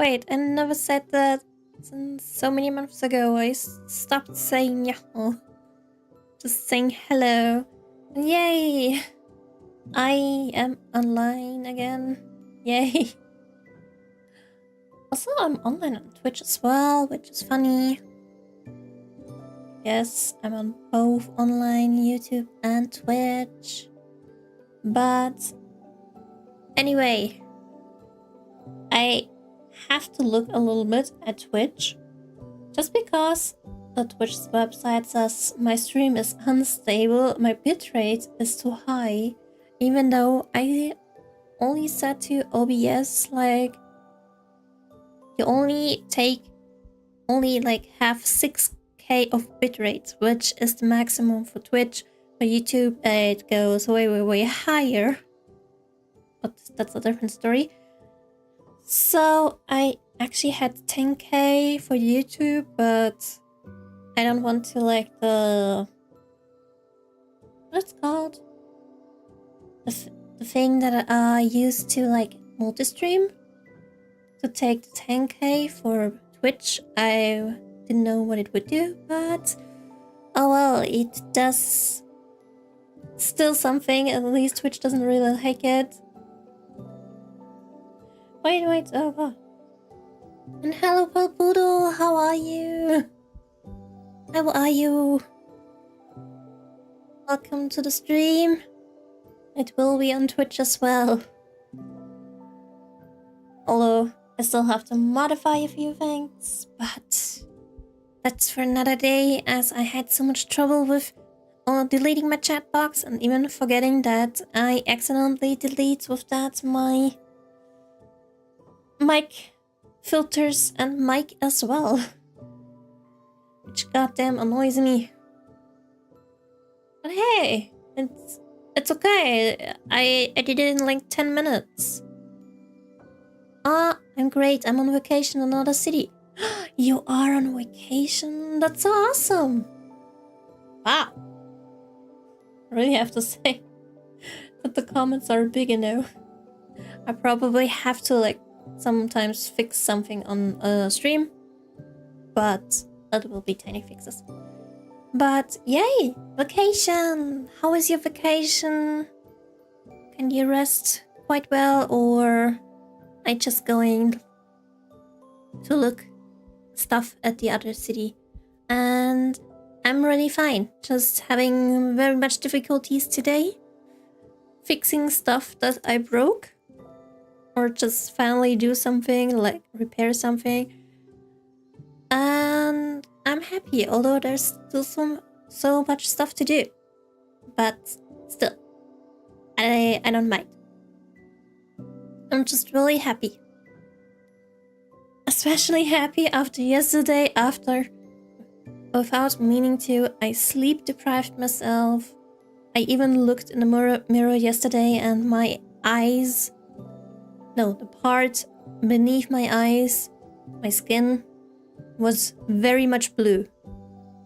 Wait, I never said that since so many months ago. I stopped saying yaho. Just saying hello. And yay! I am online again. Yay. Also, I'm online on Twitch as well, which is funny. Yes, I'm on both online, YouTube and Twitch. But anyway, I have to look a little bit at Twitch. Just because the Twitch website says my stream is unstable, my bitrate is too high, even though I only set to OBS, like, you only have 6K of bitrate, which is the maximum for Twitch. For YouTube, it goes way higher. But that's a different story. So I actually had 10K for YouTube, but I don't want to like what's it called? The thing that I used to like multi-stream to take the 10K for Twitch. I didn't know what it would do, but oh well, it does still something. At least Twitch doesn't really like it. Wait, oh god. And hello, Palpudo, how are you? How are you? Welcome to the stream. It will be on Twitch as well. Although, I still have to modify a few things, but that's for another day, as I had so much trouble with deleting my chat box and even forgetting that I accidentally delete with that my mic filters and mic as well, which goddamn annoys me. But hey, it's okay. I did it in like 10 minutes. I'm great. I'm on vacation in another city. You are on vacation? That's awesome. Wow. I really have to say that the comments are big enough. I probably have to like sometimes fix something on a stream, but it will be tiny fixes. But yay, vacation! How is your vacation? Can you rest quite well, or are you just going to look stuff at the other city? And I'm really fine, just having very much difficulties today fixing stuff that I broke. Or just finally do something, like repair something. And I'm happy, although there's still so much stuff to do. But still, I don't mind. I'm just really happy. Especially happy after yesterday, without meaning to, I sleep deprived myself. I even looked in the mirror yesterday and my eyes... No, the part beneath my eyes, my skin, was very much blue.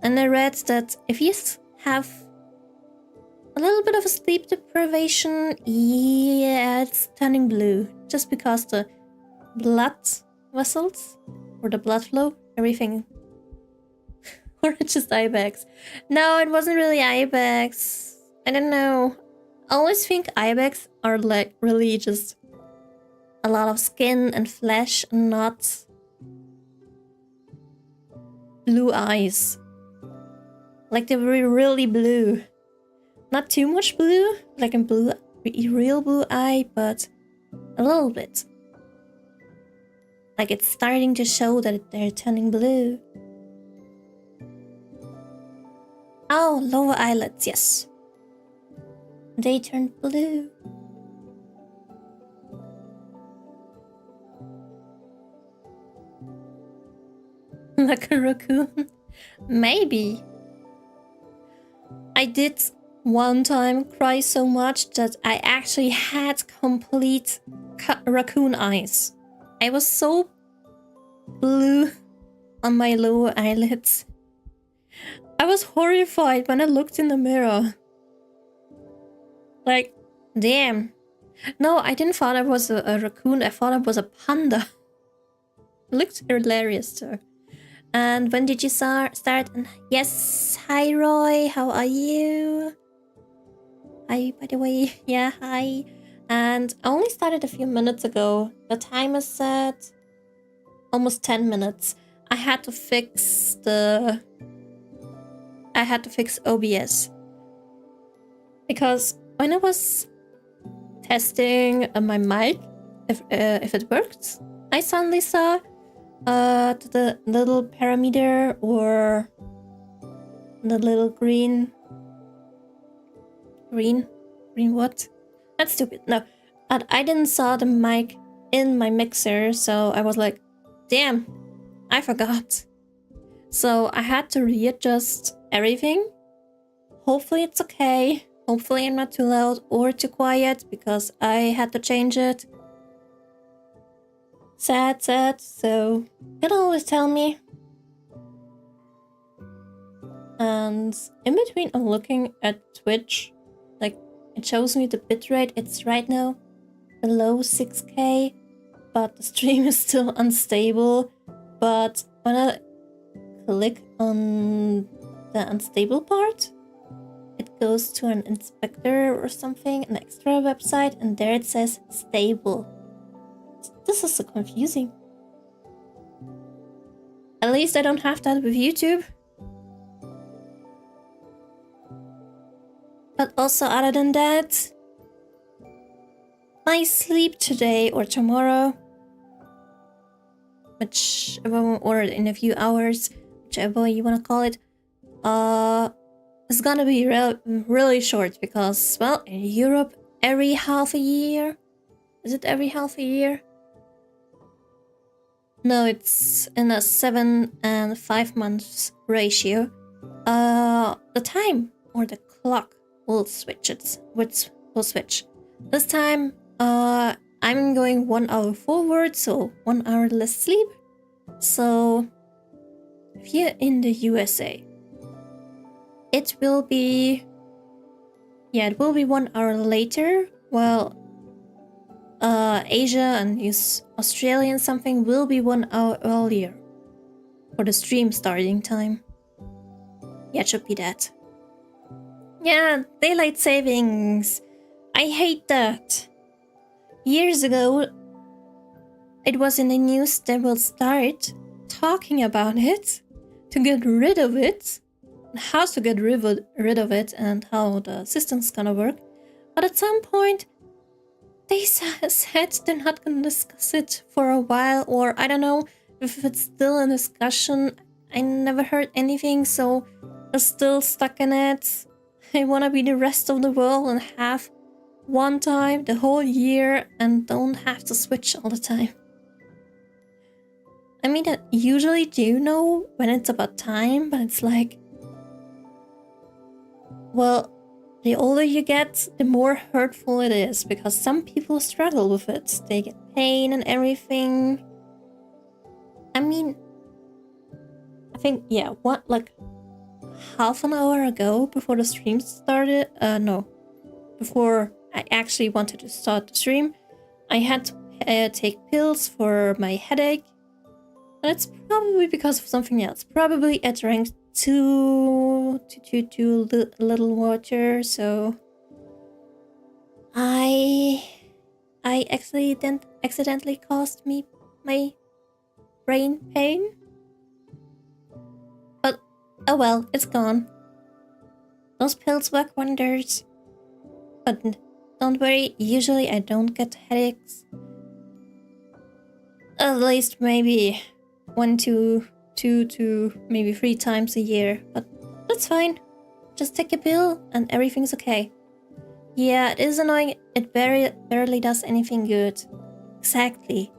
And I read that if you have a little bit of a sleep deprivation, yeah, it's turning blue. Just because the blood vessels, or the blood flow, everything. Or it's just eye bags. No, it wasn't really eye bags. I don't know. I always think eye bags are like really just a lot of skin and flesh, and not blue eyes. Like they were really blue. Not too much blue, like a blue, real blue eye, but a little bit. Like it's starting to show that they're turning blue. Oh, lower eyelids, yes. They turned blue. Like a raccoon? Maybe. I did one time cry so much that I actually had complete raccoon eyes. I was so blue on my lower eyelids. I was horrified when I looked in the mirror. Like, damn. No, I didn't thought I was a raccoon. I thought I was a panda. Looks hilarious too. And when did you start? And yes, hi Roy, how are you? Hi, by the way. Yeah, hi. And I only started a few minutes ago. The time is set almost 10 minutes. I had to fix OBS because when I was testing my mic, if it works, I suddenly saw the little parameter or the little green what? That's stupid. No, and I didn't saw the mic in my mixer, so I was like, damn, I forgot. So I had to readjust everything. Hopefully it's okay. Hopefully I'm not too loud or too quiet because I had to change it. Sad, so you can always tell me. And in between I'm looking at Twitch, like it shows me the bitrate. It's right now below 6K, but the stream is still unstable. But when I click on the unstable part, it goes to an inspector or something, an extra website, and there it says stable. This is so confusing. At least I don't have that with YouTube. But also other than that, I sleep today or tomorrow, whichever, or in a few hours, whichever you want to call it. It's gonna be really short because, well, in Europe, every half a year. Is it every half a year? No, it's in a 7 and 5 months ratio. The time or the clock will switch. Will switch. This time, I'm going 1 hour forward, so 1 hour less sleep. So, here in the USA, it will be 1 hour later, while Asia and Australia and something will be 1 hour earlier for the stream starting time. Yeah, it should be that. Yeah, daylight savings. I hate that. Years ago, it was in the news they will start talking about it to get rid of it, how to get rid of it, and how the system's gonna work. But at some point, they said they're not gonna discuss it for a while, or I don't know if it's still in discussion. I never heard anything, so I'm still stuck in it. I wanna be the rest of the world and have one time the whole year and don't have to switch all the time. I mean, I usually do know when it's about time, but it's like, well, the older you get, the more hurtful it is, because some people struggle with it. They get pain and everything. I mean, I think, yeah, like half an hour ago, before the stream started, before I actually wanted to start the stream, I had to take pills for my headache. And it's probably because of something else. Probably I drank too little water, so I accidentally caused me my brain pain. But oh well, it's gone. Those pills work wonders. But don't worry, usually I don't get headaches. At least maybe 1 to 2 to maybe 3 times a year, but that's fine. Just take a pill and everything's okay. Yeah, it is annoying. It barely does anything good. Exactly.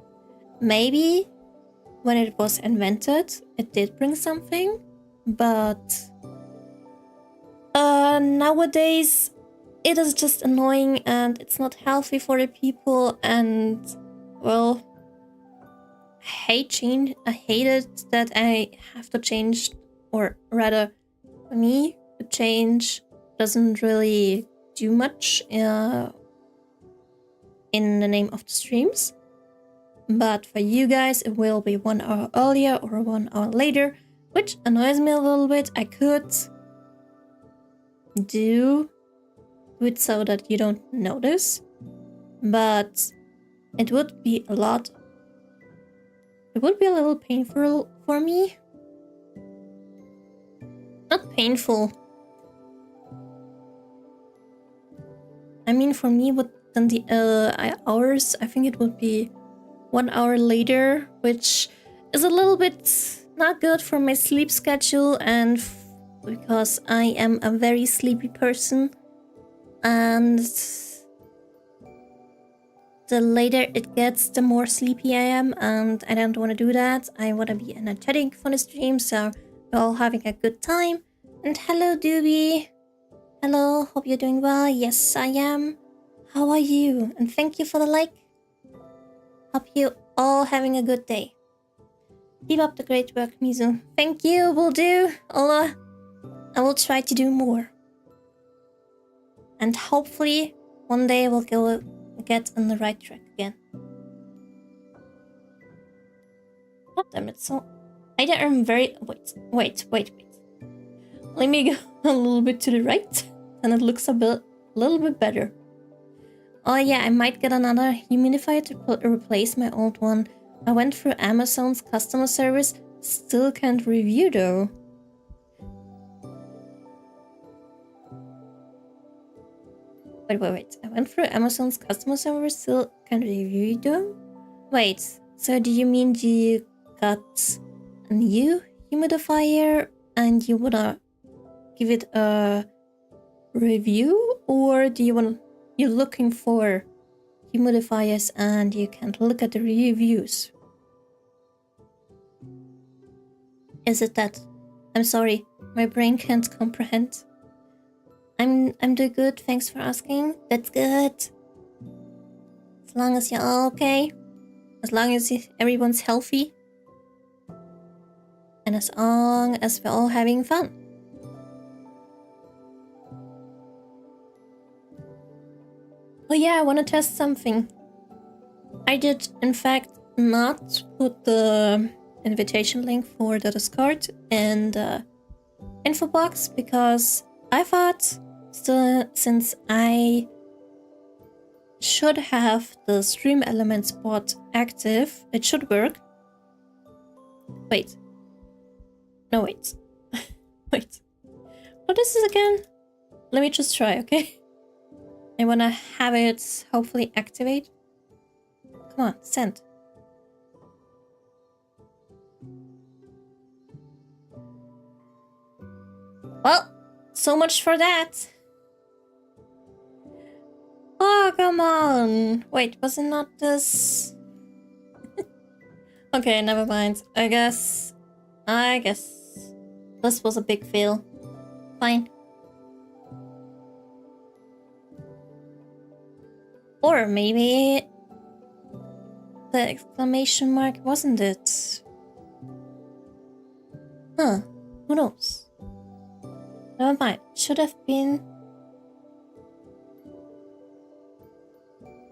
Maybe when it was invented, it did bring something, but nowadays it is just annoying and it's not healthy for the people, and well, I hate it that I have to change, or rather, for me, the change doesn't really do much in the name of the streams. but for you guys it will be 1 hour earlier or 1 hour later, which annoys me a little bit. I could do it so that you don't notice, but it would be a little painful for me. Not painful. I mean, for me, within the hours, I think it would be 1 hour later, which is a little bit not good for my sleep schedule, and because I am a very sleepy person, and the later it gets, the more sleepy I am, and I don't want to do that. I want to be energetic for the stream, so we're all having a good time. And hello, Doobie. Hello, hope you're doing well. Yes, I am. How are you? And thank you for the like. Hope you all having a good day. Keep up the great work, Mizu. Thank you, will do. Ola, I will try to do more. And hopefully, one day we'll get on the right track again. God damn it, so... I am very... Wait. Let me go a little bit to the right, and it looks a little bit better. Oh yeah, I might get another humidifier to replace my old one. I went through Amazon's customer service, still can't review though. Wait. I went through Amazon's customer service, still can't review though? Wait, so do you mean you got a new humidifier and you wanna give it a review, or do you're looking for humidifiers and you can't look at the reviews? Is it that? I'm sorry, my brain can't comprehend. I'm doing good, thanks for asking. That's good. As long as you're all okay. As long as everyone's healthy. And as long as we're all having fun. Oh yeah, I want to test something. I did, in fact, not put the invitation link for the Discord in the info box because I thought, since I should have the Stream Elements bot active, it should work. Wait. No, wait. Wait. What is this again? Let me just try, okay? I wanna have it hopefully activate. Come on, send. Well, so much for that. Oh, come on. Wait, was it not this? Okay, never mind. I guess this was a big fail. Fine. Or maybe the exclamation mark wasn't it? Huh, who knows? Never mind, should have been.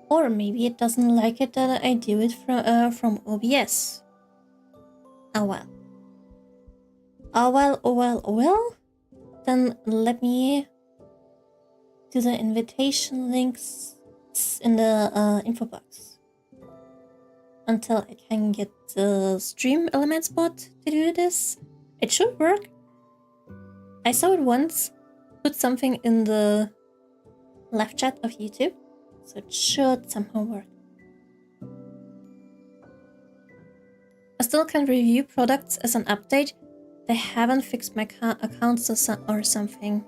Or maybe it doesn't like it that I do it from OBS. Oh well. Oh well. Then let me do the invitation links in the info box until I can get the Stream Elements bot to do this. It should work. I saw it once. Put something in the live chat of YouTube, so it should somehow work. I still can review products as an update. They haven't fixed my accounts or something.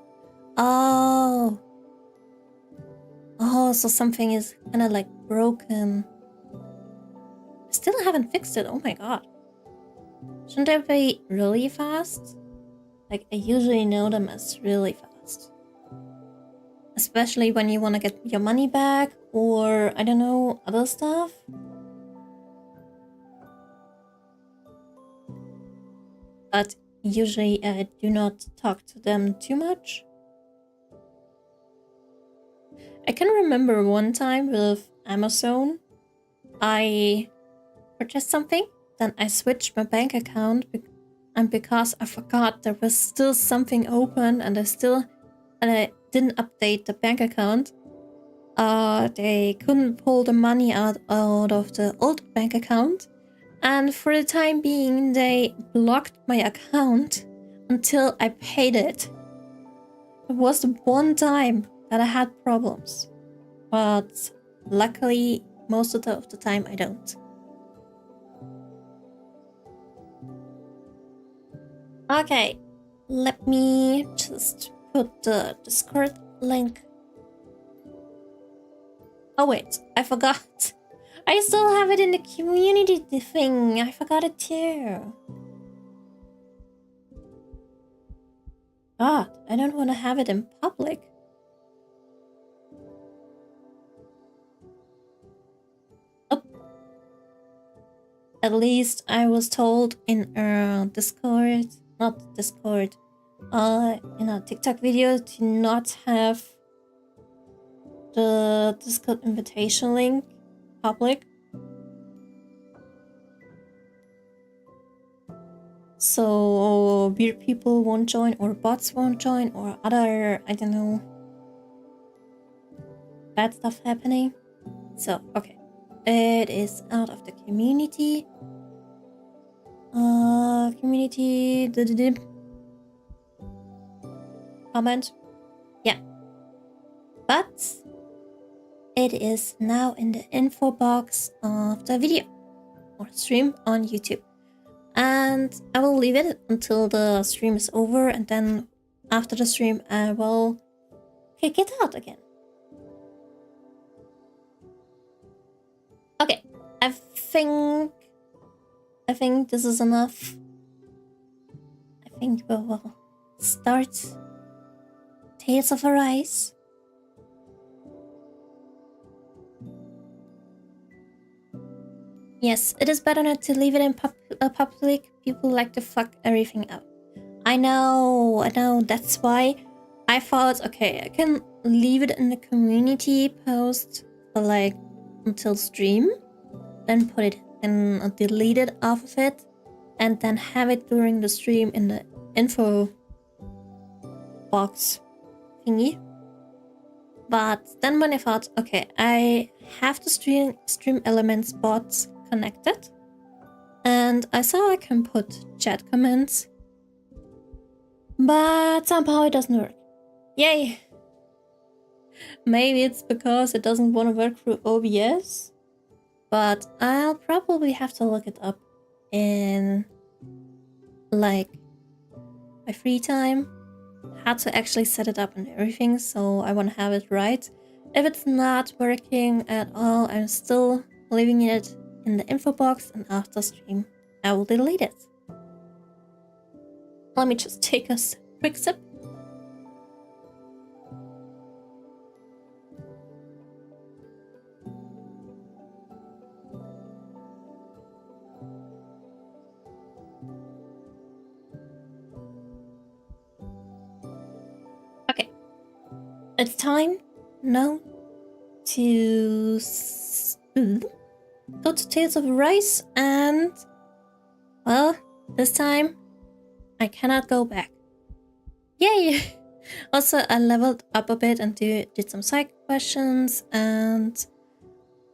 Oh, so something is kind of like broken. I still haven't fixed it. Oh my god. Shouldn't they be really fast? Like, I usually know them as really fast. Especially when you want to get your money back or, I don't know, other stuff. But usually I do not talk to them too much. I can remember one time with Amazon, I purchase something, then I switched my bank account, and because I forgot there was still something open, and I didn't update the bank account, they couldn't pull the money out of the old bank account, and for the time being, they blocked my account until I paid it. It was the one time that I had problems, but luckily, most of the time I don't. Okay, let me just put the Discord link. Oh wait, I forgot. I still have it in the community thing. I forgot it too. God, I don't want to have it in public. Oh. At least I was told in Discord, not Discord, in a TikTok video to not have the Discord invitation link public. So weird people won't join, or bots won't join, or other, I don't know, bad stuff happening. So, okay. It is out of the community. Community. Comment. Yeah. But it is now in the info box of the video or stream on YouTube. And I will leave it until the stream is over, and then after the stream I will kick it out again. Okay, I think this is enough. I think we will start Tales of Arise. Yes, it is better not to leave it in public. People like to fuck everything up. I know, that's why I thought, okay, I can leave it in the community post for like until stream, then put it and delete it off of it, and then have it during the stream in the info box thingy. But then when I thought, okay, I have the stream elements bots connected, and I saw I can put chat comments, but somehow it doesn't work. Yay! Maybe it's because it doesn't want to work through OBS, but I'll probably have to look it up in like my free time. How to actually set it up and everything, so I want to have it right. If it's not working at all, I'm still leaving it in the info box, and after stream I will delete it. Let me just take a quick sip. Okay, it's time now to go to Tales of Arise, and well, this time I cannot go back. Yay! Also, I leveled up a bit and did some side questions, and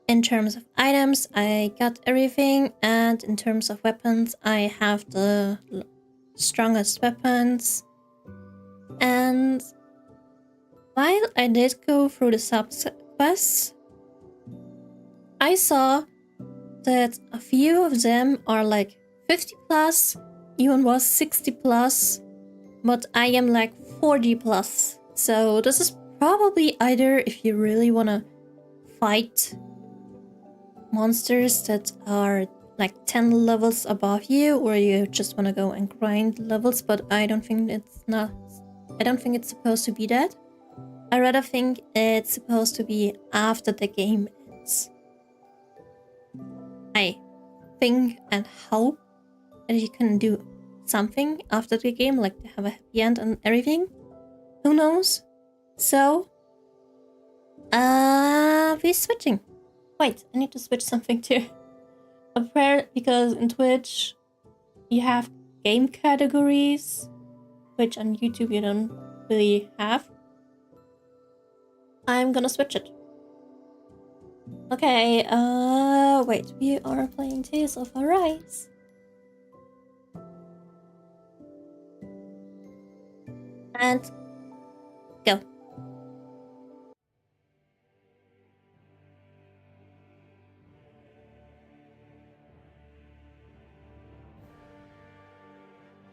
in terms of items, I got everything, and in terms of weapons, I have the strongest weapons. And while I did go through the sub-quests, I saw that a few of them are like 50 plus, even was 60 plus, but I am like 40 plus. So this is probably either if you really want to fight monsters that are like 10 levels above you, or you just want to go and grind levels, but I don't think it's supposed to be that. I rather think it's supposed to be after the game ends. I think and hope that you can do something after the game, like to have a happy end and everything. Who knows? So, we're switching. Wait, I need to switch something too. Because in Twitch you have game categories, which on YouTube you don't really have. I'm gonna switch it. Okay, wait, we are playing Tales of Arise. And go.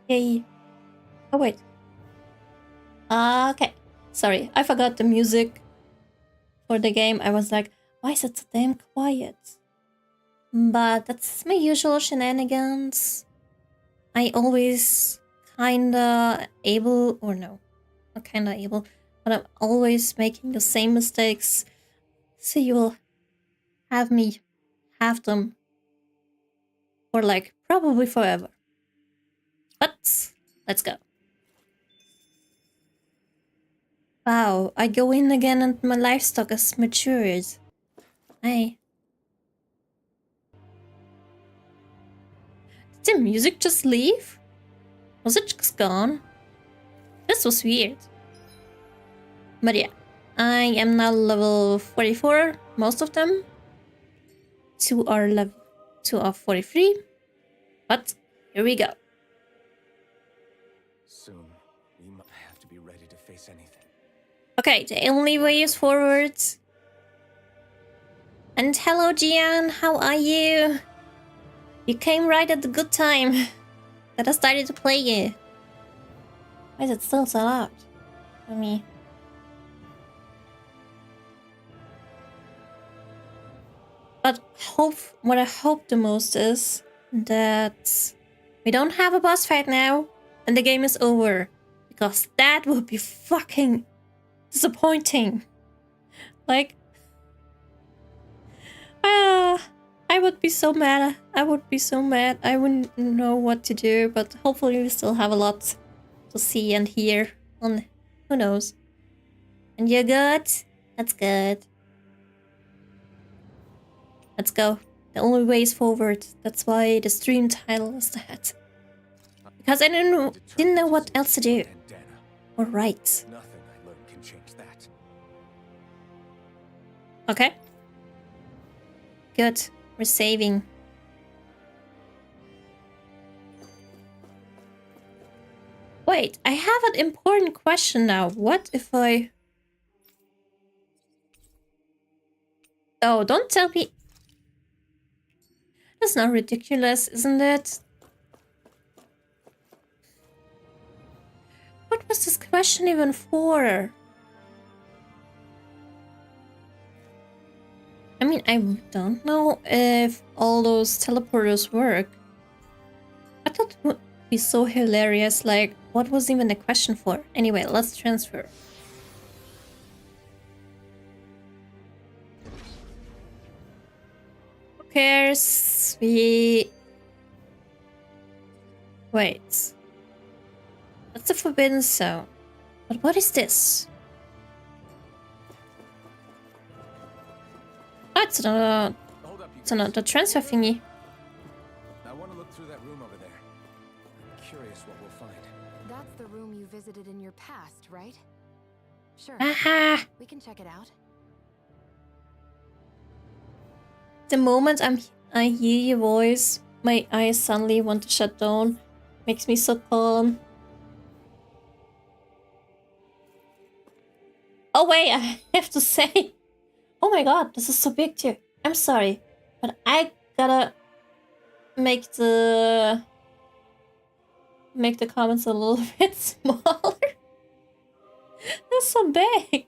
Yay. Oh, wait. Okay. Sorry, I forgot the music for the game. I was like, why is it so damn quiet? But that's my usual shenanigans. I always kinda able, or no, not kinda able, but I'm always making the same mistakes. So you will have me have them for like probably forever. But let's go. Wow, I go in again and my livestock is matured. Hey. Did the music just leave? Was it just gone? This was weird. But yeah, I am now level 44, most of them. Two are 43. But here we go. Soon, we might have to be ready to face anything. Okay, the only way is forward. And hello, Gian, how are you? You came right at the good time that I started to play you. Why is it still so loud for me? But what I hope the most is that we don't have a boss fight now and the game is over. Because that would be fucking disappointing. Like, I would be so mad. I would be so mad. I wouldn't know what to do, but hopefully we still have a lot to see and hear on who knows. And you're good? That's good. Let's go. The only way is forward. That's why the stream title is that. Because I didn't know what else to do. Or write. Nothing I learned can change that. Okay. Good. We're saving. Wait, I have an important question now. What if I... Oh, don't tell me... That's not ridiculous, isn't it? What was this question even for? I mean, I don't know if all those teleporters work. I thought it would be so hilarious, like, what was even the question for? Anyway, let's transfer. Who cares? Wait. That's a forbidden zone. But what is this? Oh, it's another transfer thingy. I want to look through that room over there. I'm curious what we'll find. That's the room you visited in your past, right? Sure. Aha! We can check it out. The moment I hear your voice, my eyes suddenly want to shut down. Makes me so calm. Oh wait, I have to say. Oh my god, this is so big too. I'm sorry, but I gotta make the comments a little bit smaller. That's so big.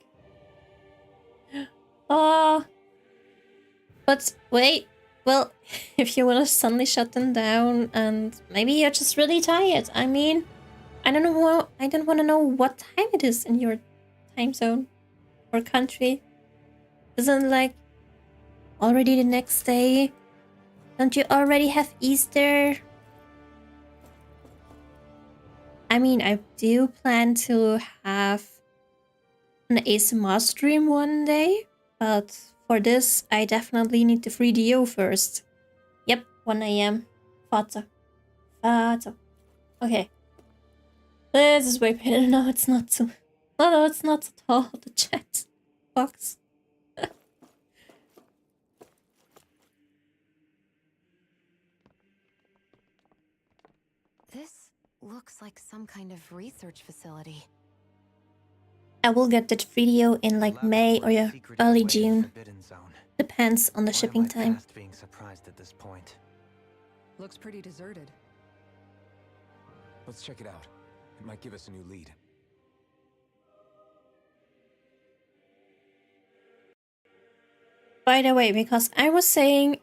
But wait, well, if you wanna suddenly shut them down, and maybe you're just really tired. I mean, I don't wanna know what time it is in your time zone or country. Isn't like already the next day? Don't you already have Easter? I mean, I do plan to have an ASMR stream one day, but for this, I definitely need the 3DO first. Yep, 1 a.m. Vater. Vater. Okay. This is way better. No, it's not so... No, it's not at all. The chat box. This looks like some kind of research facility. I will get that video in like May or yeah, early June. Depends on the shipping time. Being surprised at this point. Looks pretty deserted. Let's check it out. It might give us a new lead. By the way, because I was saying,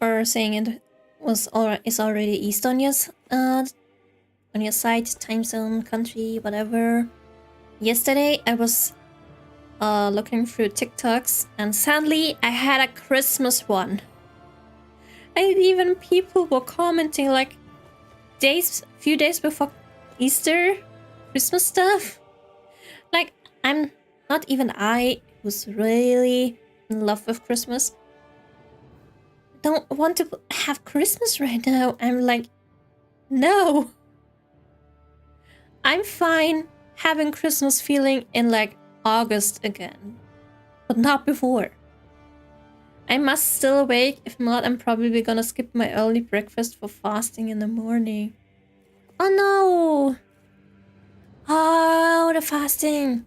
or saying it was or is already East on your side, time zone, country, whatever. Yesterday I was looking through TikToks and sadly I had a Christmas one. And even people were commenting like few days before Easter, Christmas stuff. Like I'm not even I who's really in love with Christmas. Don't want to have Christmas right now. I'm like, no. I'm fine having Christmas feeling in like August again, but not before. I must still awake. If not, I'm probably gonna skip my early breakfast for fasting in the morning. Oh no! Oh, the fasting.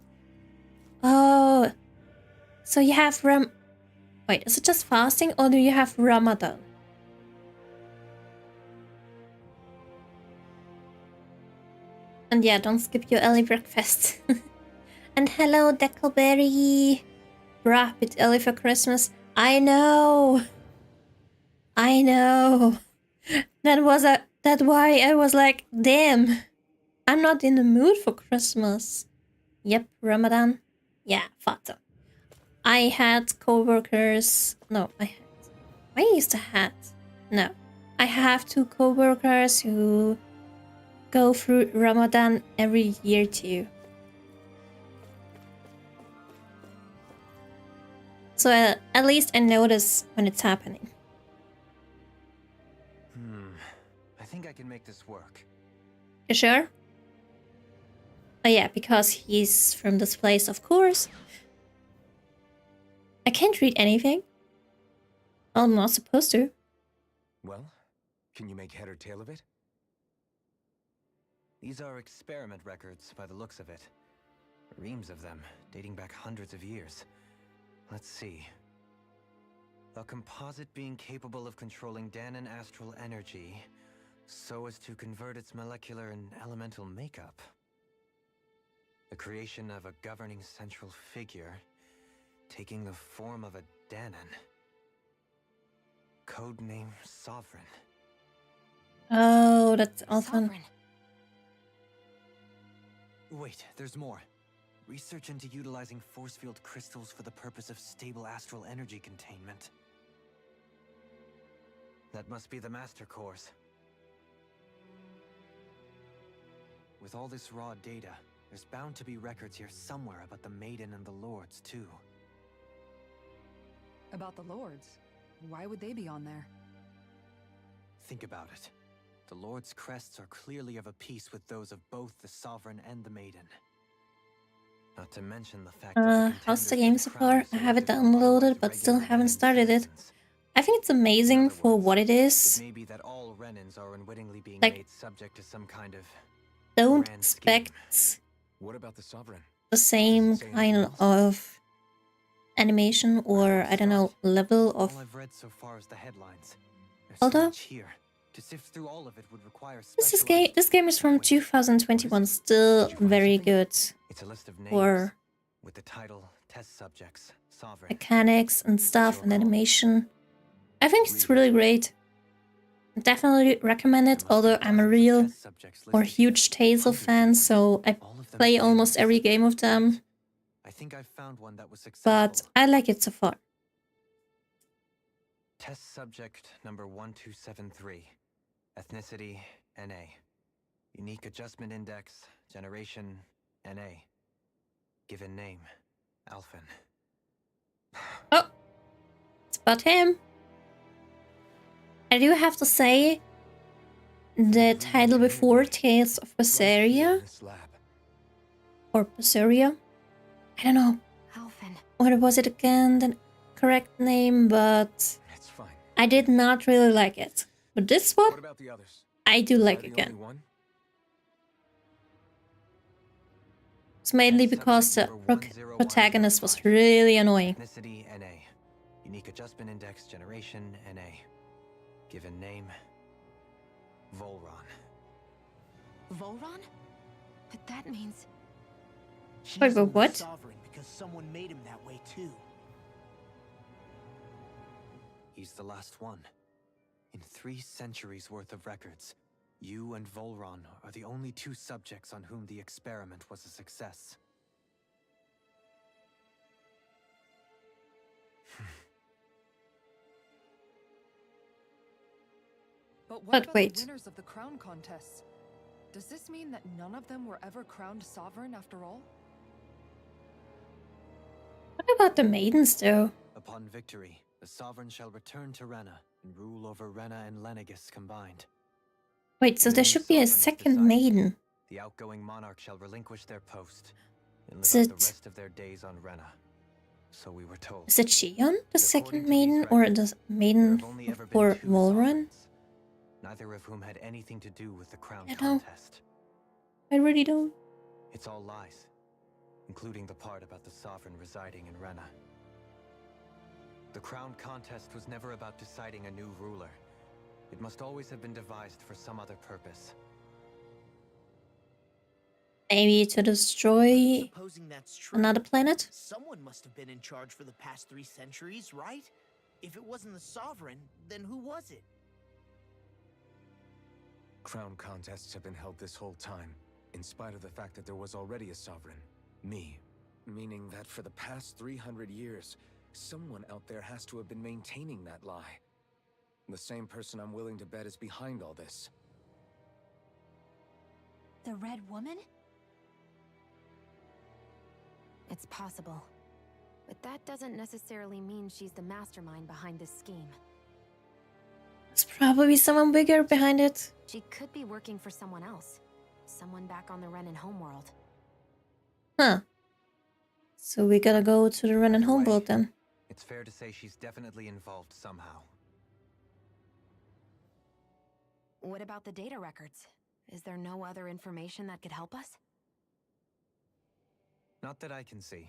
Oh. So you have Wait, is it just fasting or do you have Ramadan? And yeah, don't skip your early breakfast. And hello, Deckleberry. Bruh, bit early for Christmas. I know. I know. That's why I was like, damn. I'm not in the mood for Christmas. Yep, Ramadan. Yeah, Fata. I had co-workers. No, I used to have. No. I have 2 co-workers who go through Ramadan every year too. So at least I notice when it's happening. I think I can make this work. You sure? Oh yeah, because he's from this place, of course. I can't read anything. I'm not supposed to. Well, can you make head or tail of it? These are experiment records by the looks of it. Reams of them, dating back hundreds of years. Let's see. A composite being capable of controlling Dahnan astral energy, so as to convert its molecular and elemental makeup. The creation of a governing central figure, taking the form of a Dahnan. Codename Sovereign. Oh, that's awesome. Sovereign. Wait, there's more. Research into utilizing force field crystals for the purpose of stable astral energy containment. That must be the master cores. With all this raw data, there's bound to be records here somewhere about the Maiden and the Lords, too. About the Lords? Why would they be on there? Think about it. The Lord's crests are clearly of a piece with those of both the Sovereign and the Maiden. Not to mention the fact that how's the game so far? I have it downloaded, but still haven't started it. I think it's amazing for what it is. It may be that all Renans are unwittingly being Like, made subject to some kind of don't grand scheme. expect What about the Sovereign? the same kind of animation or, I don't know, level of... All I've read so far is the headlines. There's Hold so up. much here. To sift through all of it would require This game is from 2021, still very good. It's a list of names For with the title Test Subjects Sovereign. mechanics and stuff and animation. I think it's really great. Definitely recommend it, although I'm a real or huge Tales of fan, so I play almost every game of them. I think I found one that was But successful. I like it so far. Test subject number 1273. Ethnicity NA. Unique adjustment index, generation NA. Given name Alphen. Oh! It's about him. I do have to say, the title before, Tales of Berseria, This lab. or Berseria, I don't know, Alphen. what was it again, the correct name, but It's fine. I did not really like it. But this What one, about the others? I do Am I like the again. only one? It's mainly Test because the subject number protagonist was 10105. really annoying. Ethnicity NA. Unique adjustment index generation NA. Given name Volron. Volron? But that means... She's Wait, but only what? sovereign because someone made him that way too. He's the last one. In 3 centuries worth of records, you and Volron are the only 2 subjects on whom the experiment was a success. But what But about wait. the winners of the crown contests? Does this mean that none of them were ever crowned sovereign after all? What about the maidens, though? Upon victory, the sovereign shall return to Rena and rule over Rena and Lenegis combined. Wait, so When there any should be a sovereign is second decided, maiden. The outgoing monarch shall relinquish their post and Is live out the it- rest of their days on Rena. So we were told. Is it Shion, the According second to maiden, these or records, the there maiden have only ever been for 2 Volran? sovereigns, neither of whom had anything to do with the crown I know. contest. I really don't. It's all lies, including the part about the sovereign residing in Rena. The crown contest was never about deciding a new ruler. It must always have been devised for some other purpose. Maybe to destroy Supposing that's true, another planet? someone must have been in charge for the past 3 centuries, right? If it wasn't the sovereign, then who was it? Crown contests have been held this whole time, in spite of the fact that there was already a sovereign. Me. Meaning that for the past 300 years, someone out there has to have been maintaining that lie. The same person I'm willing to bet is behind all this. The Red Woman? It's possible. But that doesn't necessarily mean she's the mastermind behind this scheme. There's probably someone bigger behind it. She could be working for someone else. Someone back on the Renan homeworld. Huh. So we gotta go to the Renan Either way, homeworld then. It's fair to say she's definitely involved somehow. What about the data records? Is there no other information that could help us? Not that I can see.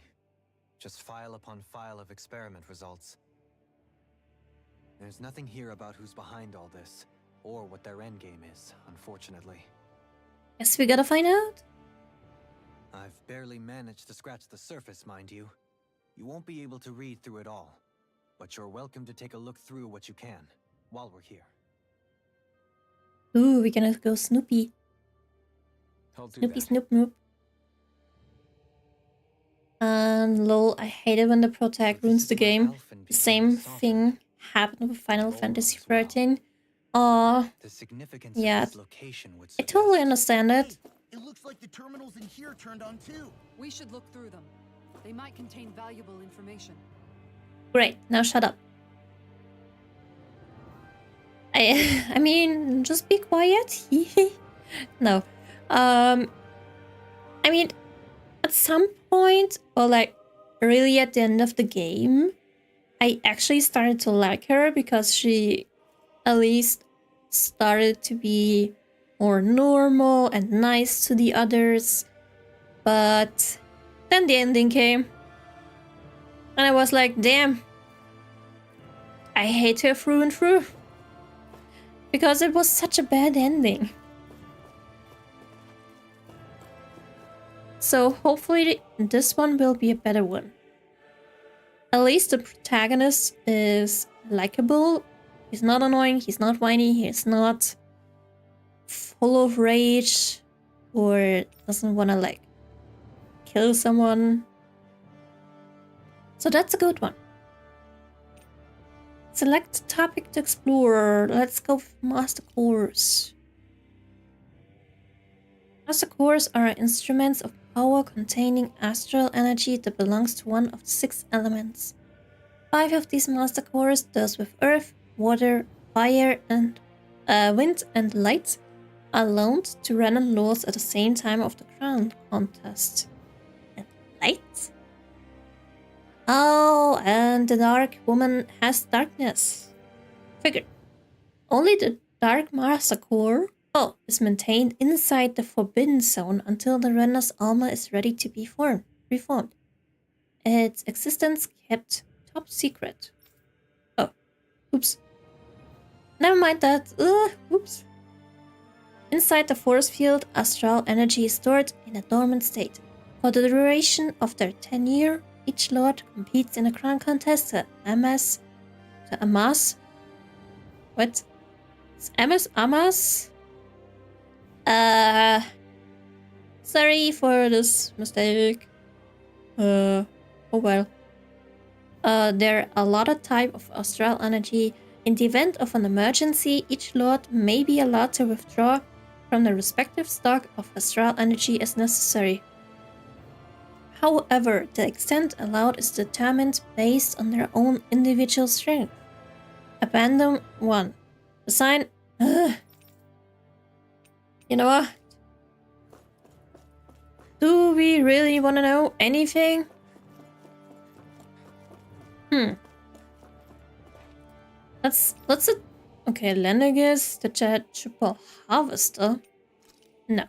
Just file upon file of experiment results. There's nothing here about who's behind all this, or what their endgame is, unfortunately. Guess we gotta find out. I've barely managed to scratch the surface, mind you. You won't be able to read through it all, but you're welcome to take a look through what you can, while we're here. Ooh, we're gonna go Snoopy. I'll do Snoopy, that. Snoop, Noop. And lol, I hate it when the protag ruins the game. The same thing happened with Final Fantasy XIII. Aw, The significance Yeah. of this location would I totally suggest- understand it. It looks like the terminals in here turned on too. We should look through them. They might contain valuable information. Great, now shut up. I mean, just be quiet. No. I mean, at some point, or like really at the end of the game, I actually started to like her because she at least started to be more normal and nice to the others. But then the ending came. And I was like, damn. I hate her through and through. Because it was such a bad ending. So hopefully this one will be a better one. At least the protagonist is likable. He's not annoying, he's not whiny, he's not full of rage or doesn't want to like kill someone. So that's a good one. Select topic to explore. Let's go with Master Cores. Master Cores are instruments of power containing astral energy that belongs to one of the 6 elements. 5 of these Master Cores deals with earth, water, fire and wind and light are loaned to Renan lords at the same time of the crown contest. And light? Oh, and the Dark Woman has darkness. Figured. Only the Dark Master Core is maintained inside the Forbidden Zone until the Renner's armor is ready to be reformed. Its existence kept top secret. Oh, oops. Never mind that. Oops. Inside the force field, astral energy is stored in a dormant state. For the duration of their tenure, each lord competes in a crown contest to amass. What? Amass? Sorry for this mistake. Oh well. There are a lot of type of astral energy. In the event of an emergency, each lord may be allowed to withdraw from the respective stock of astral energy as necessary. However, the extent allowed is determined based on their own individual strength. Abandon 1. Assign... You know what? Do we really want to know anything? Okay, Lenegis, the triple harvester. No.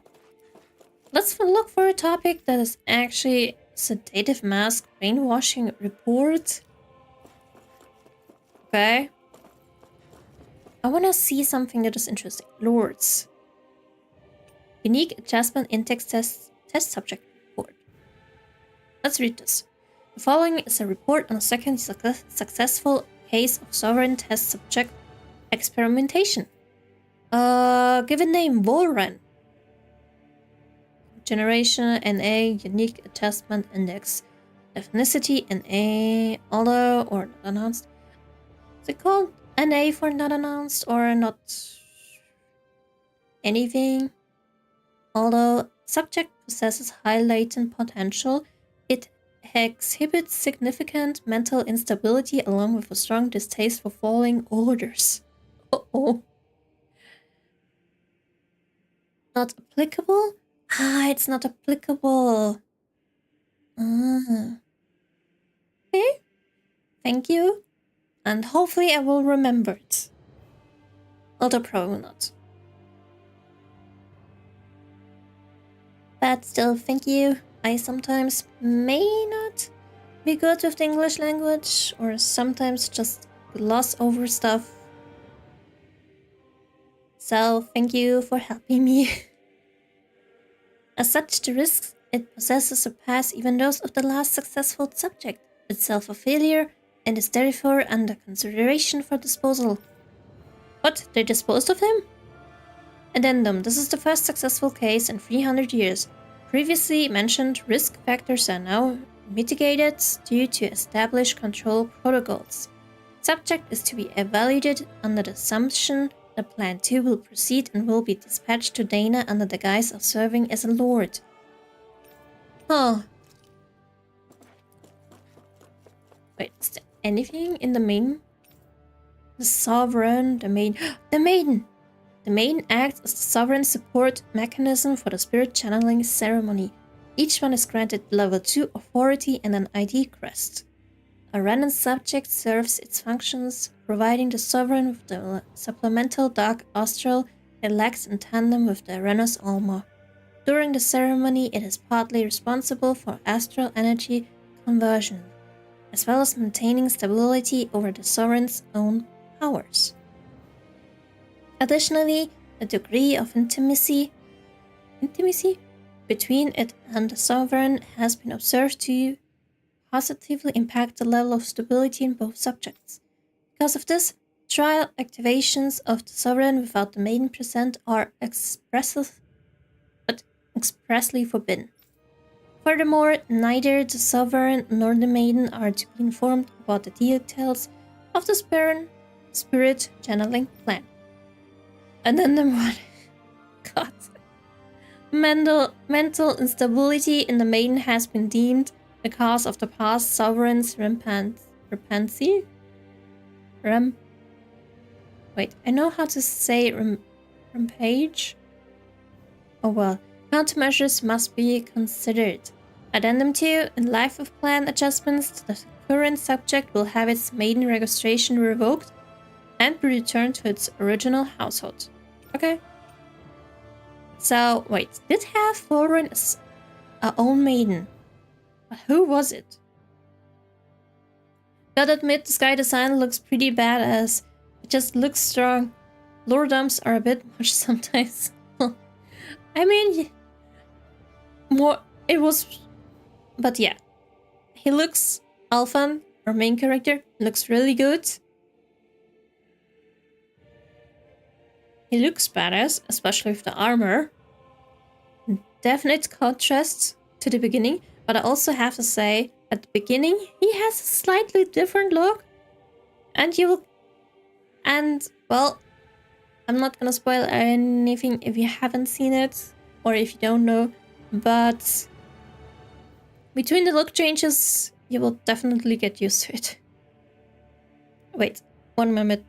Let's look for a topic that is actually sedative mask brainwashing report. Okay. I want to see something that is interesting. Lords. Unique adjustment index test subject report. Let's read this. The following is a report on a second successful case of sovereign test subject experimentation. Given name Volren. Generation NA, unique adjustment index. Ethnicity NA, although or not announced. Is it called NA for not announced or not anything? Although subject possesses high latent potential, it exhibits significant mental instability along with a strong distaste for following orders. Uh-oh. Not applicable? It's not applicable. Okay. Thank you. And hopefully I will remember it. Although probably not. But still, thank you. I sometimes may not be good with the English language, or sometimes just gloss over stuff. So, thank you for helping me. As such, the risks it possesses surpass even those of the last successful subject, itself a failure, and is therefore under consideration for disposal. What? They disposed of him? Addendum. This is the first successful case in 300 years. Previously mentioned risk factors are now mitigated due to established control protocols. Subject is to be evaluated under the assumption that Plan 2 will proceed and will be dispatched to Dana under the guise of serving as a lord. Oh. Wait, is there anything in the main? The Sovereign, the Maiden. The Maiden! The Maiden acts as the sovereign support mechanism for the spirit channeling ceremony. Each one is granted level 2 authority and an ID crest. A random subject serves its functions, providing the sovereign with the supplemental dark astral it lacks in tandem with the Renner's armor. During the ceremony, it is partly responsible for astral energy conversion, as well as maintaining stability over the sovereign's own powers. Additionally, a degree of intimacy between it and the sovereign has been observed to positively impact the level of stability in both subjects. Because of this, trial activations of the sovereign without the maiden present are expressly forbidden. Furthermore, neither the sovereign nor the maiden are to be informed about the details of the spirit channeling plan. And then the one, God. Mental instability in the maiden has been deemed because of the past sovereign's Wait, I know how to say rampage. Oh well. Countermeasures must be considered. Addendum 2. In life of plan adjustments, the current subject will have its maiden registration revoked and be returned to its original household. Okay. So, wait. Did have Thorin as our own maiden? But who was it? Gotta admit, the sky design looks pretty badass. It just looks strong. Lore dumps are a bit much sometimes. I mean, more it was, but yeah, he looks. Alphan, our main character, looks really good. He looks badass, especially with the armor. Definite contrast to the beginning, but I also have to say, at the beginning, he has a slightly different look, and well, I'm not gonna spoil anything if you haven't seen it or if you don't know, but between the look changes, you will definitely get used to it. Wait, 1 moment.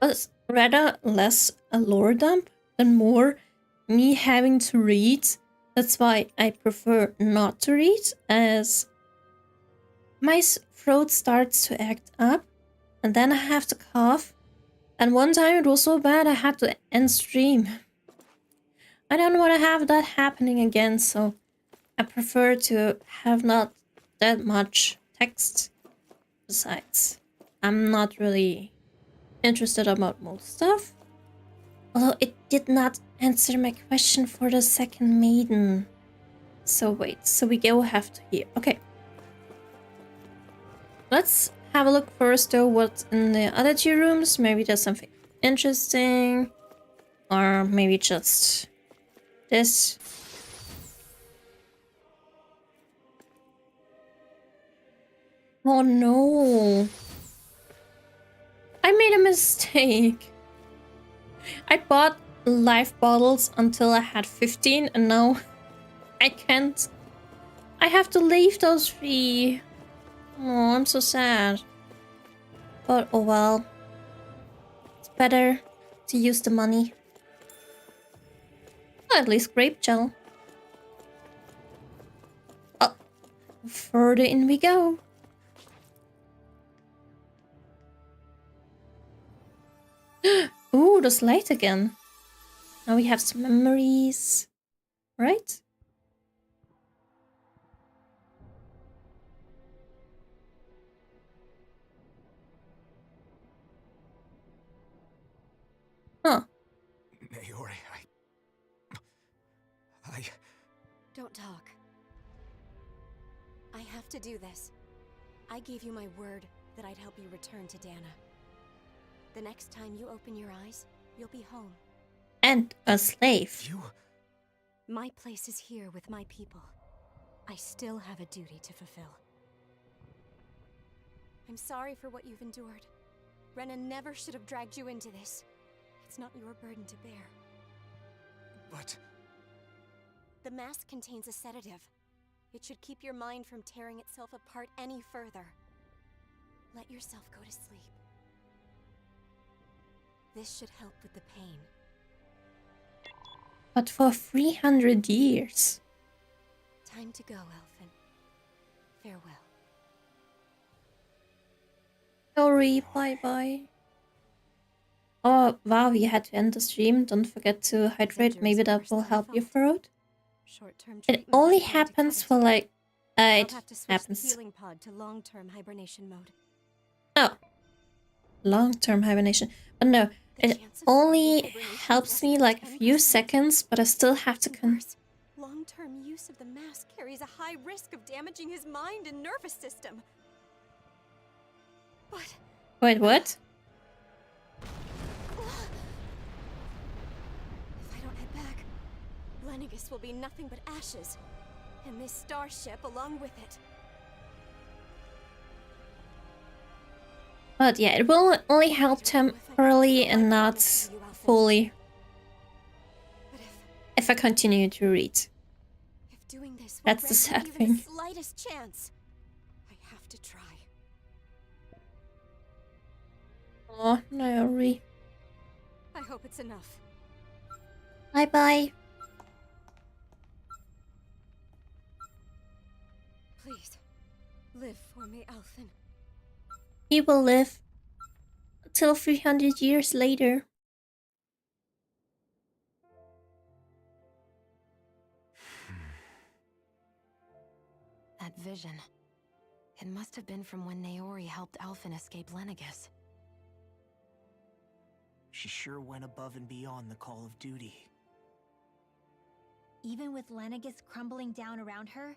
It's rather less a lore dump than more me having to read. That's why I prefer not to read, as my throat starts to act up and then I have to cough. And one time it was so bad I had to end stream. I don't want to have that happening again, so I prefer to have not that much text. Besides, I'm not really interested about most stuff. Although it did not answer my question for the second maiden. So wait, so we go have to here. Okay. Let's have a look first though what's in the other 2 rooms. Maybe there's something interesting. Or maybe just this. Oh no. I made a mistake. I bought life bottles until I had 15 and now I can't. I have to leave those 3. Oh, I'm so sad. But oh well. It's better to use the money. Well, at least grape gel. Oh, further in we go. Ooh, there's light again. Now we have some memories. Right? Huh. Naori, I... Don't talk. I have to do this. I gave you my word that I'd help you return to Dana. The next time you open your eyes, you'll be home. And a slave. You... My place is here with my people. I still have a duty to fulfill. I'm sorry for what you've endured. Rena never should have dragged you into this. It's not your burden to bear. But... The mask contains a sedative. It should keep your mind from tearing itself apart any further. Let yourself go to sleep. This should help with the pain. But for 300 years. Time to go, Elfin. Farewell. Sorry, bye-bye. Oh, wow, you had to end the stream. Don't forget to hydrate. Maybe that will help your throat. It only happens for like... it happens. The healing pod to long-term hibernation mode. Oh. Long-term hibernation. But no, it only helps me like a few seconds, but I still have to Long-term use of the mask carries a high risk of damaging his mind and nervous system. What? Wait, what? If I don't head back, Lennigus will be nothing but ashes. And this starship along with it. But yeah, it will only help temporarily and not fully But if I continue to read. if doing This will That's the grant sad me even thing. the slightest chance. I have to try. Oh, Naori. I hope it's enough. Bye bye. Please, live for me, Alphen. He will live till 300 years later. That vision. It must have been from when Naori helped Alphen escape Lenegus. She sure went above and beyond the call of duty. Even with Lenegus crumbling down around her,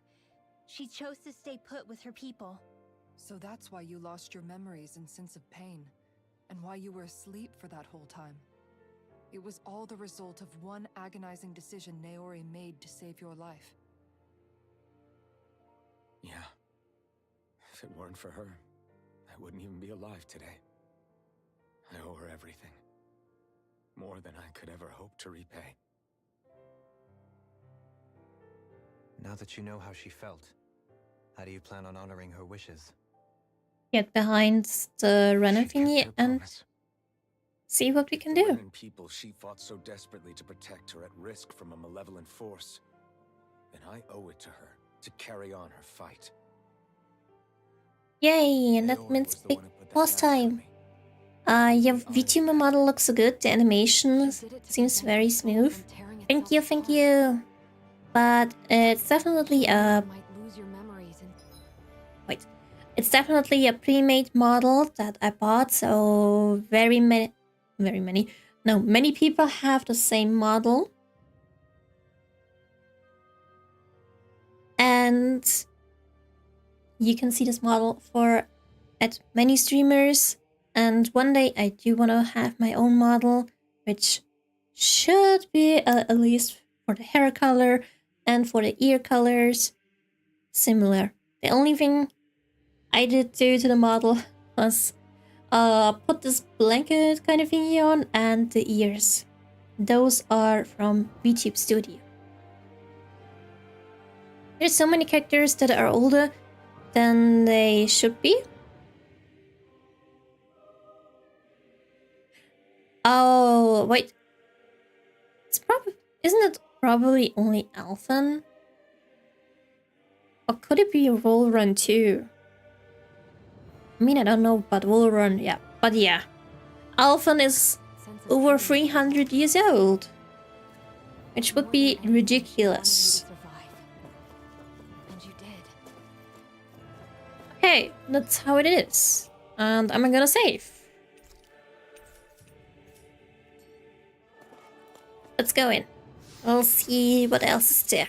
she chose to stay put with her people. So that's why you lost your memories and sense of pain, and why you were asleep for that whole time. It was all the result of one agonizing decision Naori made to save your life. Yeah. If it weren't for her, I wouldn't even be alive today. I owe her everything. More than I could ever hope to repay. Now that you know how she felt, how do you plan on honoring her wishes? Get behind the runner She kept thingy her and promise. see what we can The do. Renan people she fought so desperately to protect are at risk from a malevolent force. Then I owe it to her to carry on her fight. Yay, and that Naori means was the big one who put that boss mask on time. me. Yeah, VTuber model looks so good. The animation She did it to seems prevent very the soul smooth. from tearing Thank you, itself thank apart. you. But it's definitely You a might lose your memories and wait. It's definitely a pre-made model that I bought. So many people have the same model. And you can see this model at many streamers. And one day I do want to have my own model, which should be at least for the hair color and for the ear colors similar. The only thing I did do to the model was put this blanket kind of thingy on and the ears. Those are from VTube Studio. There's so many characters that are older than they should be. Oh, wait. Isn't it probably only Alphen? Or could it be Rollrun too? I mean, I don't know, but Rollrun, yeah. But yeah. Alphen is sense of over pain. 300 years old. Which would More be than anything, she wanted you to ridiculous. survive. And you did. Okay, that's how it is. And I'm gonna save. Let's go in. We'll see what else is there.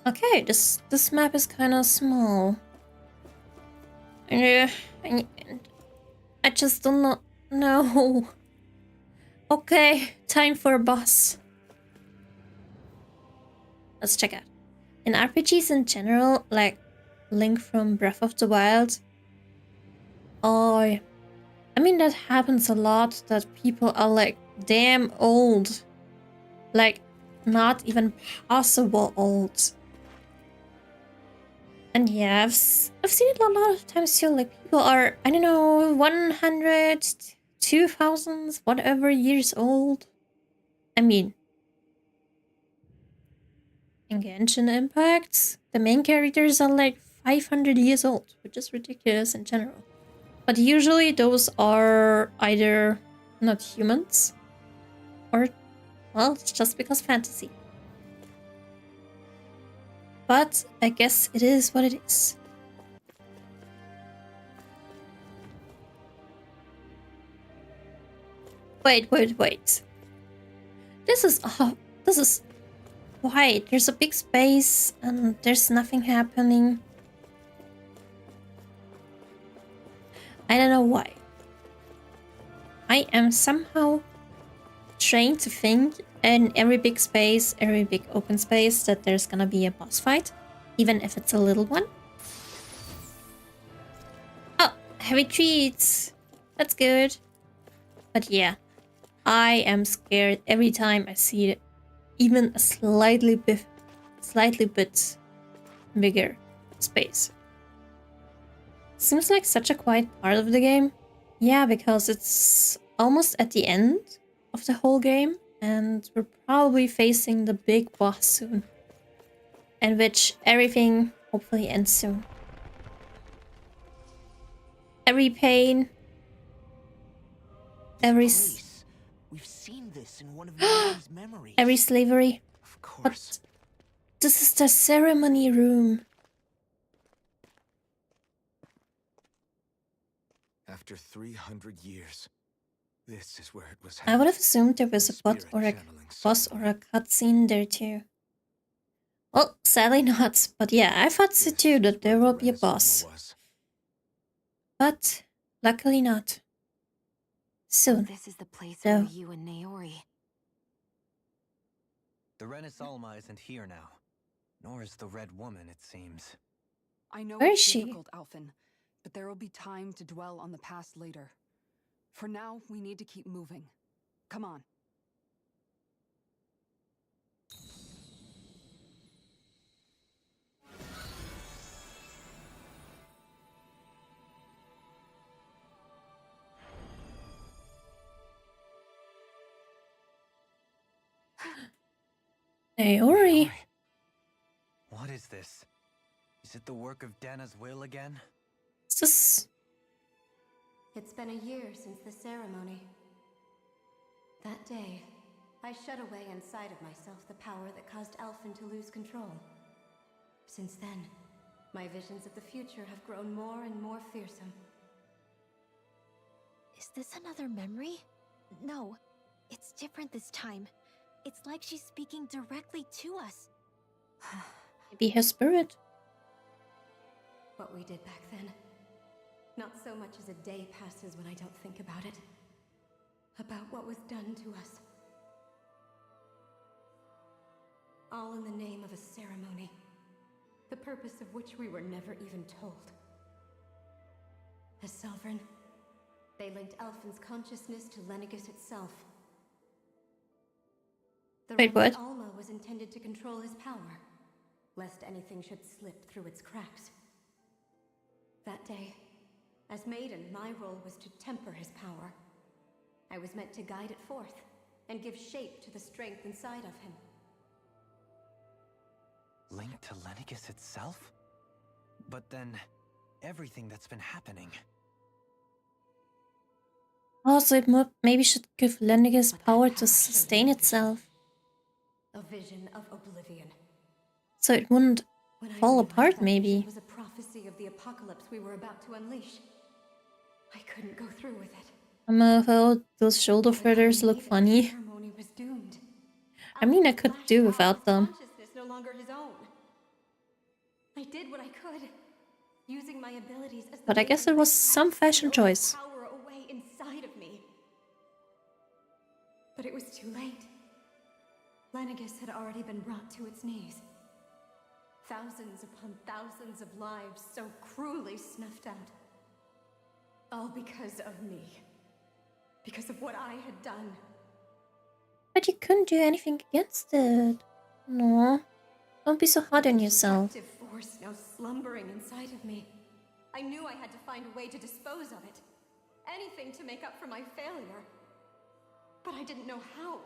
Okay, this map is kind of small. I just don't know. Okay, time for a boss. Let's check out. In RPGs in general, like Link from Breath of the Wild, I mean that happens a lot, that people are like damn old. Like not even possible old. And yeah, I've seen it a lot of times too. Like people are, I don't know, 100, 2000, whatever years old. I mean, in Genshin Impact, the main characters are like 500 years old, which is ridiculous in general. But usually those are either not humans or, well, it's just because fantasy. But I guess it is what it is. Wait. This is why there's a big space and there's nothing happening. I don't know why. I am somehow trained to think in every big space, every big open space, that there's gonna be a boss fight, even if it's a little one. Oh, heavy treats. That's good. But yeah, I am scared every time I see it, even a slightly bit bigger space. Seems like such a quiet part of the game. Yeah, because it's almost at the end of the whole game, and we're probably facing the big boss soon. In which everything hopefully ends soon. Every pain, every We've seen this in one of Naori's memories. every slavery. Of course. But this is the ceremony room. After 300 years, this is where it was I would have assumed there was a boss or a cutscene there too. Well, sadly not. But yeah, I thought so too that there will be a boss. But luckily not. Soon. This is the place No. where you and Naori. The Renis Alma isn't here now. Nor is the Red Woman, it seems. I know Where it's is she? difficult, Alphen, but there will be time to dwell on the past later. For now, we need to keep moving. Come on. Naori. What is this? Is it the work of Dana's will again? Is this... It's been a year since the ceremony. That day, I shut away inside of myself the power that caused Alphen to lose control. Since then, my visions of the future have grown more and more fearsome. Is this another memory? No, it's different this time. It's like she's speaking directly to us. Maybe her spirit. What we did back then. Not so much as a day passes when I don't think about it. About what was done to us. All in the name of a ceremony. The purpose of which we were never even told. As Sovereign, they linked Alphen's consciousness to Lenegis itself. The Wait, what? Renis Alma was intended to control his power, lest anything should slip through its cracks. That day, as Maiden, my role was to temper his power. I was meant to guide it forth, and give shape to the strength inside of him. Linked to Lenegis itself? But then, everything that's been happening. Also, it maybe should give Lenegis But that power to power showed sustain me itself. A vision of oblivion. So it wouldn't When I fall realized apart, that maybe. vision was a prophecy of the apocalypse we were about to unleash. I couldn't go through with it. Oh, those shoulder feathers look funny. The ceremony was doomed. I mean, I Alphen could flashed do out without with them. Consciousness no longer his own. I did what I could, using my abilities as the But I guess Maiden it was to some steal fashion the choice. power away inside of me. But it was too late. Lenegis had already been brought to its knees. Thousands upon thousands of lives so cruelly snuffed out. All because of me. Because of what I had done. But you couldn't do anything against it. No. Don't be so hard on yourself. Destructive force now slumbering inside of me. I knew I had to find a way to dispose of it. Anything to make up for my failure. But I didn't know how.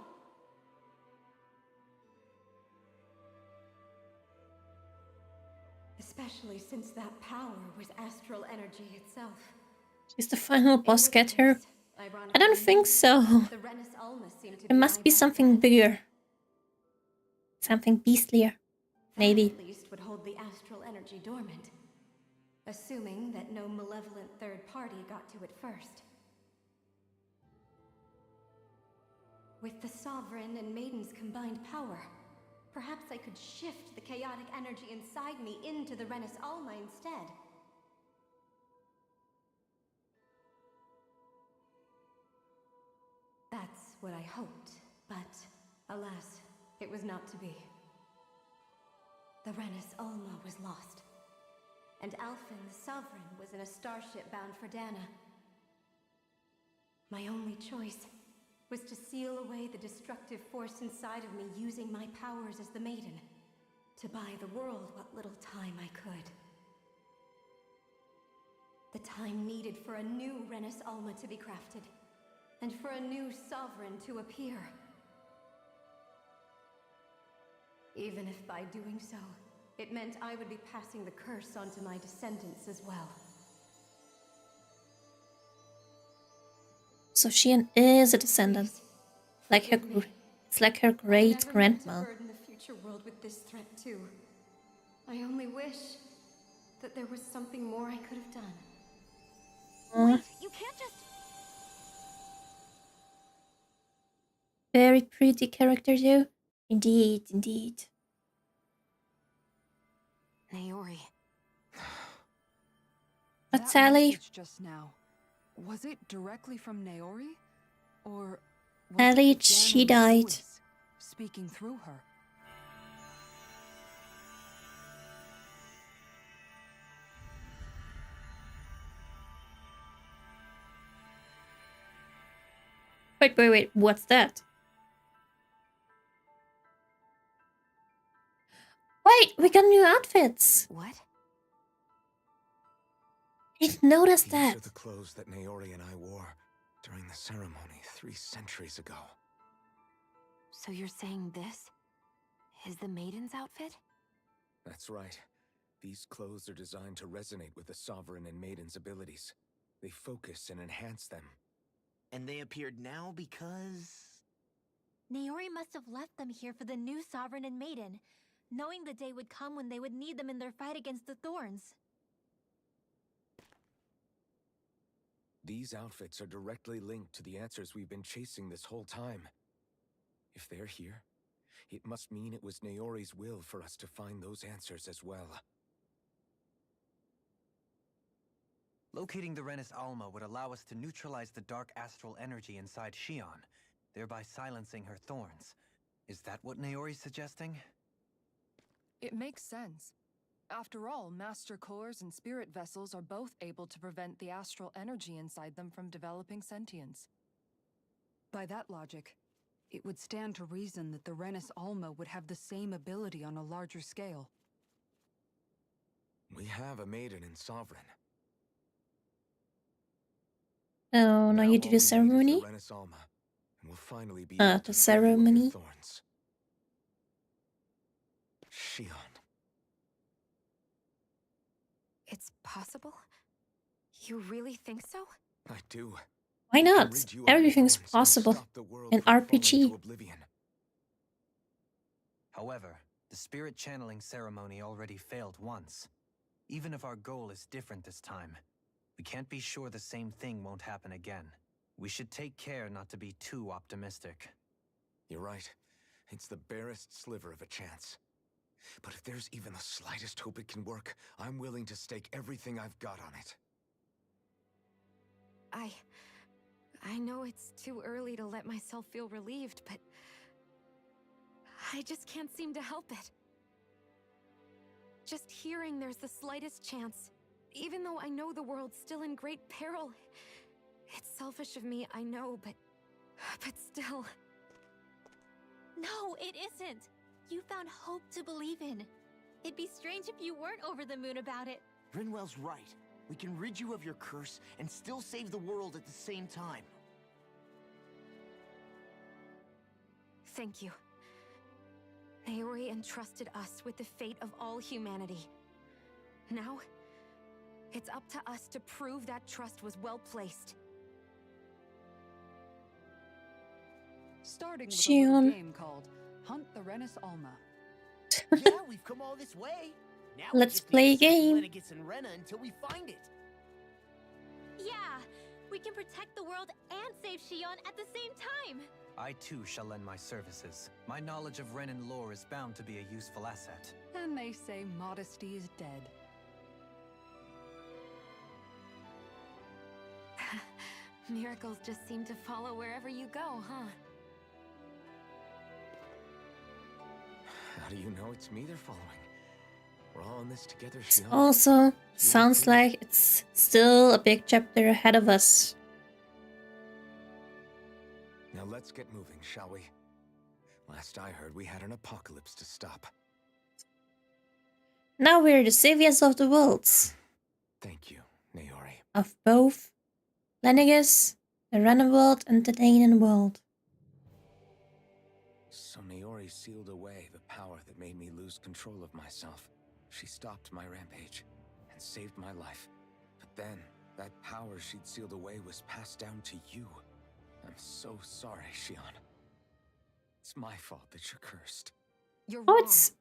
Especially since that power was astral energy itself. Is the final boss get her? I don't think so. The Renis Alma seemed to It must be something bigger. Something beastlier. Maybe. That at least would hold the astral energy dormant. Assuming that no malevolent third party got to it first. With the Sovereign and Maiden's combined power, perhaps I could shift the chaotic energy inside me into the Renis Alma instead. That's what I hoped, but alas, it was not to be. The Renis Alma was lost, and Alphen the Sovereign was in a starship bound for Dana. My only choice was to seal away the destructive force inside of me using my powers as the Maiden, to buy the world what little time I could. The time needed for a new Renis Alma to be crafted, and for a new sovereign to appear. Even if by doing so, it meant I would be passing the curse onto my descendants as well. So Xion is a descendant. Please, Like her, forgive me. it's like her I never great meant to grandma. burden the future world with this threat too. I only wish that there was something more I could have done. Wait, you can't just... Very pretty character too. Indeed, indeed. Naori. But That Sally, message just now, was it directly from Naori? Or was Sally, it she Danan's died. voice speaking through her? Wait, what's that? Wait, we got new outfits. What? Didn't notice These that. are the clothes that Naori and I wore during the ceremony 3 centuries ago. So you're saying this is the Maiden's outfit? That's right. These clothes are designed to resonate with the Sovereign and Maiden's abilities. They focus and enhance them. And they appeared now because... Naori must have left them here for the new Sovereign and Maiden, knowing the day would come when they would need them in their fight against the Thorns. These outfits are directly linked to the answers we've been chasing this whole time. If they're here, it must mean it was Naori's will for us to find those answers as well. Locating the Renis Alma would allow us to neutralize the dark astral energy inside Xion, thereby silencing her thorns. Is that what Naori's suggesting? It makes sense. After all, Master Cores and Spirit Vessels are both able to prevent the astral energy inside them from developing sentience. By that logic, it would stand to reason that the Renis Alma would have the same ability on a larger scale. We have a Maiden and Sovereign. Oh, now you all do we need the is ceremony? the Renis Alma, and we'll finally be Ah, able the to free you of your ceremony. thorns. Xion. It's possible? You really think so? I do. Why We can not? rid you of your Everything's thorns and possible stop the world in from falling RPG. to oblivion. However, the spirit channeling ceremony already failed once. Even if our goal is different this time, we can't be sure the same thing won't happen again. We should take care not to be too optimistic. You're right. It's the barest sliver of a chance. But if there's even the slightest hope it can work, I'm willing to stake everything I've got on it. I know it's too early to let myself feel relieved, but I just can't seem to help it. Just hearing there's the slightest chance, even though I know the world's still in great peril. It's selfish of me, I know, but still. No, it isn't. You found hope to believe in. It'd be strange if you weren't over the moon about it. Rinwell's right. We can rid you of your curse and still save the world at the same time. Thank you. Naori entrusted us with the fate of all humanity. Now, it's up to us to prove that trust was well placed. Starting with a little Xion. game called Hunt the Renis Alma. Yeah, we've come all this way. Now we Let's just need play a to save game. Lenegis and Rena until we find it. Yeah, we can protect the world and save Xion at the same time. I too shall lend my services. My knowledge of Renin lore is bound to be a useful asset. And they say modesty is dead. Miracles just seem to follow wherever you go, huh? How do you know it's me they're following? We're all in this together, It's Xion. also sounds like it's still a big chapter ahead of us. Now let's get moving, shall we? Last I heard, we had an apocalypse to stop. Now we're the saviors of the worlds. Thank you, Naori. Of both Lenegis, the Renan world, and the Danan world. So Naori sealed away the power that made me lose control of myself. She stopped my rampage and saved my life. But then, that power she'd sealed away was passed down to you. I'm so sorry, Shion. It's my fault that you're cursed. You're Oh, wrong. it's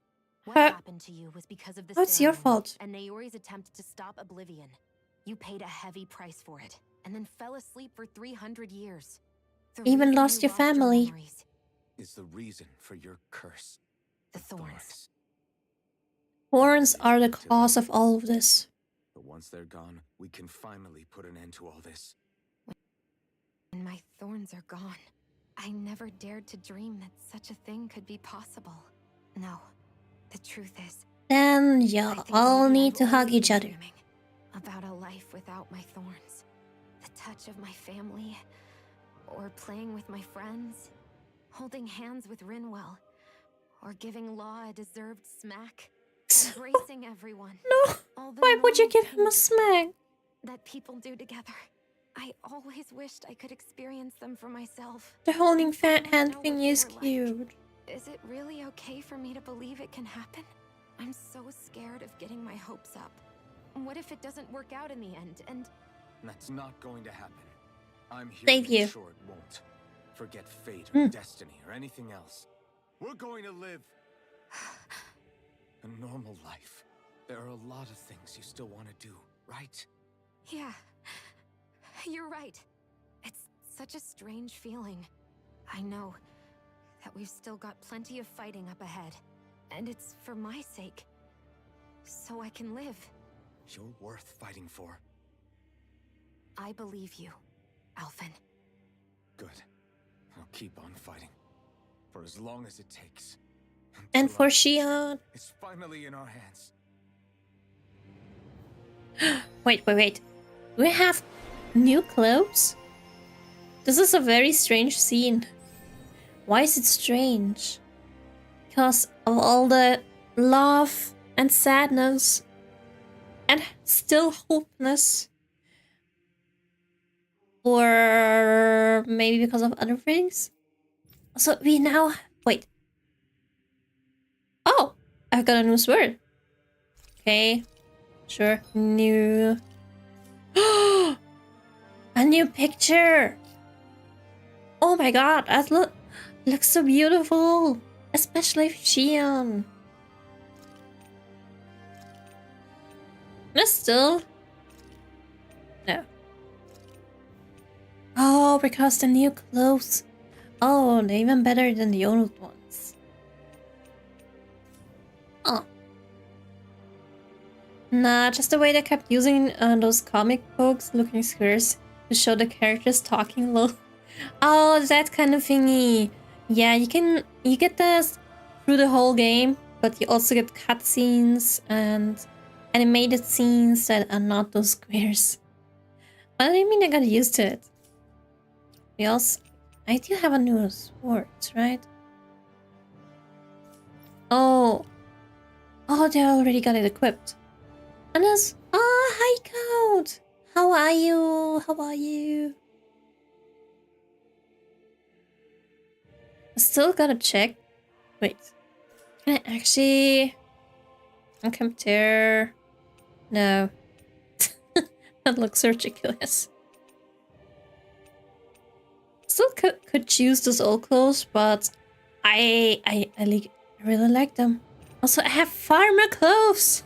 What her. happened to you was because of the Oh, it's your ceremony fault. and Naori's attempt to stop Oblivion. You paid a heavy price for it, and then fell asleep for 300 years. The Even reason lost you your family. memories, Is the reason for your curse. the thorns. Thorns are the cause of all of this. But once they're gone, we can finally put an end to all this. When my thorns are gone, I never dared to dream that such a thing could be possible. No, the truth is, Then I you think all maybe need I've to hug always each been other. dreaming about a life without my thorns. The touch of my family, or playing with my friends, holding hands with Rinwell, or giving Law a deserved smack, embracing everyone. No, All the why would you normal give him a things smack? that people do together. I always wished I could experience them for myself. The holding and finally hand know thing what they is were like. cute. Is it really okay for me to believe it can happen? I'm so scared of getting my hopes up. What if it doesn't work out in the end, and That's not going to happen. I'm here Thank to make you. sure it won't. Forget fate or Hmm. destiny or anything else. We're going to live a normal life. There are a lot of things you still want to do, right? yeah, you're right. It's such a strange feeling. I know that we've still got plenty of fighting up ahead, and it's for my sake, so I can live. You're worth fighting for. I believe you, Alphen. Good. I'll keep on fighting. For as long as it takes. And Until for our future Shion. is finally in our hands. Wait. Do we have new clothes? This is a very strange scene. Why is it strange? Because of all the love and sadness and still hopeness. Or maybe because of other things? So we now... Wait. Oh! I've got a new sword. Okay. Sure. New... A new picture! Oh my god, that looks so beautiful! Especially Shion. But still... No. Oh, because the new clothes. Oh, they're even better than the old ones. Oh. Nah, just the way they kept using those comic books looking squares to show the characters talking low. Oh, that kind of thingy. Yeah, you get this through the whole game, but you also get cutscenes and animated scenes that are not those squares. But I mean, I got used to it. We also, I do have a new sword, right? Oh, they already got it equipped. And there's, oh, hi Code. How are you? I still gotta check. Wait, can I actually compare? No, that looks ridiculous. Still could choose those old clothes, but I really like them. Also, I have farmer clothes.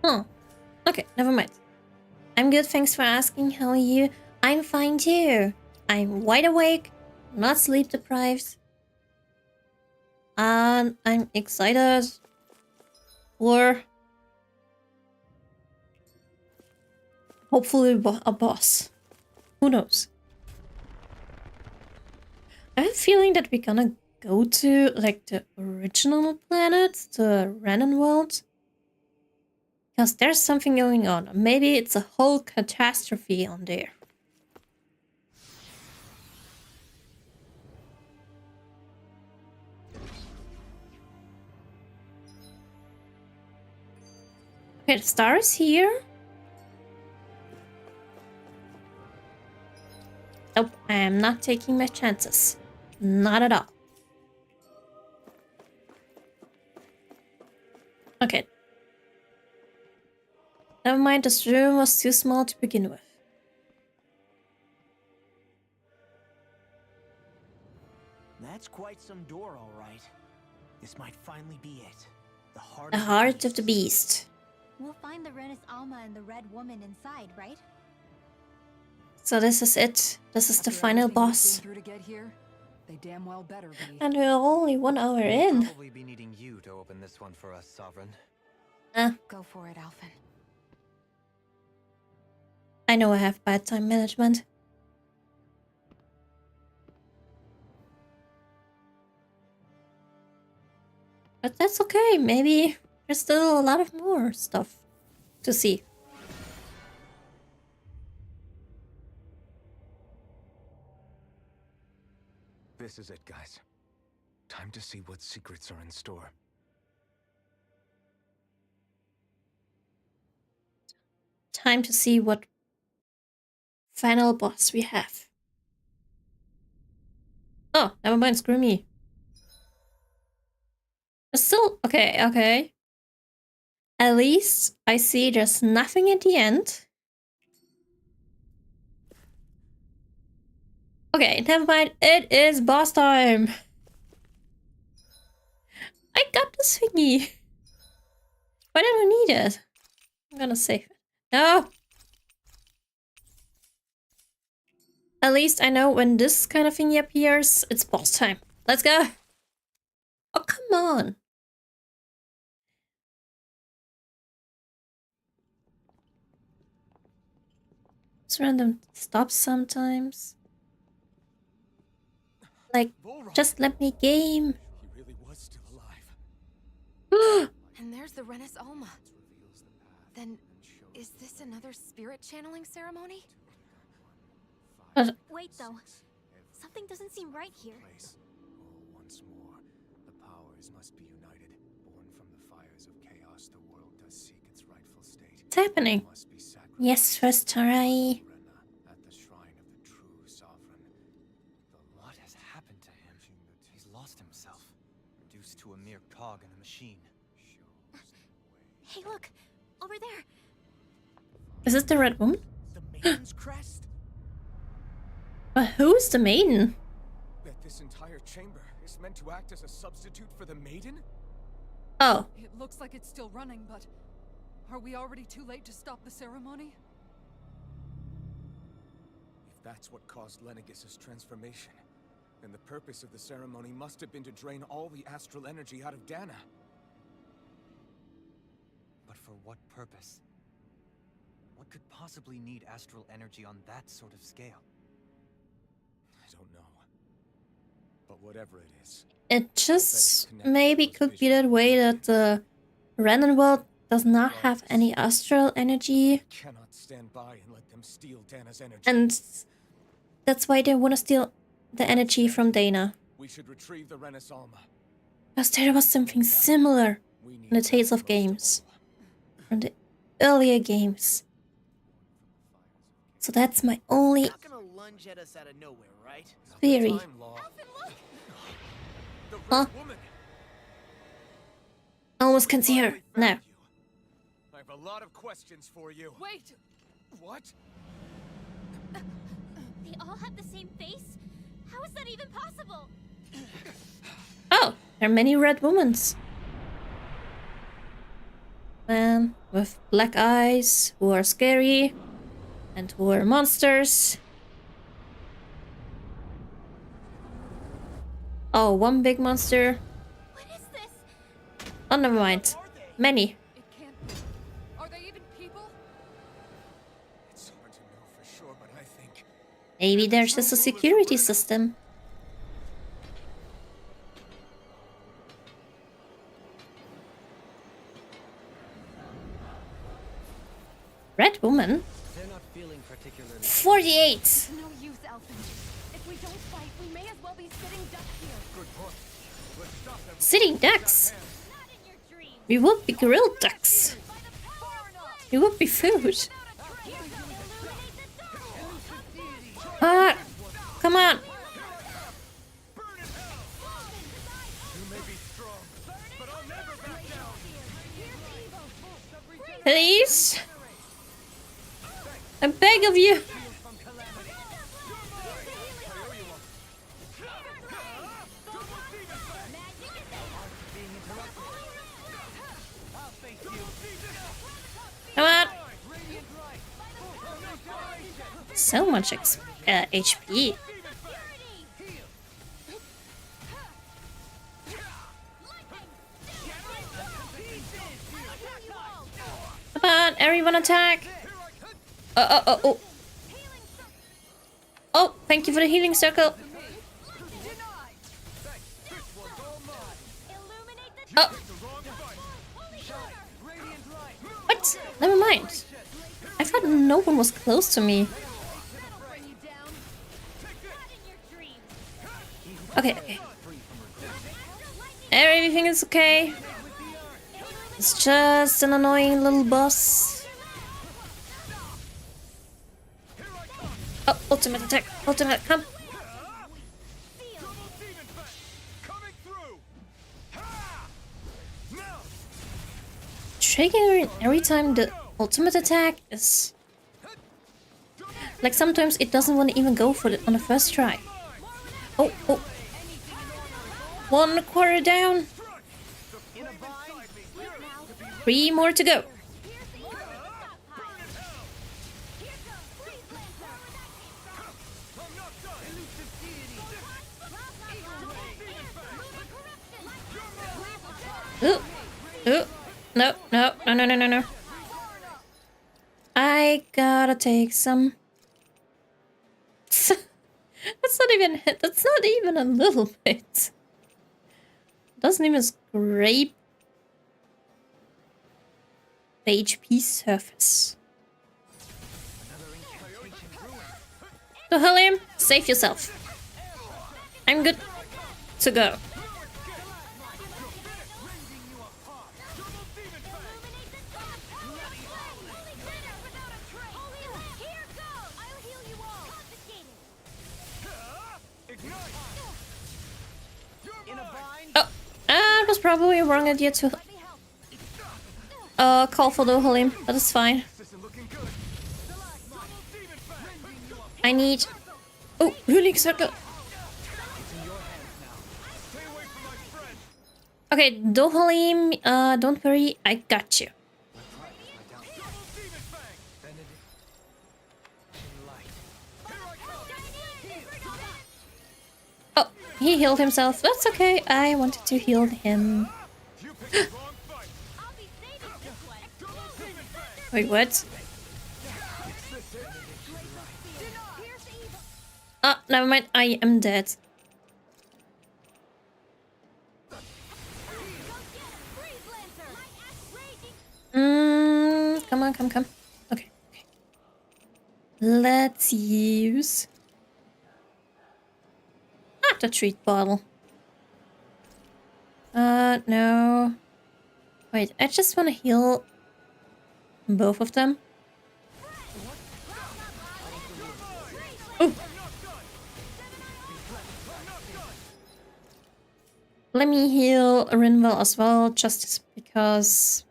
Huh. Okay, never mind. I'm good, thanks for asking. How are you? I'm fine too. I'm wide awake, not sleep deprived. And I'm excited for hopefully a boss. Who knows? I have a feeling that we're gonna go to like the original planet, the Renan world. Because there's something going on. Maybe it's a whole catastrophe on there. Okay, the star is here. Nope, I am not taking my chances. Not at all. Okay. Never mind, this room was too small to begin with. That's quite some door, all right. This might finally be it. The heart of the beast. We'll find the Renis Alma and the Red Woman inside, right? So this is it. This is the After final everything we've boss. been through to get here, they damn well better be. And we're only 1 hour in. Probably be needing you to open this one for us, Sovereign. Go for it, Alphen. I know I have bad time management. But that's okay. Maybe there's still a lot of more stuff to see. This is it, guys. Time to see what secrets are in store. Time to see what final boss we have. Oh, never mind, screw me. Still, okay. At least I see there's nothing at the end. Okay, never mind. It is boss time. I got this thingy. Why don't I need it? I'm gonna save it. No! At least I know when this kind of thingy appears, it's boss time. Let's go! Oh, come on! It's random stops sometimes. Like, just let me game. He really was still alive. And there's the Renis Alma. Then, is this another spirit channeling ceremony? Wait, though. Something doesn't seem right here. Once more, the powers must be united. Born from the fires of chaos, the world does seek its rightful state. What's happening? Must be sacrificed. Yes, first try. At the shrine of the true sovereign. What has happened to him? He's lost himself. Reduced to a mere cog in the machine. Hey, look! Over there! Is this the red woman? The Maiden's crest? But who's the maiden? That this entire chamber is meant to act as a substitute for the maiden? Oh, It looks like it's still running, but are we already too late to stop the ceremony? If that's what caused Lenegis' transformation, then the purpose of the ceremony must have been to drain all the astral energy out of Dana. But for what purpose? What could possibly need astral energy on that sort of scale? I don't know. But whatever it is, it just maybe could be that way that the random world does not have any astral energy. I cannot stand by and let them steal Dana's energy. And that's why they want to steal the energy from Dana. We should retrieve the Renis Alma. Because there was something similar We need in the Tales of most Games. all. From the earlier games. So that's my only Not gonna lunge at us out of nowhere, right? theory. Time law. The Red Huh? Woman. Almost can see her. Finally No. found you. I have a lot of questions for you. Wait! What? They all have the same face? How is that even possible? Oh, there are many red womans. With black eyes, who are scary, and who are monsters. Oh, one big monster. What is this? Oh, never mind. Many. It can't be. Are they even people? It's hard to know for sure, but I think Maybe there's just a security system. Red woman? They're not feeling particularly 48! No use, Elfin. If we don't fight, we may as well be sitting ducks here. Sitting ducks? We would be grilled ducks. We would be food. Ah! Come on! Please? I beg of you. Come on. So much HP. Come on, everyone attack! Oh. Oh, thank you for the healing circle. Oh. What? Never mind. I thought no one was close to me. Okay. Everything is okay. It's just an annoying little boss. Oh, ultimate attack. Ultimate, come. Triggering every time the ultimate attack is... Like sometimes it doesn't want to even go for it on the first try. Oh. 1 quarter down. 3 more to go. Ooh. No. I gotta take some. That's not even a little bit. Doesn't even scrape the HP surface. So Helium, save yourself. I'm good to go. Oh, I was probably a wrong idea to call for the Helium, but it's fine. I need... Oh, healing circle. Okay, Dohalim, don't worry, I got you. Oh, he healed himself. That's okay, I wanted to heal him. Wait, what? Ah, never mind, I am dead. Come. Okay. Let's use... the treat bottle. No. Wait, I just want to heal both of them. Oh. Let me heal Rinwell as well, just because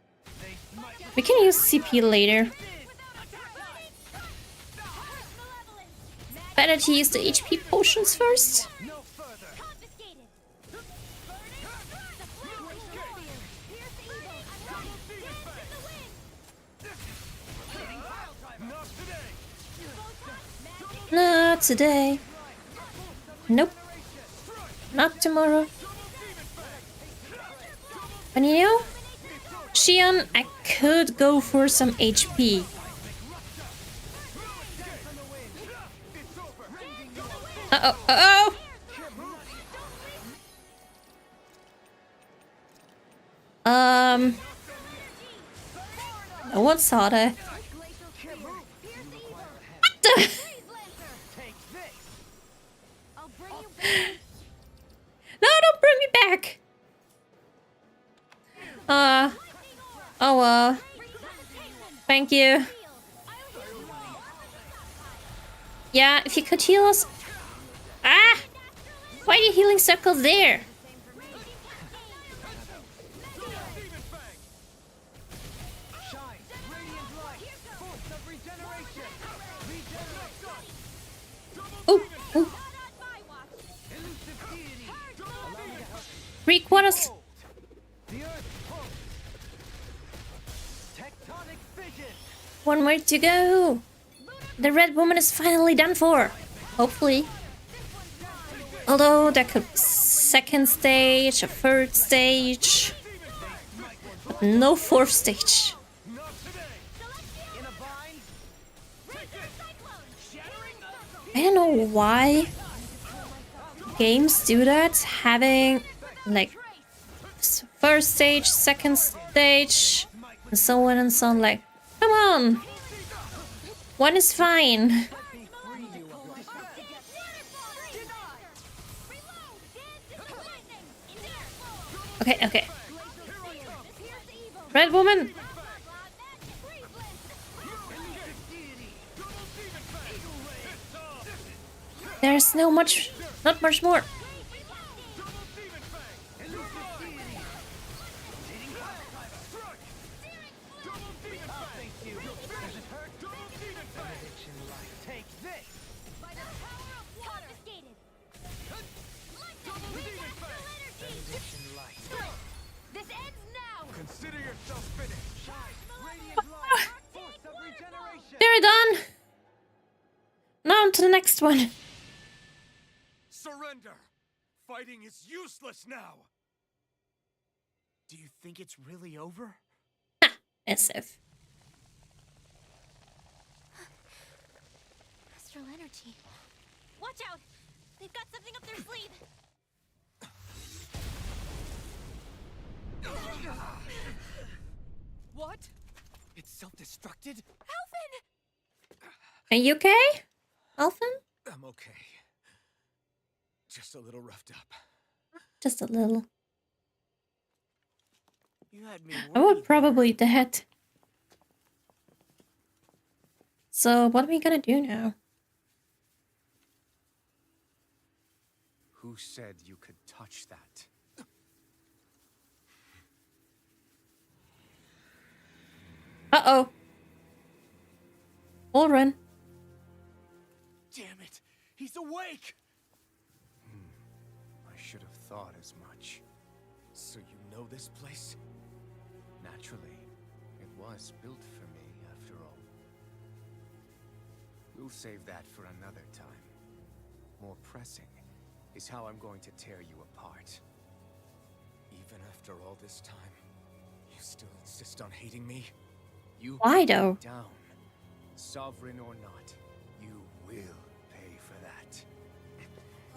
we can use CP later. Better to use the HP potions first. Not today. Nope. Not tomorrow. And you know, Xion, I could go for some HP. Uh-oh. No one saw that. Take this. I'll bring you back. No, don't bring me back. Oh well. Thank you. Yeah, if you could heal us. Ah! Why are you healing circles there? Shine, radiant light, force of regeneration. Oh, oh. Elusive deity. Allow me to help you. 3 quarters. The earth pulse. Tectonic fission. 1 more to go. The red woman is finally done for. Hopefully. Although that could be second stage, a third stage. No fourth stage. I don't know why games do that, having like first stage, second stage, and so on and so on. Like, come on, one is fine. Okay, okay. Red woman. There's not much more. Consider yourself finished. They're done. Now on to the next one. Surrender! Fighting is useless now! Do you think it's really over? As if. Astral energy. Watch out! They've got something up their sleeve. What? It's self-destructed? Are you okay, Alphen? I'm okay. Just a little roughed up. Just a little. You had me I would worried probably dead. So what are we gonna do now? Who said you could touch that? Uh-oh. We'll run. Damn it! He's awake! I should have thought as much. So you know this place? Naturally, it was built for me, after all. We'll save that for another time. More pressing is how I'm going to tear you apart. Even after all this time, you still insist on hating me? You Why put me though? down. Sovereign or not, you will pay for that.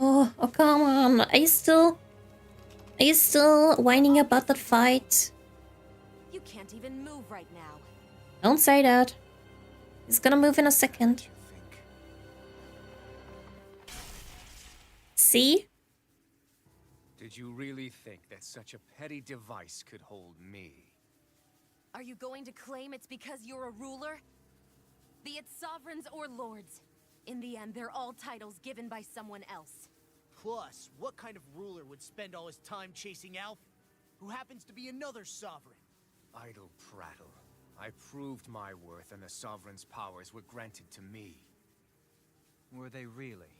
Oh, come on. Are you still whining about that fight? You can't even move right now. Don't say that. He's gonna move in a second. You think? See? Did you really think that such a petty device could hold me? Are you going to claim it's because you're a ruler? Be it sovereigns or lords. In the end, they're all titles given by someone else. Plus, what kind of ruler would spend all his time chasing Alf, who happens to be another sovereign? Idle prattle. I proved my worth and the Sovereign's powers were granted to me. Were they really?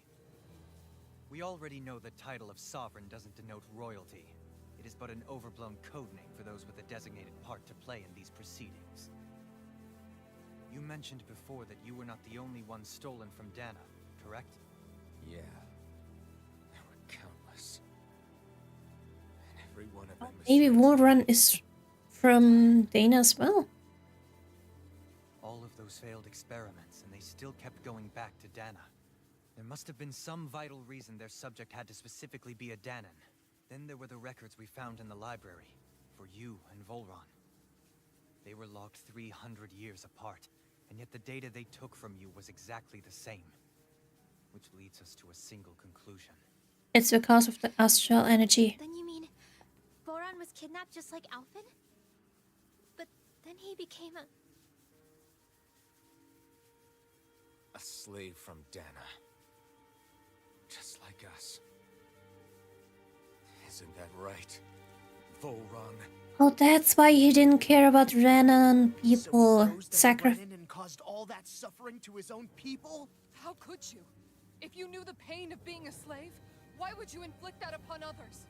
We already know the title of Sovereign doesn't denote royalty. It is but an overblown codename for those with a designated part to play in these proceedings. You mentioned before that you were not the only one stolen from Dana, correct? Yeah. There were countless. And every one of them was Maybe sent War to Run me. is from Dana as well. All of those failed experiments, and they still kept going back to Dana. There must have been some vital reason their subject had to specifically be a Danan. Then there were the records we found in the library, for you and Volron. They were logged 300 years apart, and yet the data they took from you was exactly the same. Which leads us to a single conclusion. It's because of the astral energy. Then you mean Voron was kidnapped just like Alphen? But then he became a... A slave from Dana. Just like us. Isn't that right? Voron. Oh, that's why he didn't care about Renan people. So Sacrifice. Renan caused all that suffering to his own people? How could you? If you knew the pain of being a slave, why would you inflict that upon others?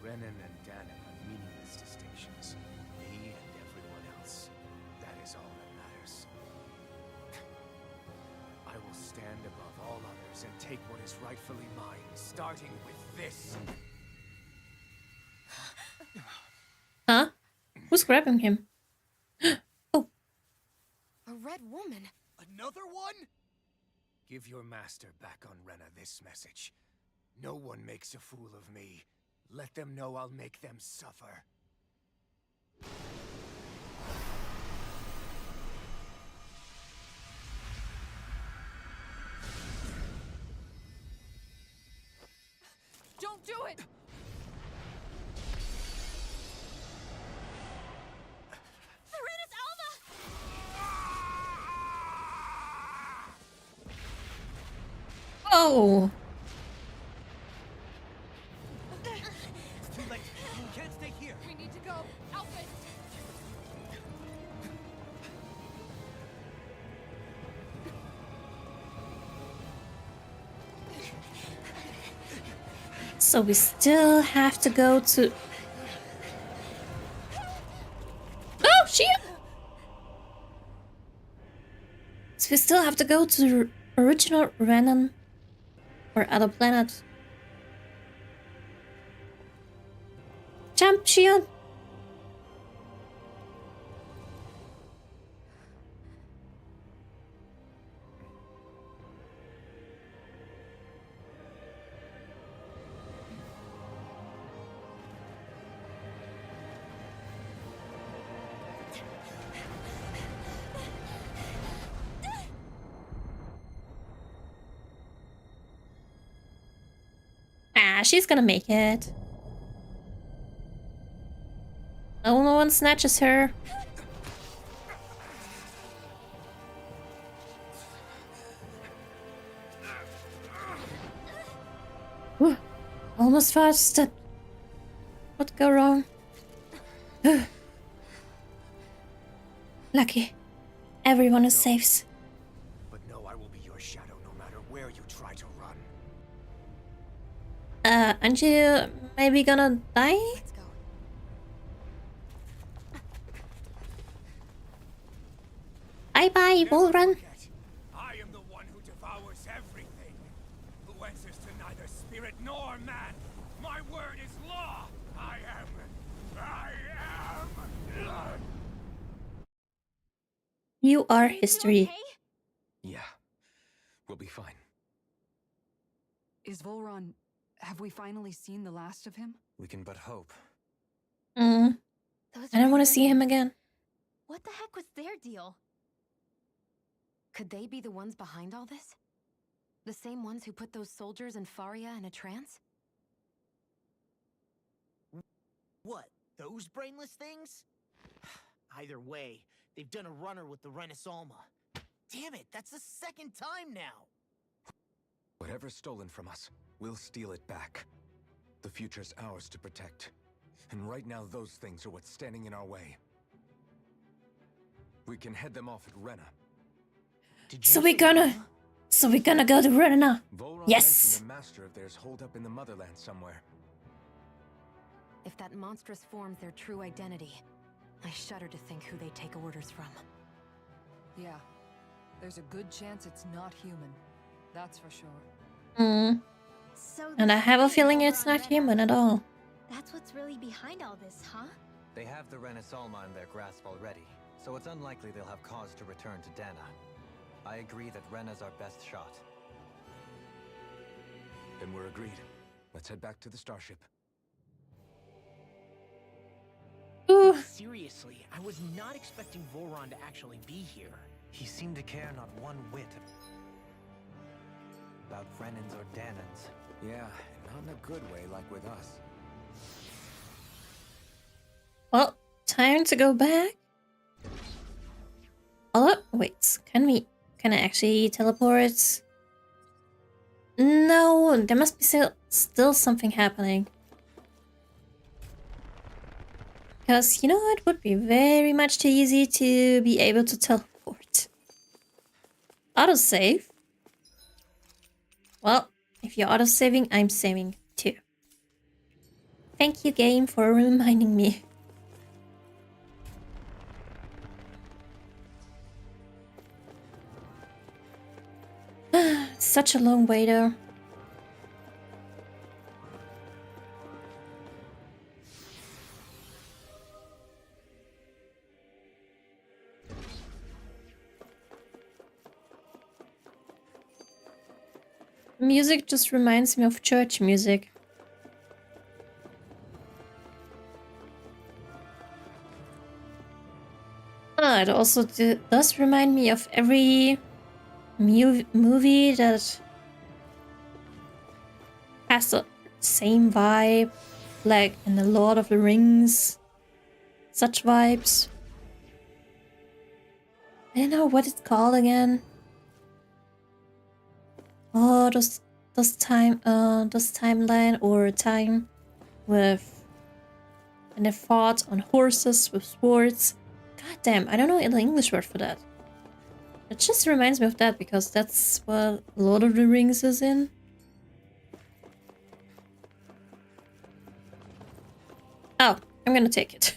Renan and Dana have meaningless distinctions. Me and everyone else. That is all that matters. I will stand above all others and take what is rightfully mine, starting with this. Huh? Who's grabbing him? Oh, A red woman. Another one? Give your master back on Rena this message. No one makes a fool of me. Let them know I'll make them suffer. Don't do it! Serenus Alva! oh! It's too late. You can't stay here. We need to go. Alphen! So we still have to go to... Oh, shit! So we still have to go to the original Renan or other planet. Champion! Ah, she's gonna make it. No one snatches her. Whew. Almost fast. What go wrong? Lucky. Everyone is safe. But no, I will be your shadow no matter where you try to run. Aren't you maybe gonna die? Let's go. Bye-bye, bull run. I am the one who devours everything, who answers to neither spirit nor man. My word is law. I am. You are You history. okay? Yeah, we'll be fine. Is Volron... Have we finally seen the last of him? We can but hope. Mm, Those I don't want to red see him women. again. What the heck was their deal? Could they be the ones behind all this? The same ones who put those soldiers in Faria in a trance? What? Those brainless things? Either way, they've done a runner with the Renaissalma. Damn it, that's the second time now! Whatever's stolen from us, we'll steal it back. The future's ours to protect. And right now, those things are what's standing in our way. We can head them off at Rena. Did So you we're say gonna... Rena? So we're gonna go to Rena. Volron Yes. mentioned a master of theirs holed up in the motherland somewhere. If that monstrous form's their true identity, I shudder to think who they take orders from. Yeah. There's a good chance it's not human. That's for sure. Mm. So And I this have a thing feeling over it's on not Rena, human at all. That's what's really behind all this, huh? They have the Renaissalma in their grasp already, so it's unlikely they'll have cause to return to Dana. I agree that Rena's our best shot. Then we're agreed. Let's head back to the starship. Ooh. seriously, I was not expecting Voron to actually be here. He seemed to care not one whit about Renans or Danans. Yeah, not in a good way like with us. Well, time to go back. Oh, wait, can I actually teleport? No, there must be still something happening. Because, you know, it would be very much too easy to be able to teleport. Autosave? Well, if you're autosaving, I'm saving too. Thank you, game, for reminding me. Such a long way though. Music just reminds me of church music. It also does remind me of every movie that has the same vibe, like in The Lord of the Rings, such vibes. I don't know what it's called again. Oh, those timeline or time with, and they fought on horses with swords. God damn, I don't know the English word for that. It just reminds me of that because that's what Lord of the Rings is in. Oh, I'm gonna take it.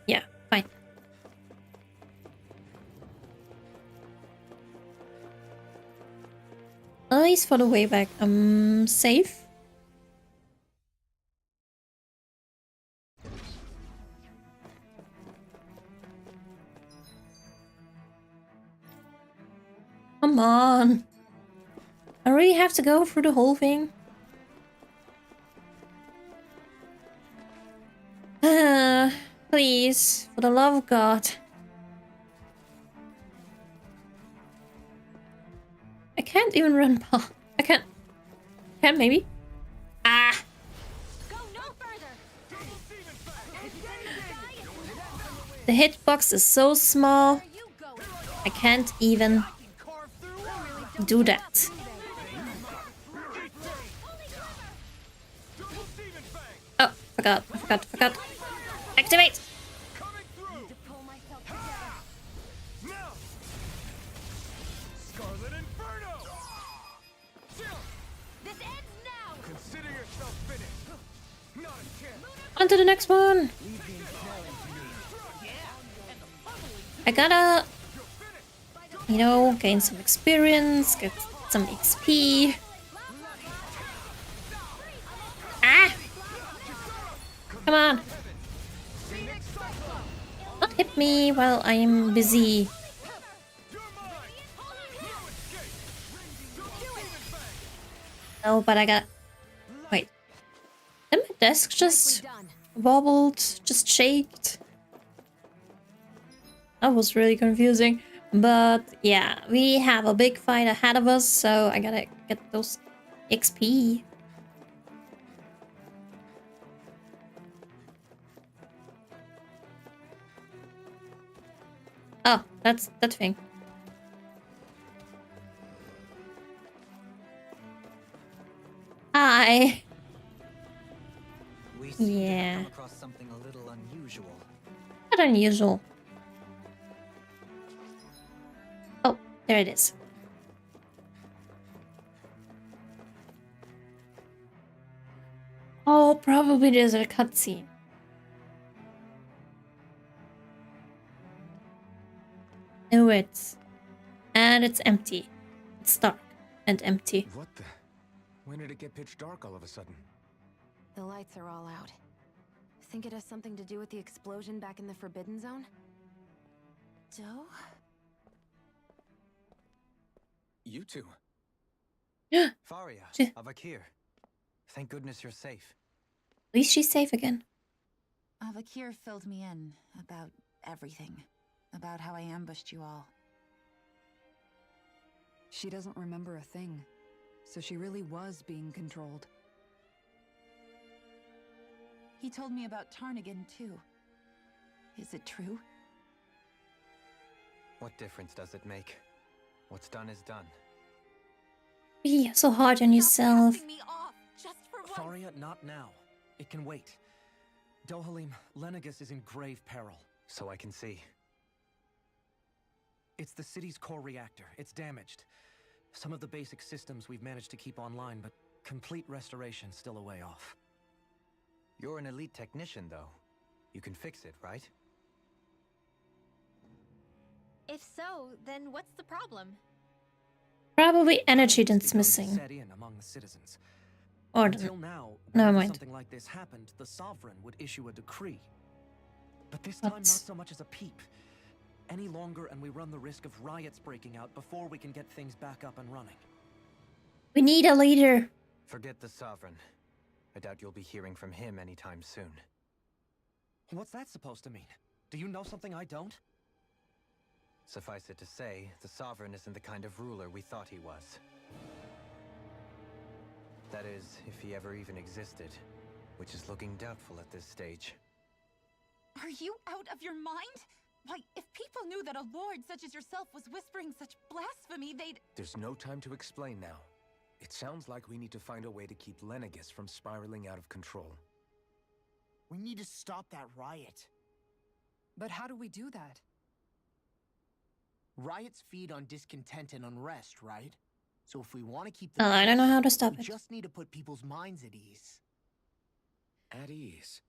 Yeah, fine. At least for the way back, I'm safe. Come on. I really have to go through the whole thing. Please, for the love of God. I can't even run past. I can't. Can maybe? Ah! Go no further. The hitbox is so small. Where you going? I can't even do that. Oh, forgot. Activate! Pull myself together. Scarlet Inferno! This ends now. Consider yourself finished. Not a chance. On to the next one. I gotta, you know, gain some experience, get some XP. Ah! Come on. Don't hit me while I'm busy. No, but I got... Wait. Did my desk just wobbled? Just shaked? That was really confusing. But yeah, we have a big fight ahead of us, so I gotta get those XP. Oh, that's that thing. Hi. We seem to have Yeah. come across something a little unusual. Not unusual. Oh, there it is. Oh, probably there's a cutscene. No, and it's empty. It's dark and empty. What the? When did it get pitch dark all of a sudden? The lights are all out. Think it has something to do with the explosion back in the Forbidden Zone? Doe? You two. Faria, She- Avakir. Thank goodness you're safe. At least she's safe again. Avakir filled me in about everything. About how I ambushed you all. She doesn't remember a thing, so she really was being controlled. He told me about Tarnigan, too. Is it true? What difference does it make? What's done is done. Be so hard on yourself. Passing me off, just for once. Faria, not now. It can wait. Dohalim, Lenegis is in grave peril. So I can see. It's the city's core reactor. It's damaged. Some of the basic systems we've managed to keep online, but complete restoration's still a way off. You're an elite technician, though. You can fix it, right? If so, then what's the problem? Probably energy Panic that's has begun to missing. set in among the citizens. Or Until now, never whenever mind. something like this happened, the Sovereign would issue a decree. But this time, not What's- so much as a peep. Any longer, and we run the risk of riots breaking out before we can get things back up and running. we need a leader. Forget the Sovereign. I doubt you'll be hearing from him anytime soon. What's that supposed to mean? Do you know something I don't? Suffice it to say, the Sovereign isn't the kind of ruler we thought he was. That is, if he ever even existed, which is looking doubtful at this stage. Are you out of your mind? Why, if people knew that a lord such as yourself was whispering such blasphemy, they'd... There's no time to explain now. It sounds like we need to find a way to keep Lenegis from spiraling out of control. We need to stop that riot. But how do we do that? Riots feed on discontent and unrest, right? So if we want to keep the I don't know peace, how to stop we it. just need to put people's minds at ease. At ease.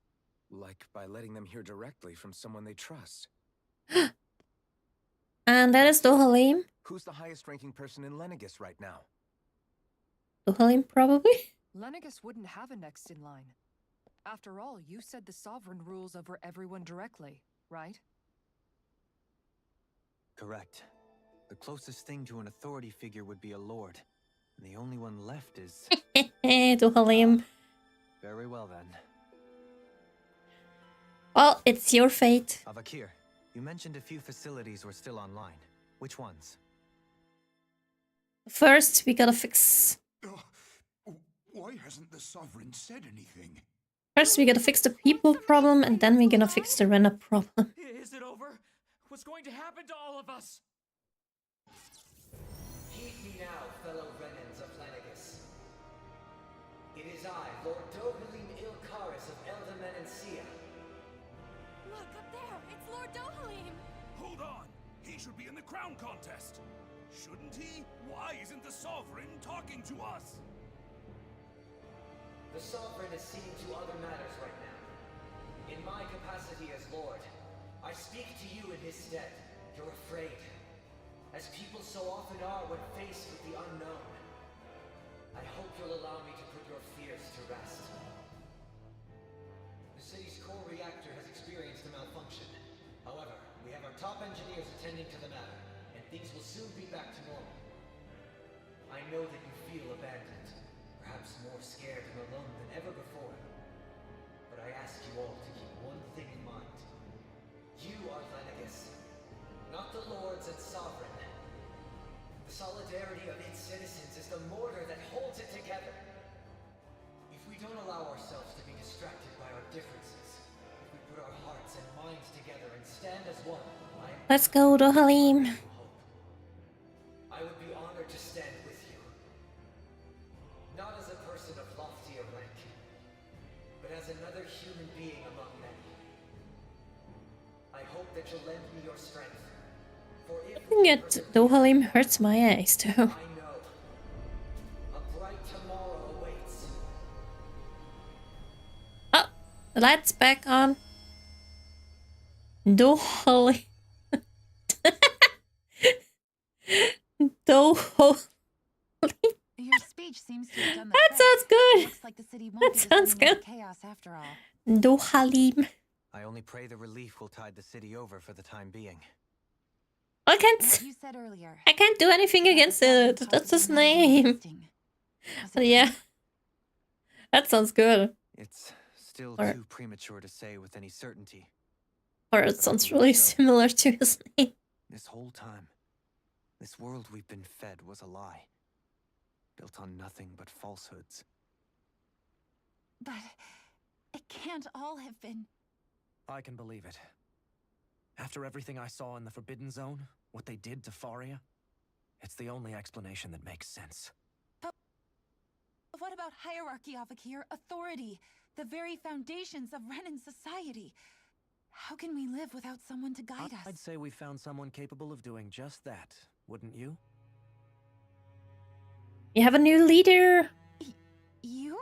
Like by letting them hear directly from someone they trust. And that is Dohalim. Who's the highest ranking person in Lenegis right now? Dohalim, probably. Lenegis wouldn't have a next in line. After all, you said the Sovereign rules over everyone directly, right? Correct. The closest thing to an authority figure would be a lord. And the only one left is... Dohalim. Very well then. Well, it's your fate. Avakir, you mentioned a few facilities were still online. Which ones? First, we gotta fix... Why hasn't the Sovereign said anything? First, we gotta fix the people problem, and then we're gonna fix the Renna problem. Is it over? What's going to happen to all of us? Heed me now, fellow Renans of Lenegis. It is I, Lord Dohalim Ilkaris of Eldaman and Sia. Look up there, it's Lord Dohalim. Hold on! He should be in the crown contest! Shouldn't he? Why isn't the Sovereign talking to us? The Sovereign is seeing to other matters right now. In my capacity as Lord, I speak to you in his stead. You're afraid, as people so often are when faced with the unknown. I hope you'll allow me to put your fears to rest. The city's core reactor has experienced a malfunction. However, we have our top engineers attending to the matter, and things will soon be back to normal. I know that you feel abandoned, perhaps more scared and alone than ever before. But I ask you all to keep one thing in mind. You are Lenegis, not the Lords and Sovereign. The solidarity of its citizens is the mortar that holds it together. If we don't allow ourselves to be distracted by our differences, if we put our hearts and minds together and stand as one, Let's go, Dohalim. I would be honored to stand with you. Not as a person of loftier rank, but as another human being among many. I hope that you'll lend me your strength. For if I think that Dohalim hurts my eyes too. I know a bright tomorrow awaits. Oh, the light's back on. Dohalim. Dohalim. Your speech seems to have done the That trick. sounds good. Looks like the city won't That be sounds descending into good. chaos after all. Dohalim. I only pray the relief will tide the city over for the time being. I What can't. you said earlier. I can't do anything against it. That's his name. Was So it yeah, true? that sounds good. It's still Or- too premature to say with any certainty. Or it sounds really similar to his name. This whole time, this world we've been fed was a lie. Built on nothing but falsehoods. But it can't all have been. I can believe it. After everything I saw in the Forbidden Zone, what they did to Faria, it's the only explanation that makes sense. But what about hierarchy, Avakir? Authority, the very foundations of Renan society. How can we live without someone to guide us? I'd say we found someone capable of doing just that, wouldn't you? You have a new leader. You?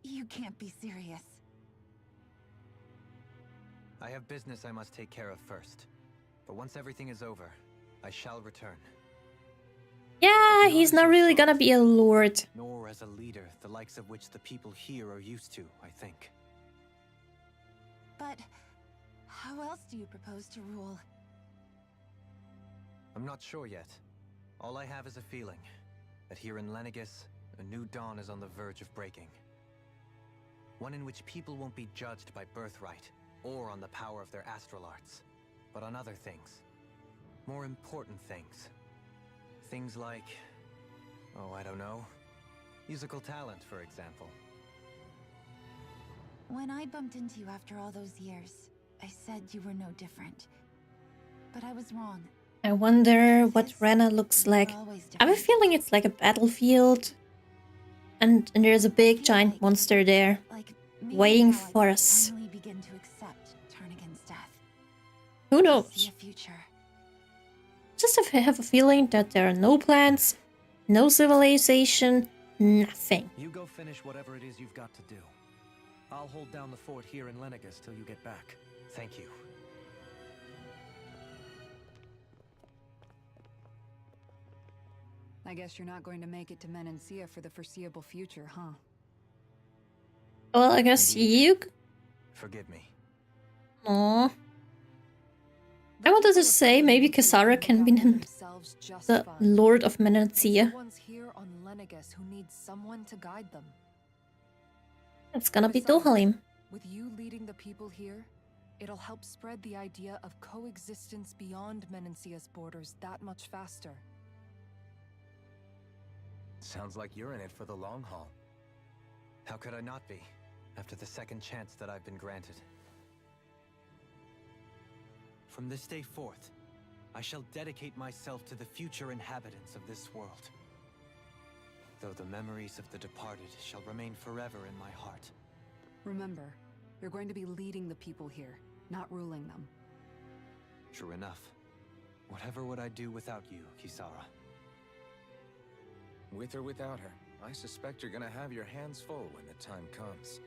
You can't be serious. I have business I must take care of first. But once everything is over, I shall return. Yeah, he's not really gonna be a lord. Nor as a leader, the likes of which the people here are used to, I think. But how else do you propose to rule? I'm not sure yet. All I have is a feeling that here in Lenegis, a new dawn is on the verge of breaking. One in which people won't be judged by birthright, or on the power of their astral arts, but on other things. More important things. Things like, oh, I don't know, musical talent, for example. When I bumped into you after all those years, I said you were no different. But I was wrong. I wonder what Rena looks like. I have a feeling it's like a battlefield. And there's a big giant monster there. Waiting for us. Finally begin to accept Turnagain's death. Who See knows? a future. Just have a feeling that there are no plants, no civilization, nothing. You go finish whatever it is you've got to do. I'll hold down the fort here in Lenegis till you get back. Thank you. I guess you're not going to make it to Menancia for the foreseeable future, huh? Well, I guess you... Forgive me. Aww. I wanted to say maybe Kisara can be the Lord of Menancia. One's here on Lenegis who needs someone to guide them. It's gonna be Besides, Dohalim. With you leading the people here, it'll help spread the idea of coexistence beyond Menancia's borders that much faster. Sounds like you're in it for the long haul. How could I not be, after the second chance that I've been granted? From this day forth, I shall dedicate myself to the future inhabitants of this world. Though the memories of the departed shall remain forever in my heart. Remember, you're going to be leading the people here, not ruling them. True enough. Whatever would I do without you, Kisara? With or without her, I suspect you're gonna have your hands full when the time comes.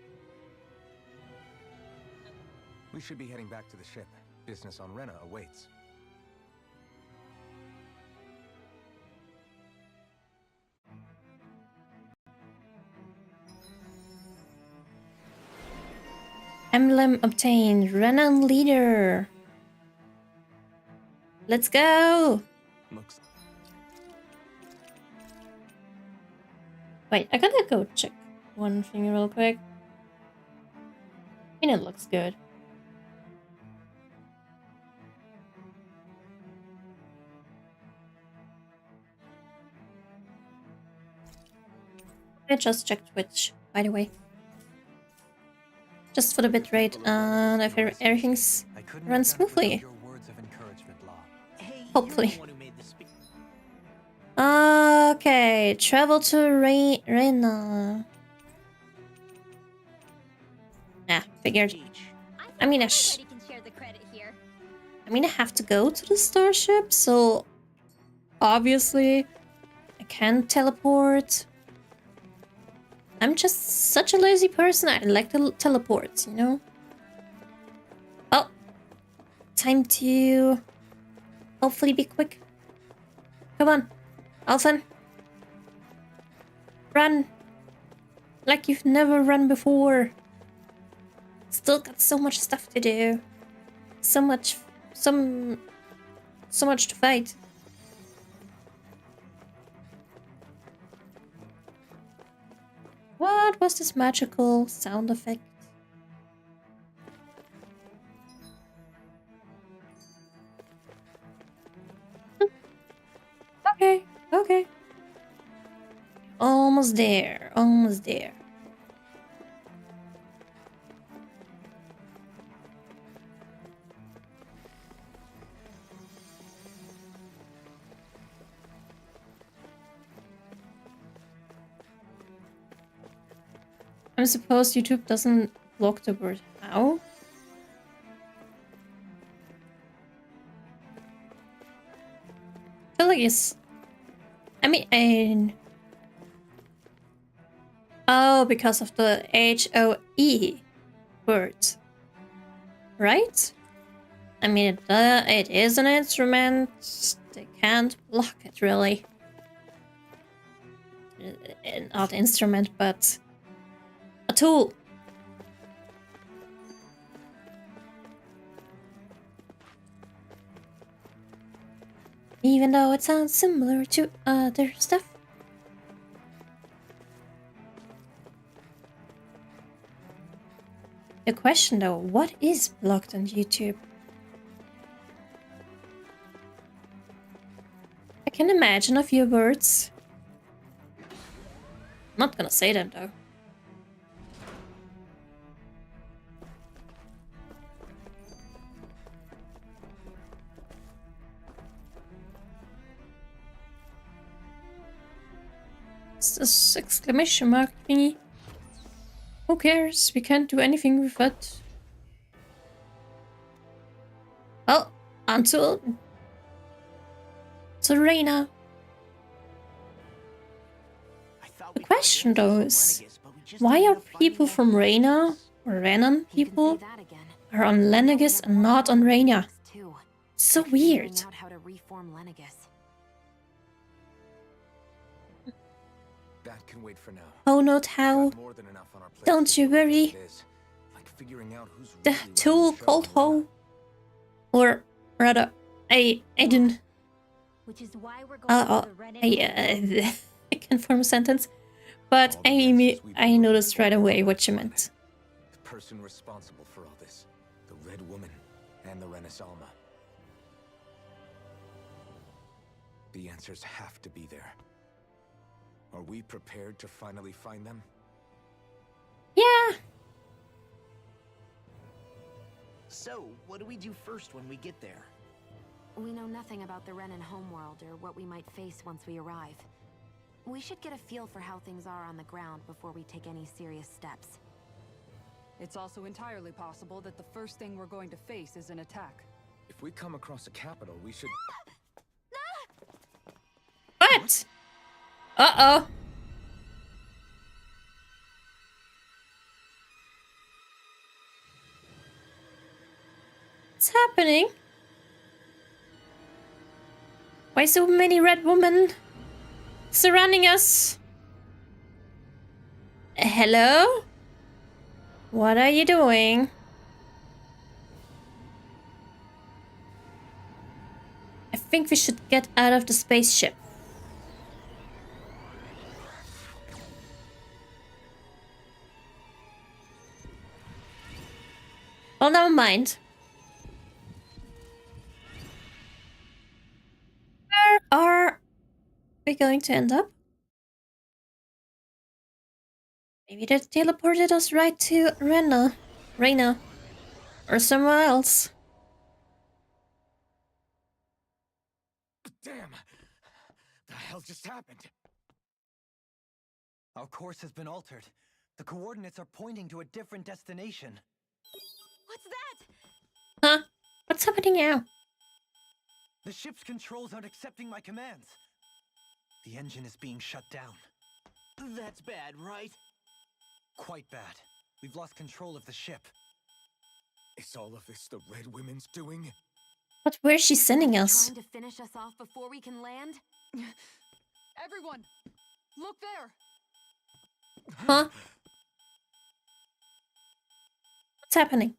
We should be heading back to the ship. Business on Rena awaits. Emblem obtained. Renan leader. Let's go. Looks. Wait, I gotta go check one thing real quick. I mean, it looks good. I just checked Twitch, by the way. Just for the bitrate, and if everything's runs smoothly. Hopefully. Okay, travel to Rena. Nah, figured. I mean, I have to go to the starship, so obviously I can't teleport. I'm just such a lazy person. I like to teleport, you know? Oh. Time to hopefully be quick. Come on. Alphen. Run. Like you've never run before. Still got so much stuff to do. So much to fight. What was this magical sound effect? Okay. Almost there. Almost there. I suppose YouTube doesn't block the word how. I feel like it's... Oh, because of the HOE word. Right? I mean, it is an instrument. They can't block it, really. Not instrument, but... a tool. Even though it sounds similar to other stuff. The question though, what is blocked on YouTube? I can imagine a few words. I'm not gonna say them though. This exclamation mark thingy. Who cares? We can't do anything with it. Well, until Reina. The question though is, why are people from Reina or Renan people are on Lenegis and not on Reina? So weird. That can wait for now. Oh, not how. Don't you worry. The tool called Ho. Or rather, I didn't. Which is why we're going I can form a sentence. But I noticed right away what you meant. The person responsible for all this. The Red Woman and the Renis Alma. The answers have to be there. Are we prepared to finally find them? Yeah. So, what do we do first when we get there? We know nothing about the Renan homeworld or what we might face once we arrive. We should get a feel for how things are on the ground before we take any serious steps. It's also entirely possible that the first thing we're going to face is an attack. If we come across a capital, we should... What? Uh-oh. What's happening? Why so many red women surrounding us? Hello? What are you doing? I think we should get out of the spaceship. Well, never mind. Where are we going to end up? Maybe they teleported us right to Reina, or somewhere else. Damn! The hell just happened? Our course has been altered. The coordinates are pointing to a different destination. What's that? Huh? What's happening now? The ship's controls aren't accepting my commands. The engine is being shut down. That's bad, right? Quite bad. We've lost control of the ship. Is all of this the Red Women's doing? But where's she sending us? Trying to finish us off before we can land? Everyone, look there! Huh? What's happening?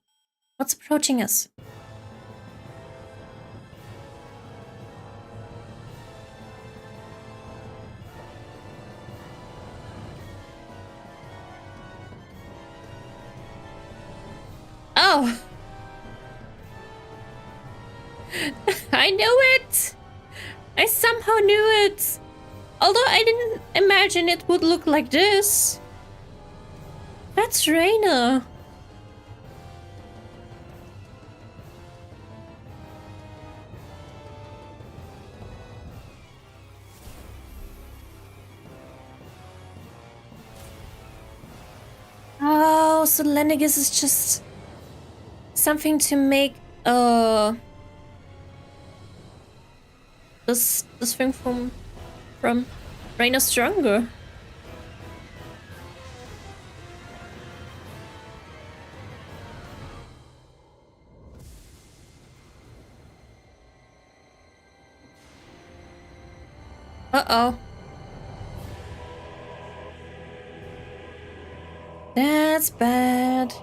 What's approaching us? Oh! I knew it! I somehow knew it! Although I didn't imagine it would look like this. That's Reina. Oh, so Lenegis is just something to make this thing from Reina stronger. Uh-oh. That's bad.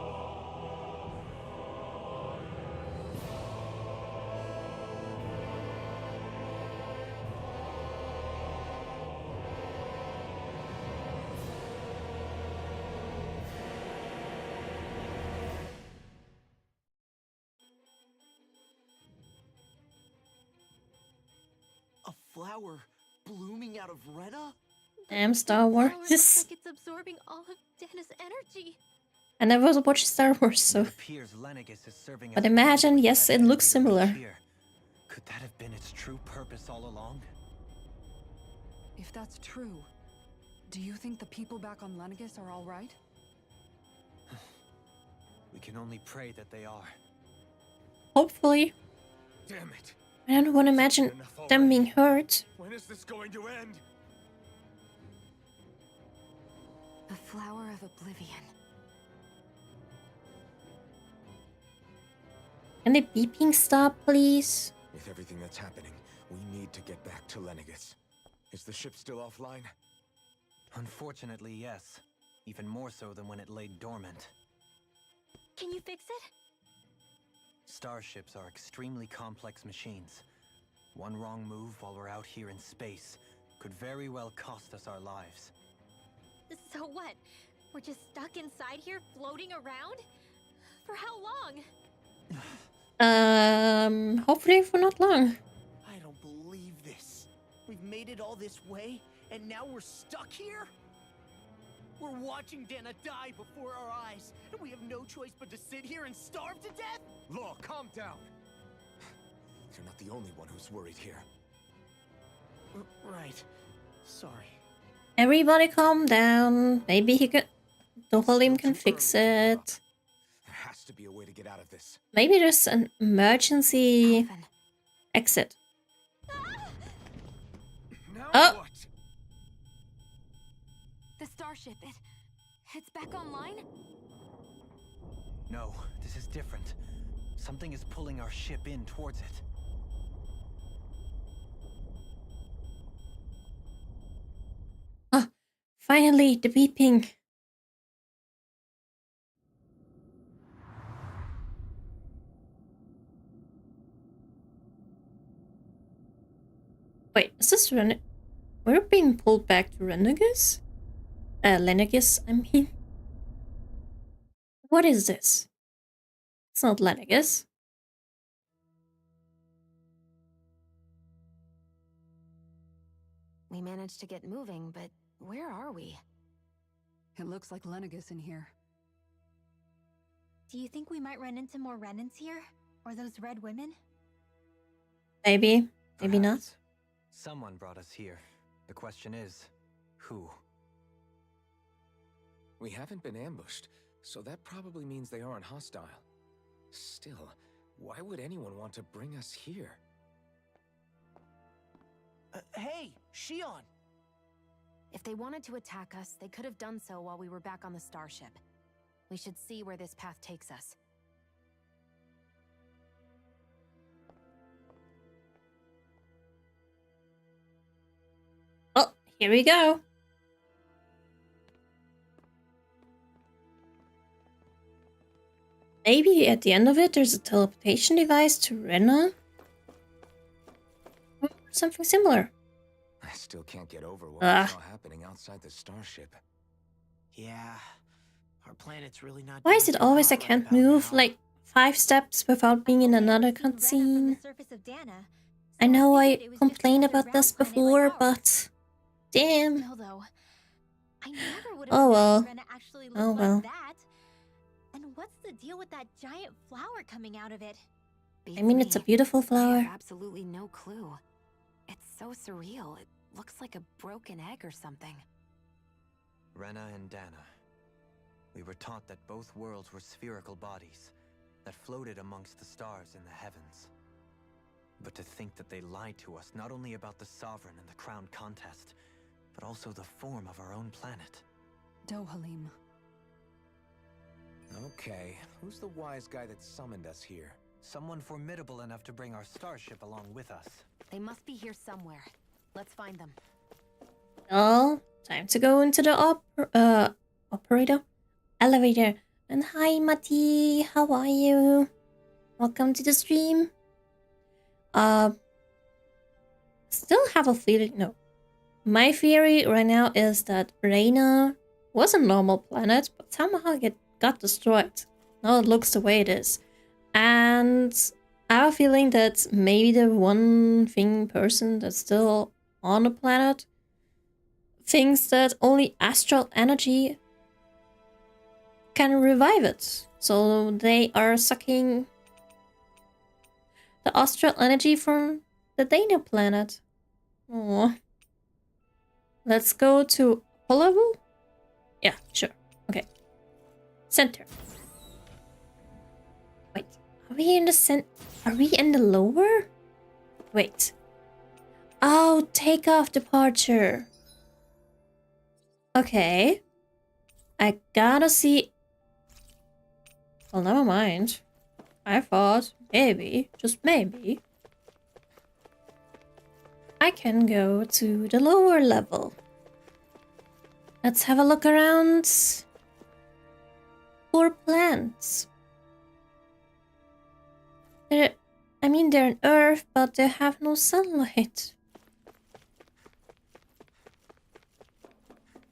A flower blooming out of Rena? Damn, Star Wars. Looks like it's absorbing all of Dana's energy. I never watched Star Wars, so. Appears Lenegis is serving But as a imagine, conduit for yes, that it looks energy to reach similar. here. Could that have been its true purpose all along? If that's true, do you think the people back on Lenegis are all right? We can only pray that they are. Hopefully. Damn it. I don't want to imagine them being hurt. When is this going to end? The Flower of Oblivion. Can the beeping stop, please? With everything that's happening, we need to get back to Lenegis. Is the ship still offline? Unfortunately, yes. Even more so than when it lay dormant. Can you fix it? Starships are extremely complex machines. One wrong move while we're out here in space could very well cost us our lives. So what? We're just stuck inside here, floating around? For how long? Hopefully for not long. I don't believe this. We've made it all this way, and now we're stuck here? We're watching Dana die before our eyes, and we have no choice but to sit here and starve to death? Law, calm down. You're not the only one who's worried here. Right. Sorry. Everybody calm down. Maybe he can... Dohalim can fix it. There has to be a way to get out of this. Maybe there's an emergency exit. Now Oh! what? The starship, it's back online? No, this is different. Something is pulling our ship in towards it. Ah, finally, the beeping. Wait, is this we're being pulled back to Lenegis? Lenegis, I mean. What is this? It's not Lenegis. We managed to get moving, but where are we? It looks like Lenegis in here. Do you think we might run into more Renans here? Or those red women? Maybe. Maybe not. Perhaps. Someone brought us here. The question is, who? We haven't been ambushed, so that probably means they aren't hostile. Still, why would anyone want to bring us here? Hey, Shion! If they wanted to attack us, they could have done so while we were back on the starship. We should see where this path takes us. Oh, here we go. Maybe at the end of it there's a teleportation device to Rena? Or something similar. I still can't get over what Ugh. I saw happening outside the starship. Yeah, our planet's really not. Why is doing it too always I hot right can't about move now. like 5 steps without being in another cutscene? I know I complained about this before, but Damn. Still though, I never would Oh have well. said Rena actually looked Oh like well. that. And what's the deal with that giant flower coming out of it? I mean, it's a beautiful I flower. have absolutely no clue. It's so surreal. It looks like a broken egg or something. Rena and Dana. We were taught that both worlds were spherical bodies that floated amongst the stars in the heavens. But to think that they lied to us not only about the Sovereign and the Crown contest, but also the form of our own planet. Dohalim. Okay, who's the wise guy that summoned us here? Someone formidable enough to bring our starship along with us. They must be here somewhere. Let's find them. Oh, time to go into the operator elevator. And hi, Mati. How are you? Welcome to the stream. Still have a feeling. No, my theory right now is that Rena was a normal planet, but somehow it got destroyed. Now it looks the way it is, and I have a feeling that maybe the one person that's still on the planet thinks that only astral energy can revive it. So they are sucking the astral energy from the Dana planet. Oh. Let's go to a level? Yeah, sure. Okay. Center. Wait, are we in the Are we in the lower? Wait. Oh, takeoff departure. Okay. I gotta see. Well, never mind. I thought maybe, just maybe, I can go to the lower level. Let's have a look around for plants. They're in Earth, but they have no sunlight.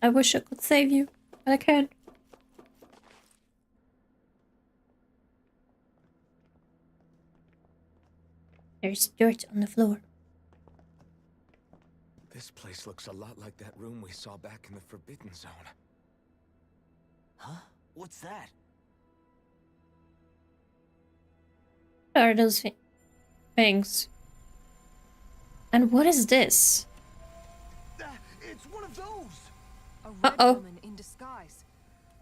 I wish I could save you, but I can't. There's dirt on the floor. This place looks a lot like that room we saw back in the Forbidden Zone. Huh? What's that? What are those things? And what is this? It's one of those! A red woman in disguise.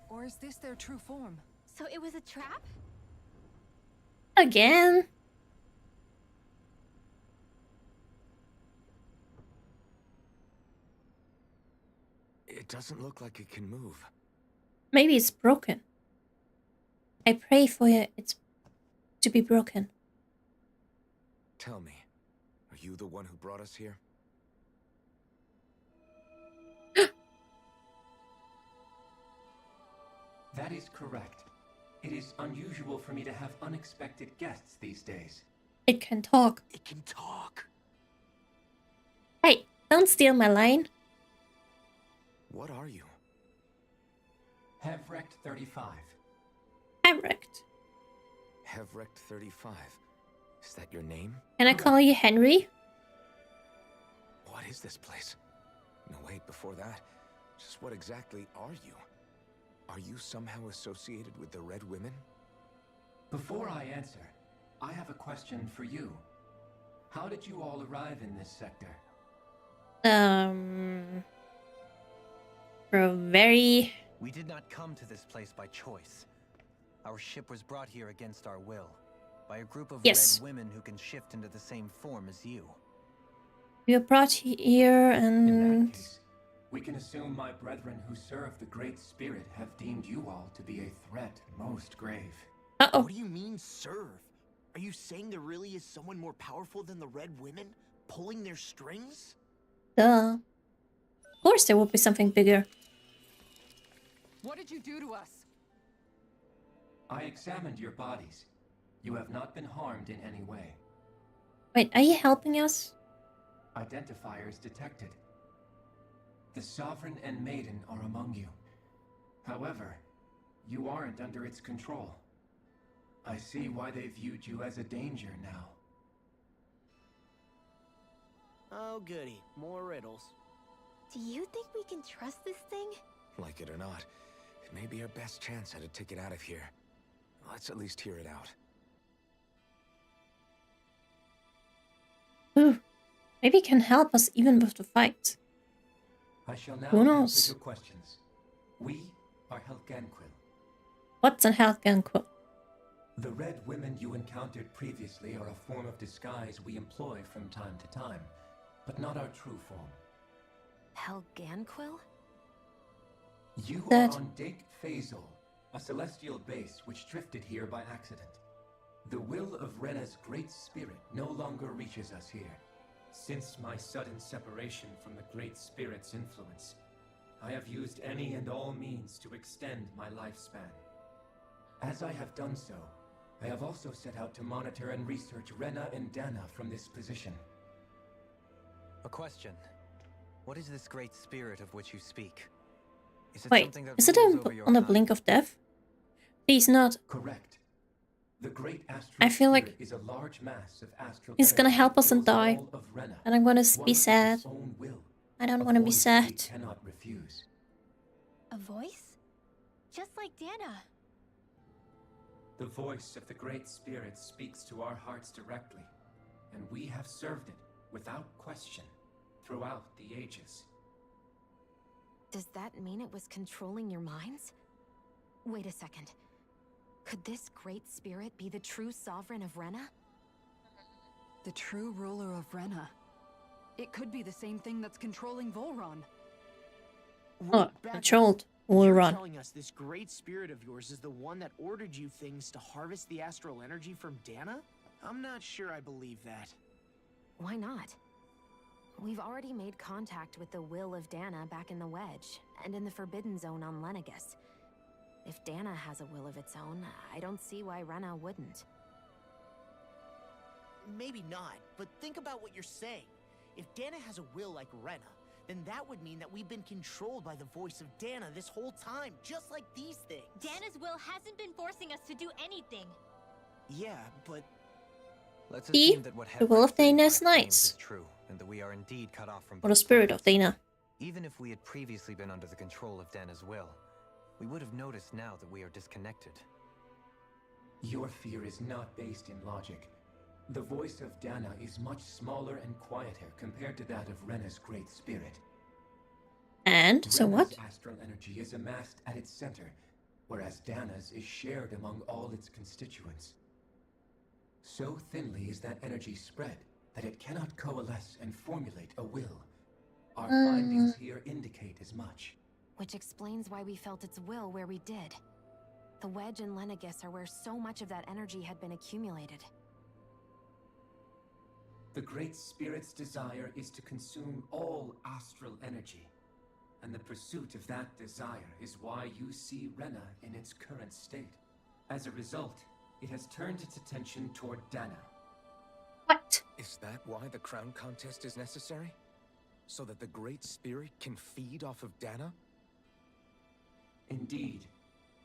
Or is this their true form? So it was a trap? Again? It doesn't look like it can move. Maybe it's broken. I pray for it to be broken. Tell me, are you the one who brought us here? That is correct. It is unusual for me to have unexpected guests these days. It can talk. It can talk. Hey, don't steal my line. What are you? Hevrecht 35. Hevrecht. Hevrecht 35. Is that your name? Can I call you Henry? What is this place? No, wait, before that. Just what exactly are you? Are you somehow associated with the Red Women? Before I answer, I have a question for you. How did you all arrive in this sector? For a very... We did not come to this place by choice. Our ship was brought here against our will, by a group of red women who can shift into the same form as you. We were brought here and... In that case, we can assume my brethren who serve the Great Spirit have deemed you all to be a threat most grave. Uh-oh. What do you mean, serve? Are you saying there really is someone more powerful than the Red Women, pulling their strings? Duh. Of course there will be something bigger. What did you do to us? I examined your bodies. You have not been harmed in any way. Wait, are you helping us? Identifiers detected. The Sovereign and Maiden are among you. However, you aren't under its control. I see why they viewed you as a danger now. Oh, goody. More riddles. Do you think we can trust this thing? Like it or not, it may be our best chance at a ticket out of here. Let's at least hear it out. Ooh, maybe it can help us even with the fight. I shall now Who knows? answer your questions. We are Helgenquil. What's an Helgenquil? The red women you encountered previously are a form of disguise we employ from time to time, but not our true form. Helgenquil? You That- are on Dake Phasol, a celestial base which drifted here by accident. The will of Rena's great spirit no longer reaches us here. Since my sudden separation from the Great Spirit's influence, I have used any and all means to extend my lifespan. As I have done so, I have also set out to monitor and research Rena and Dana from this position. A question. What is this great spirit of which you speak? Is it Wait, something that is it rules over your on the kind? blink of death? Please not. Correct. The great astral I feel like spirit is a large mass of astral he's gonna energy help us that and fills die. all of Rena, And I'm gonna one be with sad. its own will, I don't a want to be voice sad. we cannot refuse. A voice? Just like Dana. The voice of the Great Spirit speaks to our hearts directly, and we have served it without question throughout the ages. Does that mean it was controlling your minds? Wait a second. Could this great spirit be the true sovereign of Rena? The true ruler of Rena. It could be the same thing that's controlling Volron. Oh, Back controlled. You're Will run. telling us this great spirit of yours is the one that ordered you things to harvest the astral energy from Dana? I'm not sure I believe that. Why not? We've already made contact with the will of Dana back in the Wedge, and in the Forbidden Zone on Lenegus. If Dana has a will of its own, I don't see why Rena wouldn't. Maybe not, but think about what you're saying. If Dana has a will like Rena, then that would mean that we've been controlled by the voice of Dana this whole time, just like these things. Dana's will hasn't been forcing us to do anything. Yeah, but Let's See? assume that what The will of Dana is 35 claims nice. is true, and that we are indeed cut off from Or the both spirit of planets. Dana. Even if we had previously been under the control of Dana's will, we would have noticed now that we are disconnected. Your fear is not based in logic. The voice of Dana is much smaller and quieter compared to that of Rena's great spirit. And so Rena's what? astral energy is amassed at its center, whereas Dana's is shared among all its constituents. So thinly is that energy spread that it cannot coalesce and formulate a will. Our findings here indicate as much. Which explains why we felt its will where we did. The Wedge and Lenegus are where so much of that energy had been accumulated. The Great Spirit's desire is to consume all astral energy. And the pursuit of that desire is why you see Rena in its current state. As a result, it has turned its attention toward Dana. What? Is that why the crown contest is necessary? So that the Great Spirit can feed off of Dana? Indeed.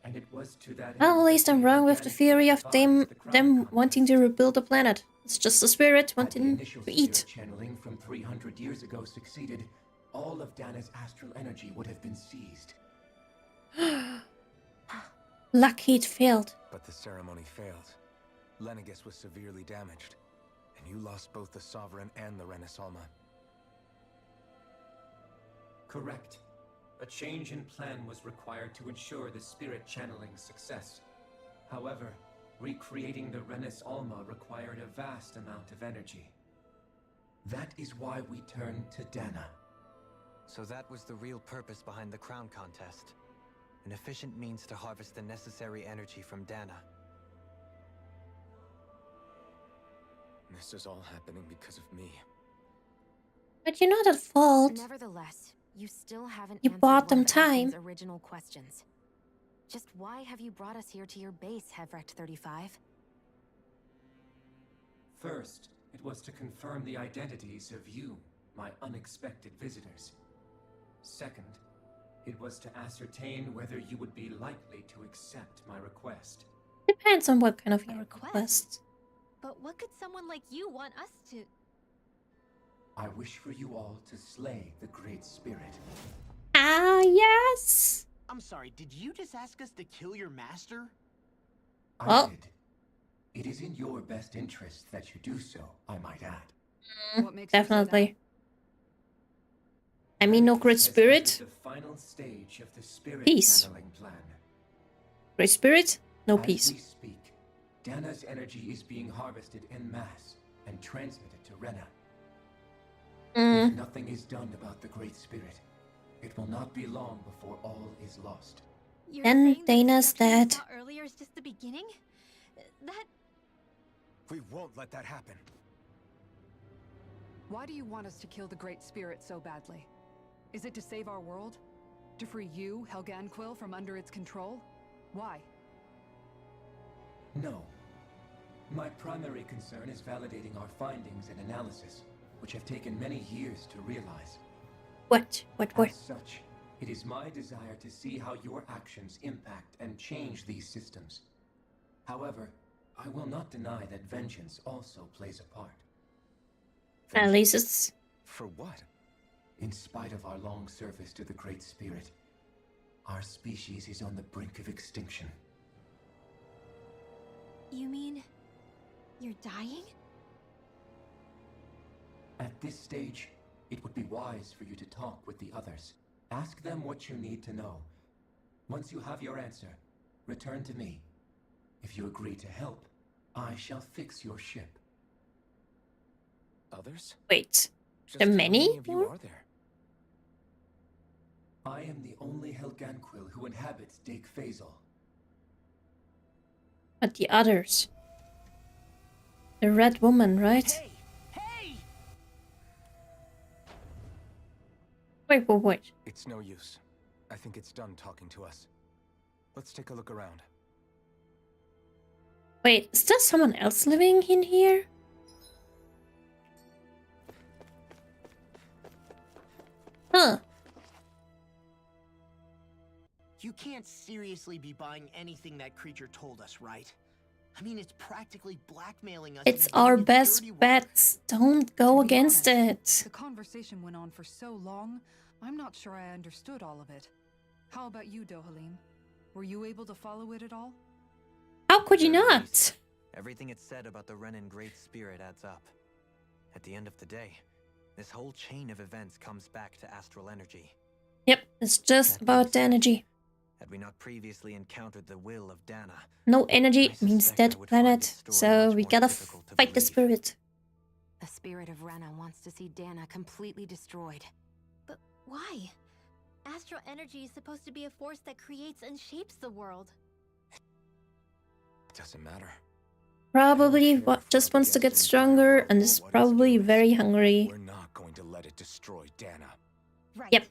And it was to that Well, end at least that I'm we wrong with began the to theory of devise them the crown them contest. wanting to rebuild the planet. It's just the spirit Had the wanting initial to eat. spirit channeling from 300 years ago succeeded, all of Dana's astral energy would have been seized. Lucky it failed. But the ceremony failed. Lenegus was severely damaged, and you lost both the Sovereign and the Renasalma. Correct. A change in plan was required to ensure the spirit channeling success. However, recreating the Renis Alma required a vast amount of energy. That is why we turned to Dana. So that was the real purpose behind the crown contest. An efficient means to harvest the necessary energy from Dana. This is all happening because of me. But you're not at fault. Nevertheless, you still haven't You answered bought one them of Anakin's time. original questions. Just why have you brought us here to your base, Hevrecht 35? First, it was to confirm the identities of you, my unexpected visitors. Second, it was to ascertain whether you would be likely to accept my request. Depends on what kind of A your request? request. But what could someone like you want us to... I wish for you all to slay the Great Spirit. Ah, yes. I'm sorry, did you just ask us to kill your master? I did. It is in your best interest that you do so, I might add. What makes you say that? Definitely. I mean, no great Has spirit. entered the final stage of the spirit Peace. channeling plan. Great spirit, no As peace. we speak, Dana's energy is being harvested en masse and transmitted to Rena. If nothing is done about the Great Spirit, it will not be long before all is lost. You're Then saying Dana's the destruction we dead. saw earlier is just the beginning? That... We won't let that happen. Why do you want us to kill the Great Spirit so badly? Is it to save our world? To free you, Helganquil, from under its control? Why? No. My primary concern is validating our findings and analysis, which have taken many years to realize. What? As such, it is my desire to see how your actions impact and change these systems. However, I will not deny that vengeance also plays a part. At least it's... For what? In spite of our long service to the Great Spirit, our species is on the brink of extinction. You mean... you're dying? At this stage, it would be wise for you to talk with the others. Ask them what you need to know. Once you have your answer, return to me. If you agree to help, I shall fix your ship. Others? Wait. Just There are how many of you more? are there? I am the only Helganquil who inhabits Dake Phasal. But the others. The red woman, right? Hey! Hey! Wait. It's no use. I think it's done talking to us. Let's take a look around. Wait, is there someone else living in here? Huh. You can't seriously be buying anything that creature told us, right? I mean, it's practically blackmailing us. It's into doing our its best dirty work. bets. Don't go To be against honest, it. The conversation went on for so long, I'm not sure I understood all of it. How about you, Dohalim? Were you able to follow it at all? How could you Very not? easy. Everything it said about the Renan Great Spirit adds up. At the end of the day, this whole chain of events comes back to astral energy. Yep, it's just That about being the said, energy. Had we not previously encountered the will of Dana, No energy I means suspect dead I would find planet, its story so much we more gotta difficult to fight the believe. spirit. The spirit of Rena wants to see Dana completely destroyed. But why? Astral energy is supposed to be a force that creates and shapes the world. It doesn't matter. Probably I don't care if just we're up wants to get against an entire stronger world and or is what its probably game is. very hungry. We're not going to let it destroy Dana. Right. Yep.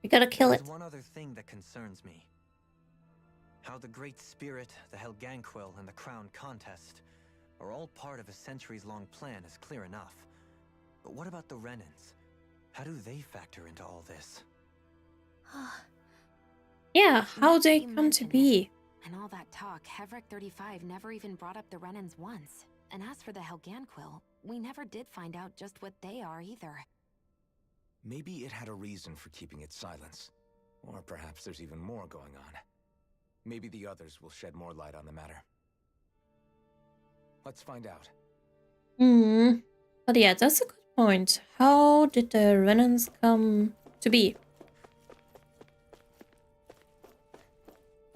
We gotta kill There's it. one other thing that concerns me. How the Great Spirit, the Helganquil, and the Crown Contest are all part of a centuries-long plan is clear enough. But what about the Renans? How do they factor into all this? Yeah, how Now they you come to mention it, be. And all that talk, Hevric 35 never even brought up the Renans once. And as for the Helganquil, we never did find out just what they are either. Maybe it had a reason for keeping its silence. Or perhaps there's even more going on. Maybe the others will shed more light on the matter. Let's find out. But yeah, that's a good point. How did the Renans come to be?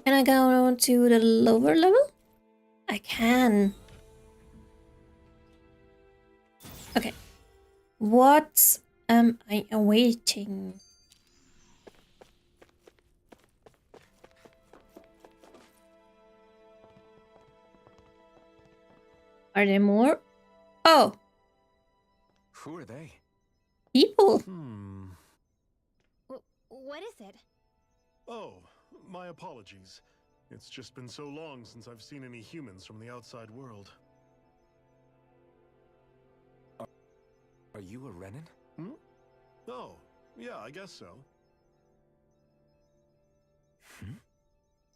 Can I go to the lower level? I can. Okay. What am I awaiting? Are there more? Oh, Who are they? people. What is it? Oh, my apologies. It's just been so long since I've seen any humans from the outside world. Are you a Renan? Oh, yeah, I guess so.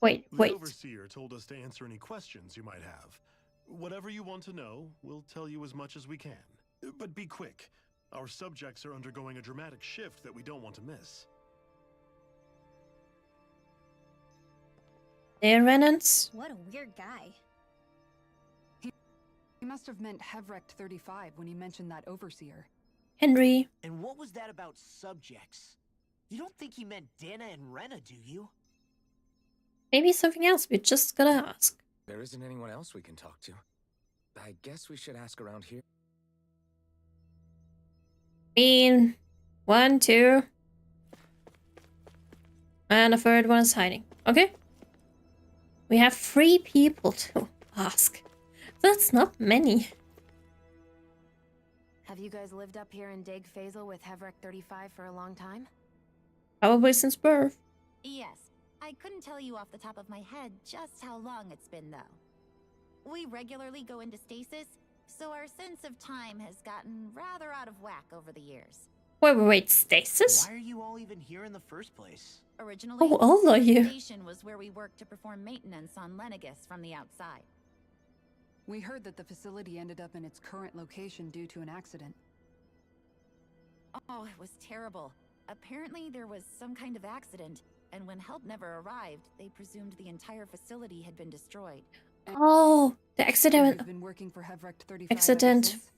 Wait. The Overseer told us to answer any questions you might have. Whatever you want to know, we'll tell you as much as we can. But be quick. Our subjects are undergoing a dramatic shift that we don't want to miss. They're Renans. What a weird guy. He must have meant Hevrect 35 when he mentioned that overseer. Henry. And what was that about subjects? You don't think he meant Dana and Rena, do you? Maybe something else. We just gotta ask. There isn't anyone else we can talk to. I guess we should ask around here. I mean, 1, 2. And a third one is hiding. Okay. We have 3 people to ask. That's not many. Have you guys lived up here in Dag Fazel with Hevrect 35 for a long time? Probably since birth. Yes. I couldn't tell you off the top of my head just how long it's been, though. We regularly go into stasis, so our sense of time has gotten rather out of whack over the years. Wait, stasis? Why are you all even here in the first place? Originally, How old are you? the station was where we worked to perform maintenance on Lenegis from the outside. We heard that the facility ended up in its current location due to an accident. Oh, it was terrible. Apparently there was some kind of accident, and when help never arrived, they presumed the entire facility had been destroyed. Oh, the accident. You've been working for Hevrect 35 ever Accident. since?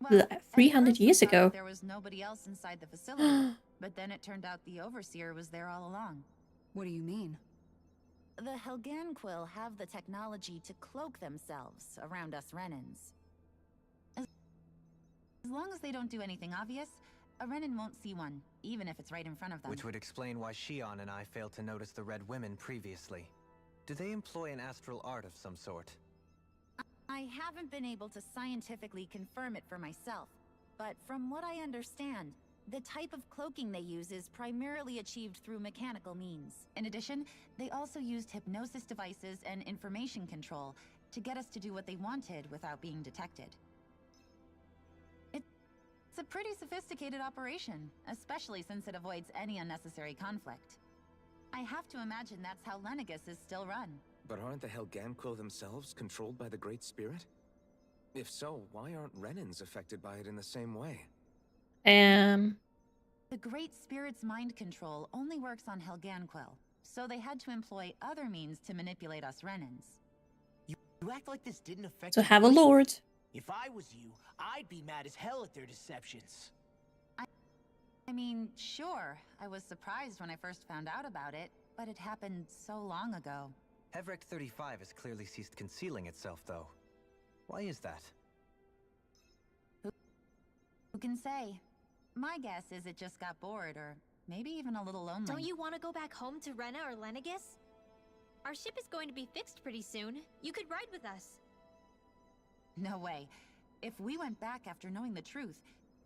Well, 300 years ago. There was nobody else inside the facility, but then it turned out the Overseer was there all along. What do you mean? The Helganquil have the technology to cloak themselves around us Renans. As long as they don't do anything obvious, a Renan won't see one, even if it's right in front of them. Which would explain why Shion and I failed to notice the Red Women previously. Do they employ an astral art of some sort? I haven't been able to scientifically confirm it for myself, but from what I understand, the type of cloaking they use is primarily achieved through mechanical means. In addition, they also used hypnosis devices and information control to get us to do what they wanted without being detected. It's a pretty sophisticated operation, especially since it avoids any unnecessary conflict. I have to imagine that's how Lenegis is still run. But aren't the Helganquil themselves controlled by the Great Spirit? If so, why aren't Renans affected by it in the same way? The Great Spirit's mind control only works on Helganquil, so they had to employ other means to manipulate us Renans. You act like this didn't affect To you have a personally. lord. If I was you, I'd be mad as hell at their deceptions. I mean, sure, I was surprised when I first found out about it, but it happened so long ago. Hevrect 35 has clearly ceased concealing itself, though. Why is that? Who can say? My guess is it just got bored, or maybe even a little lonely. Don't you want to go back home to Rena or Lenegis? Our ship is going to be fixed pretty soon. You could ride with us. No way. If we went back after knowing the truth,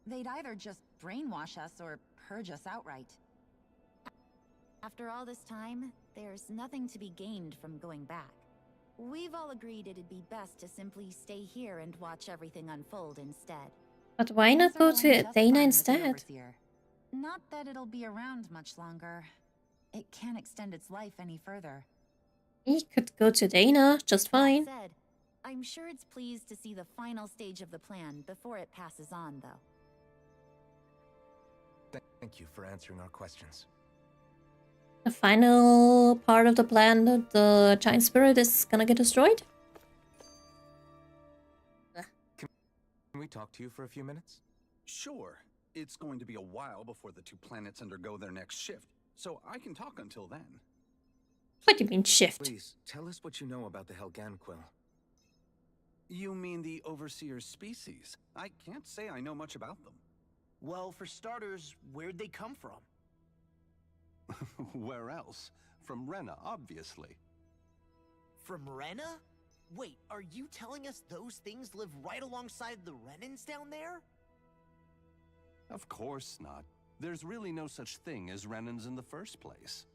they'd either just brainwash us or purge us outright. After all this time, there's nothing to be gained from going back. We've all agreed it'd be best to simply stay here and watch everything unfold instead. But why not go to Dana instead? Not that it'll be around much longer. It can't extend its life any further. He could go to Dana just fine. That said, I'm sure it's pleased to see the final stage of the plan before it passes on, though. Thank you for answering our questions. The final part of the plan that the giant spirit is gonna get destroyed? Can we talk to you for a few minutes? Sure. It's going to be a while before the two planets undergo their next shift, so I can talk until then. What do you mean shift? Please, tell us what you know about the Helganquil. You mean the Overseer species? I can't say I know much about them. Well, for starters, where'd they come from? Where else? From Rena, obviously. From Rena? Wait, are you telling us those things live right alongside the Renans down there? Of course not. There's really no such thing as Renans in the first place.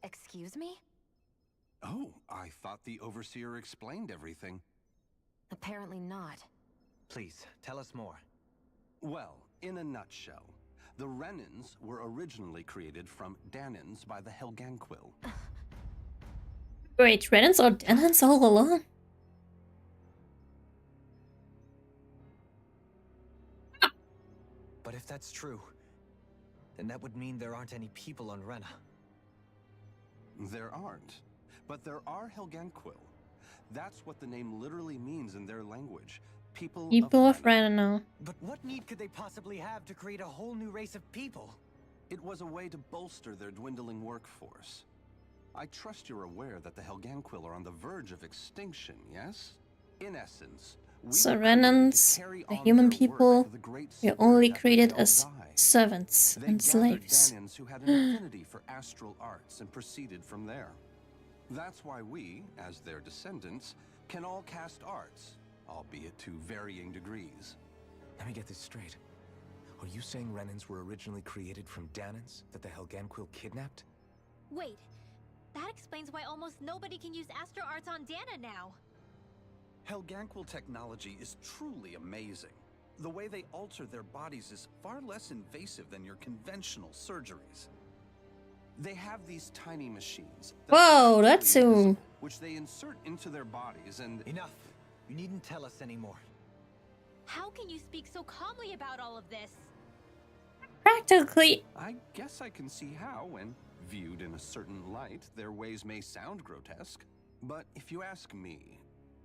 Excuse me? Oh, I thought the Overseer explained everything. Apparently not. Please, tell us more. Well, in a nutshell, the Renans were originally created from Danans by the Helganquil. Wait, Renans or Danans all along? But if that's true, then that would mean there aren't any people on Rena. There aren't. But there are Helganquil. That's what the name literally means in their language. People of Rena. But what need could they possibly have to create a whole new race of people? It was a way to bolster their dwindling workforce. I trust you're aware that the Helganquil are on the verge of extinction, yes? In essence, so Renans, the human people, were only created as servants and slaves. Dahnans who had an affinity for astral arts and proceeded from there. That's why we, as their descendants, can all cast arts, albeit to varying degrees. Let me get this straight. Are you saying Renans were originally created from Dahnans that the Helganquil kidnapped? Wait, that explains why almost nobody can use astral arts on Dana now. Helganquil technology is truly amazing. The way they alter their bodies is far less invasive than your conventional surgeries. They have these tiny machines. Whoa, that's a... which they insert into their bodies and... Enough! You needn't tell us anymore. How can you speak so calmly about all of this? Practically. I guess I can see how, when viewed in a certain light, their ways may sound grotesque. But if you ask me,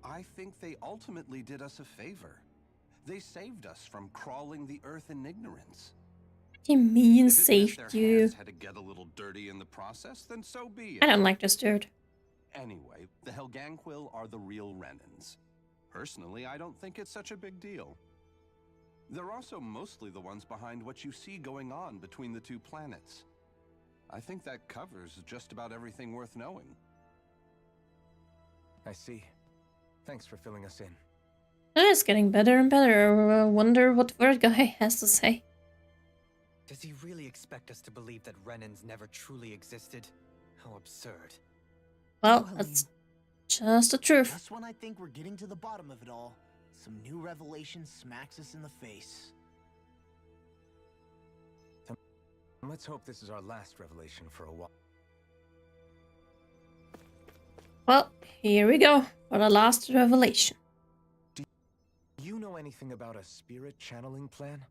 I think they ultimately did us a favor. They saved us from crawling the earth in ignorance. What do you mean saved you? Had to get a little dirty in the process, then so be it. I don't like this dirt. Anyway, the Helganquil are the real Renans. Personally, I don't think it's such a big deal. They're also mostly the ones behind what you see going on between the two planets. I think that covers just about everything worth knowing. I see. Thanks for filling us in. It's getting better and better. I wonder what Word Guy has to say. Does he really expect us to believe that Renans never truly existed? How absurd. Well, that's just the truth. Just when I think we're getting to the bottom of it all, some new revelation smacks us in the face. Let's hope this is our last revelation for a while. Well, here we go for the last revelation. Do you know anything about a spirit channeling plan?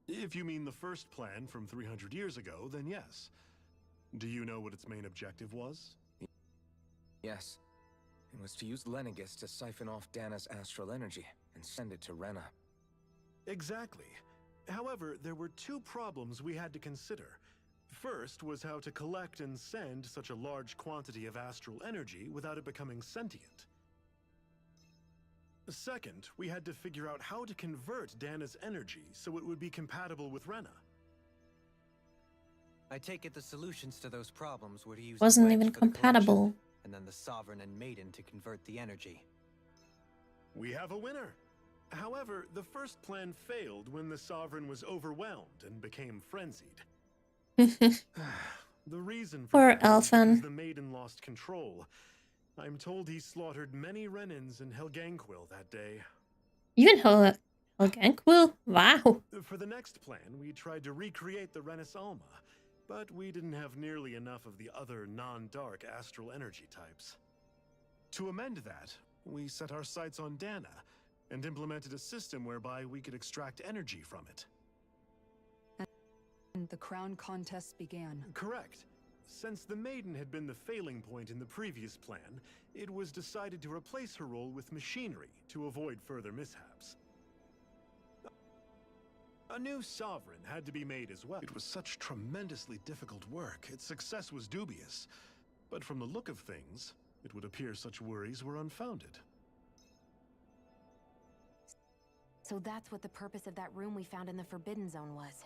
If you mean the first plan from 300 years ago, then yes. Do you know what its main objective was? Yes. It was to use Lenegis to siphon off Dana's astral energy and send it to Rena. Exactly. However, there were two problems we had to consider. First was how to collect and send such a large quantity of astral energy without it becoming sentient. Second, we had to figure out how to convert Dana's energy so it would be compatible with Rena. I take it the solutions to those problems were to use Wasn't the even wedge for the compatible. collection, and then the Sovereign and Maiden to convert the energy. We have a winner. However, the first plan failed when the Sovereign was overwhelmed and became frenzied. The reason for Poor that is Alphen. because the Maiden lost control. I'm told he slaughtered many Renans in Helganquil that day. Even Helganquil? Wow. For the next plan, we tried to recreate the Renis Alma, but we didn't have nearly enough of the other non-dark astral energy types. To amend that, we set our sights on Dana and implemented a system whereby we could extract energy from it. And the crown contest began. Correct. Since the Maiden had been the failing point in the previous plan, it was decided to replace her role with machinery to avoid further mishaps. A new Sovereign had to be made as well. It was such tremendously difficult work, its success was dubious. But from the look of things, it would appear such worries were unfounded. So that's what the purpose of that room we found in the Forbidden Zone was.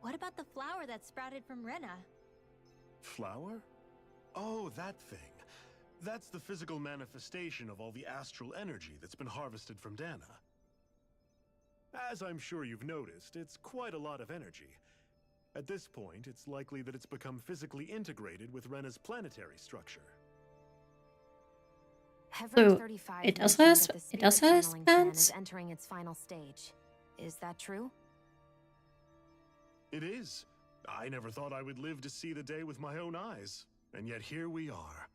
What about the flower that sprouted from Rena? Flower? Oh, that thing. That's the physical manifestation of all the astral energy that's been harvested from Dana. As I'm sure you've noticed, it's quite a lot of energy. At this point, it's likely that it's become physically integrated with Rena's planetary structure. So, 35 it does mentioned has- that the it does spirit has channeling plan plans? is entering its final stage. Is that true? It is. I never thought I would live to see the day with my own eyes. And yet here we are.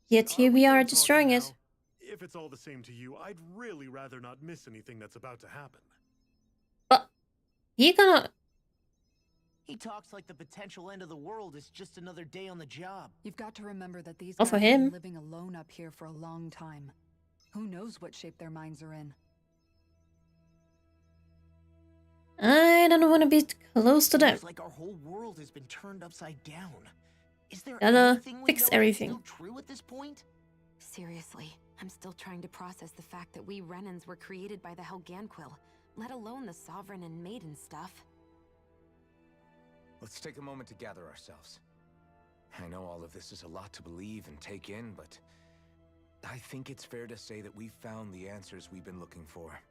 Yet here we are done destroying talking it. now? If it's all the same to you, I'd really rather not miss anything that's about to happen. He gonna... He talks like the potential end of the world is just another day on the job. You've got to remember that these Well, guys for have been him. living alone up here for a long time. Who knows what shape their minds are in? I don't want to be close to them. It's like our whole world has been turned upside down. Is there Gotta anything we fix know everything. that's still true at this point? Seriously, I'm still trying to process the fact that we Renans were created by the Helganquil, let alone the Sovereign and Maiden stuff. Let's take a moment to gather ourselves. I know all of this is a lot to believe and take in, but I think it's fair to say that we've found the answers we've been looking for.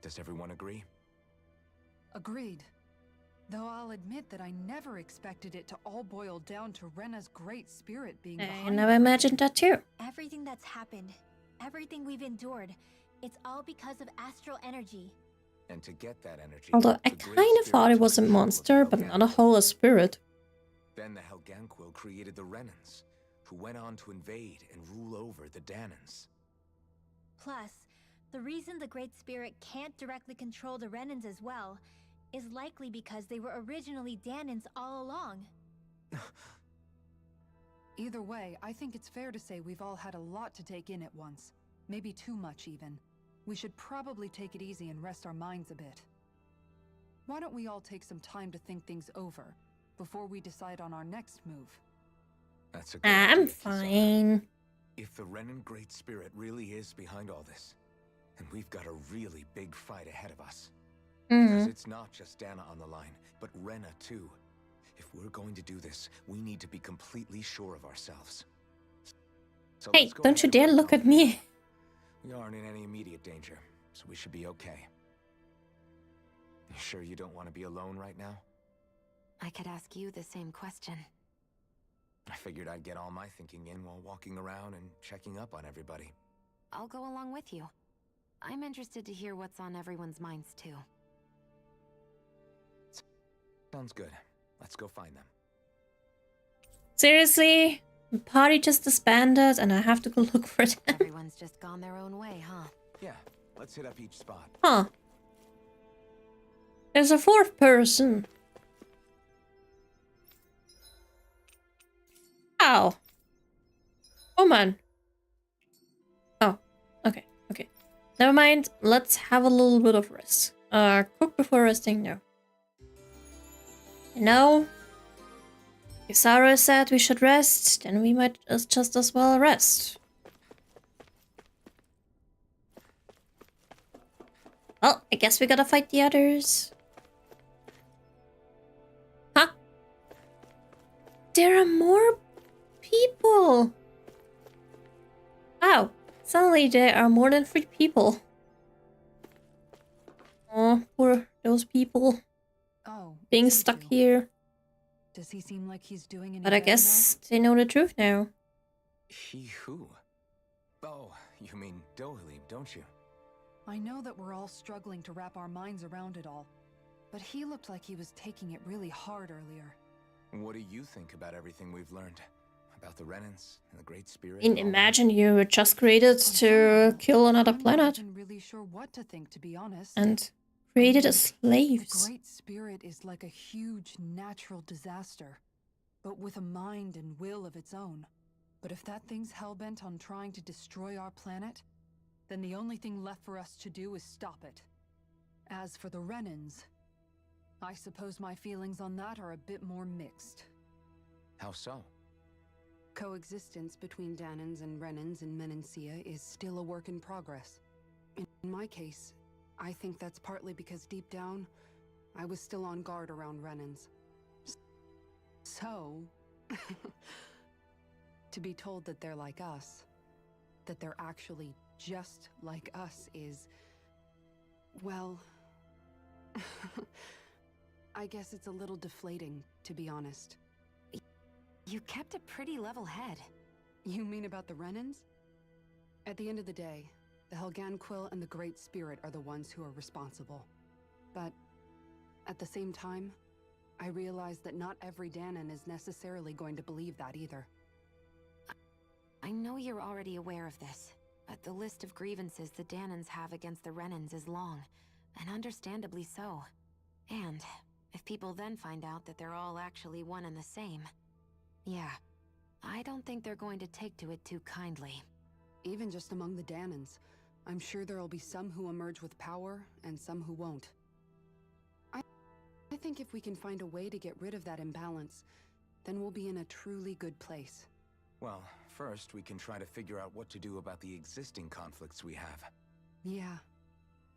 Does everyone agree? Agreed. Though I'll admit that I never expected it to all boil down to Rena's great spirit being I behind never imagined that too. Everything that's happened, everything we've endured, it's all because of astral energy. And to get that energy... Although I the Great kind of thought Spirit it was a took control of monster, the but Helgan. not a whole spirit. Then the Helganquil created the Renans, who went on to invade and rule over the Danans. Plus, the reason the Great Spirit can't directly control the Renans as well is likely because they were originally Danans all along. Either way, I think it's fair to say we've all had a lot to take in at once. Maybe too much, even. We should probably take it easy and rest our minds a bit. Why don't we all take some time to think things over before we decide on our next move? That's a good I'm idea, Kisara. fine. If the Renan Great Spirit really is behind all this, then we've got a really big fight ahead of us. Because it's not just Dana on the line, but Rena too. If we're going to do this, we need to be completely sure of ourselves. So Hey, let's go don't you ahead dare and look at me. We aren't in any immediate danger, so we should be okay. You sure you don't want to be alone right now? I could ask you the same question. I figured I'd get all my thinking in while walking around and checking up on everybody. I'll go along with you. I'm interested to hear what's on everyone's minds too. Sounds good. Let's go find them. Seriously? The party just disbanded and I have to go look for them. Everyone's just gone their own way, huh? Yeah, let's hit up each spot. Huh. There's a fourth person. Ow. Woman. Oh, okay, okay. Never mind. Let's have a little bit of rest. Cook before resting? No. No. If Sarah said we should rest, then we might just as well rest. Well, I guess we gotta fight the others. Huh? There are more people. Wow. Suddenly there are more than 3 people. Oh, poor those people. Oh, Being stuck here. Does he seem like he's doing any But I better guess they know the truth now. He who? Oh, you mean Dohalim, don't you? now? I know that we're all struggling to wrap our minds around it all, but he looked like he was taking it really hard earlier. What do you think about everything we've learned? About the Renans and the Great Spirit? I mean, imagine you were just created to kill another I'm planet not even really sure what to think, to be honest. and created as The slaves. Great Spirit is like a huge natural disaster, but with a mind and will of its own. But if that thing's hellbent on trying to destroy our planet, then the only thing left for us to do is stop it. As for the Renans, I suppose my feelings on that are a bit more mixed. How so? Coexistence between Danans and Renans in Menancia is still a work in progress. In my case, I think that's partly because deep down, I was still on guard around Renans. So, to be told that they're like us, that they're actually just like us is, well, I guess it's a little deflating, to be honest. You kept a pretty level head. You mean about the Renans? At the end of the day, the Helganquil and the Great Spirit are the ones who are responsible. But at the same time, I realize that not every Danan is necessarily going to believe that either. I know you're already aware of this, but the list of grievances the Danans have against the Renans is long, and understandably so. And if people then find out that they're all actually one and the same, yeah, I don't think they're going to take to it too kindly. Even just among the Danans, I'm sure there'll be some who emerge with power and some who won't. I think if we can find a way to get rid of that imbalance, then we'll be in a truly good place. Well, first we can try to figure out what to do about the existing conflicts we have. Yeah.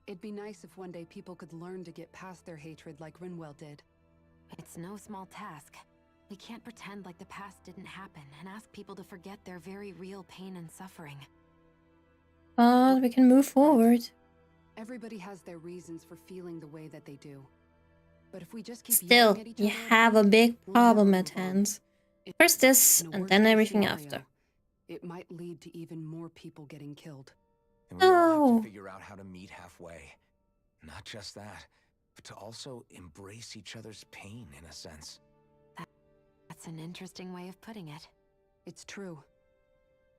It'd be nice if one day people could learn to get past their hatred like Rinwell did. It's no small task. We can't pretend like the past didn't happen and ask people to forget their very real pain and suffering. But we can move forward. Everybody has their reasons for feeling the way that they do. But if we just keep Still, yelling at each you other, have a big problem at hand. First this, in a and worst then case everything scenario, after. it might lead to even more people getting killed. And we all have No. to figure out how to meet halfway. Not just that, but to also embrace each other's pain in a sense. That's an interesting way of putting it. It's true.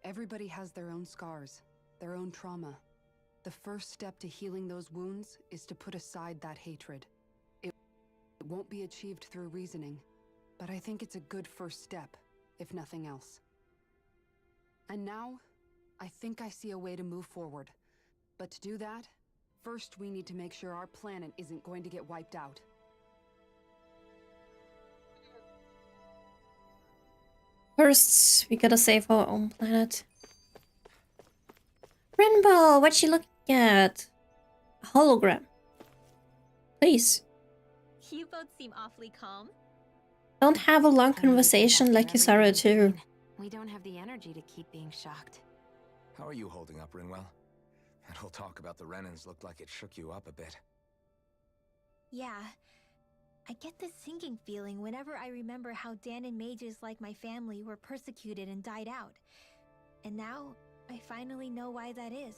Everybody has their own scars, their own trauma. The first step to healing those wounds is to put aside that hatred. It won't be achieved through reasoning, but I think it's a good first step, if nothing else. And now, I think I see a way to move forward. But to do that, first we need to make sure our planet isn't going to get wiped out. First, we gotta save our own planet. Rinwell, what you looking at? A hologram. Please. You both seem awfully calm. Don't have a long conversation like Kisara too. We don't have the energy to keep being shocked. How are you holding up, Rinwell? That whole talk about the Renans looked like it shook you up a bit. Yeah. I get this sinking feeling whenever I remember how Danan mages like my family were persecuted and died out. And now, I finally know why that is.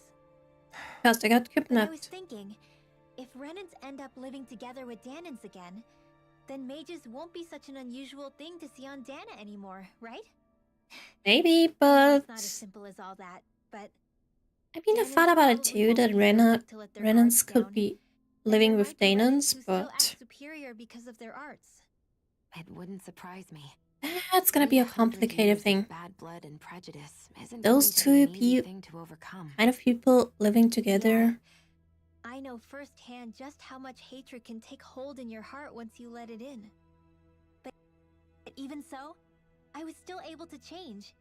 Because they got But I was kidnapped. thinking, if Renans end up living together with Danans again, then mages won't be such an unusual thing to see on Dana anymore, right? Maybe, It's but... not as simple as all that, but I mean, I thought about it too, that Renans could be living with Danans, but... superior because of their arts. It wouldn't surprise me. That's gonna be a complicated thing. Bad blood and prejudice isn't Those going to two be an easy thing to overcome. kind of people living together. I know firsthand just how much hatred can take hold in your heart once you let it in. But even so, I was still able to change.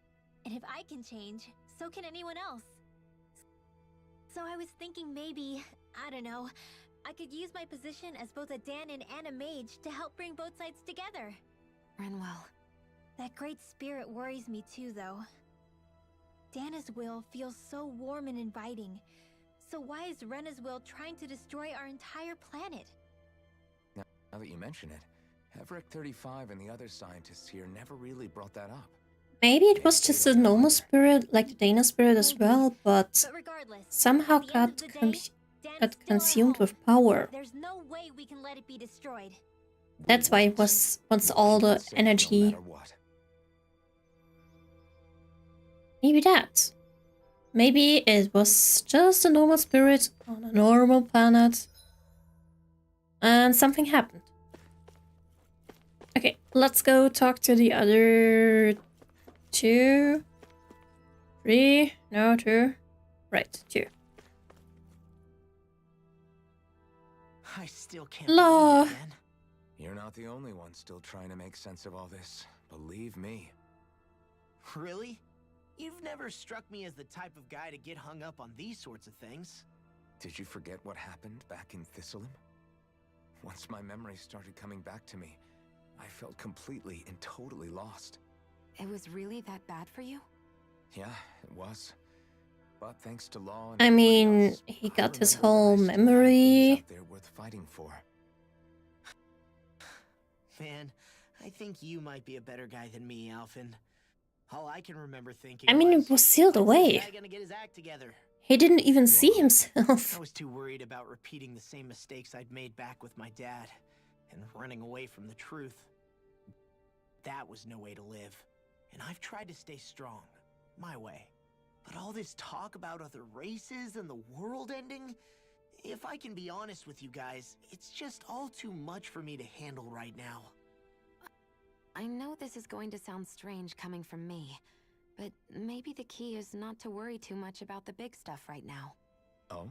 And if I can change, so can anyone else. So I was thinking maybe, I don't know, I could use my position as both a Danan and a mage to help bring both sides together. Rinwell. That great spirit worries me too, though. Dana's will feels so warm and inviting. So why is Rena's will trying to destroy our entire planet? Now that you mention it, Everett 35 and the other scientists here never really brought that up. Maybe it was just a normal spirit, like the Dana spirit as well, but somehow got consumed with power. There's no way we can let it be destroyed. That's why it wants all the energy. Maybe that. Maybe it was just a normal spirit on a normal planet. And something happened. Okay, let's go talk to the other 2, 3, no, 2. Right, 2. I still can't Law. believe it, man. You're not the only one still trying to make sense of all this. Believe me. Really? You've never struck me as the type of guy to get hung up on these sorts of things. Did you forget what happened back in Thistleum? Once my memories started coming back to me, I felt completely and totally lost. It was really that bad for you? Yeah, it was. But thanks to Law and I everybody mean, else, he I got his remembered that I whole still had things memory. out there worth fighting for. Man, I think you might be a better guy than me, Alphen. All I can remember thinking I mean, it was sealed away. "When's this guy gonna get his act together?" He didn't even see himself. I was too worried about repeating the same mistakes I'd made back with my dad and running away from the truth. That was no way to live. And I've tried to stay strong, my way. But all this talk about other races and the world ending, If I can be honest with you guys, it's just all too much for me to handle right now. I know this is going to sound strange coming from me, but maybe the key is not to worry too much about the big stuff right now. Oh?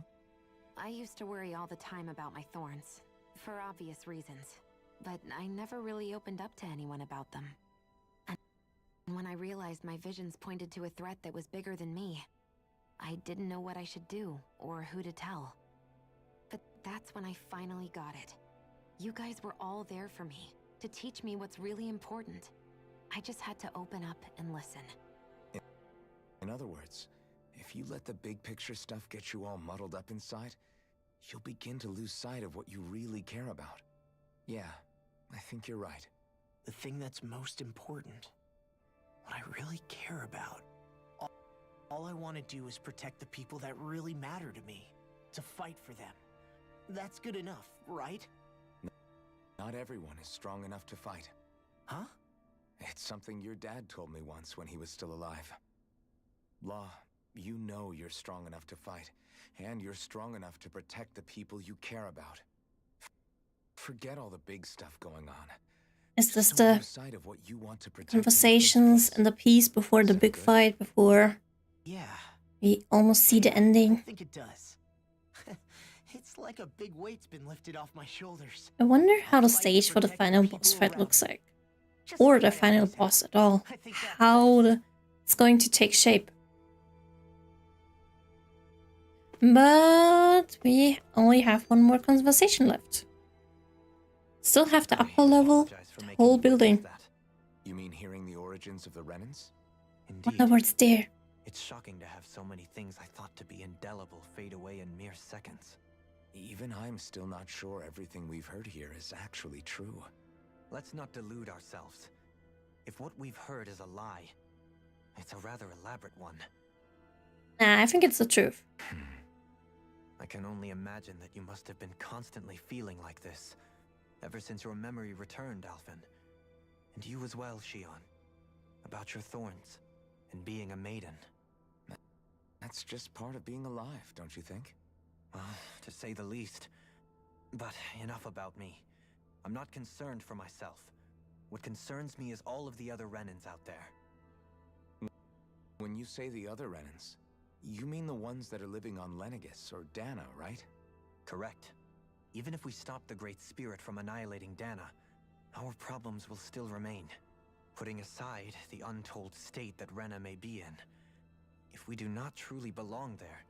I used to worry all the time about my thorns, for obvious reasons, but I never really opened up to anyone about them. And when I realized my visions pointed to a threat that was bigger than me, I didn't know what I should do or who to tell. But that's when I finally got it. You guys were all there for me, to teach me what's really important. I just had to open up and listen. In other words, if you let the big picture stuff get you all muddled up inside, you'll begin to lose sight of what you really care about. Yeah, I think you're right. The thing that's most important, what I really care about. All I want to do is protect the people that really matter to me, to fight for them. That's good enough, right? Not everyone is strong enough to fight. Huh? It's something your dad told me once when he was still alive. Law, you know you're strong enough to fight, and you're strong enough to protect the people you care about. Forget all the big stuff going on. Is this Don't the lose sight of what you want to protect conversations and the peace before the big fight, before Yeah, we almost see the I ending? think it does. It's like a big weight's been lifted off my shoulders. I wonder how the stage for the final boss fight looks like. Or the final boss at all. How it's going to take shape. But we only have one more conversation left. Still have the upper level, the whole building. You mean hearing the origins of the Renans? What are words there? It's shocking to have so many things I thought to be indelible fade away in mere seconds. Even I'm still not sure everything we've heard here is actually true. Let's not delude ourselves. If what we've heard is a lie, it's a rather elaborate one. Nah, I think it's the truth. I can only imagine that you must have been constantly feeling like this, ever since your memory returned, Alphen. And you as well, Shion. About your thorns, and being a maiden. That's just part of being alive, don't you think? Well, to say the least. But enough about me. I'm not concerned for myself. What concerns me is all of the other Renans out there. When you say the other Renans, you mean the ones that are living on Lenegis or Dana, right? Correct. Even if we stop the Great Spirit from annihilating Dana, our problems will still remain. Putting aside the untold state that Rena may be in, if we do not truly belong there,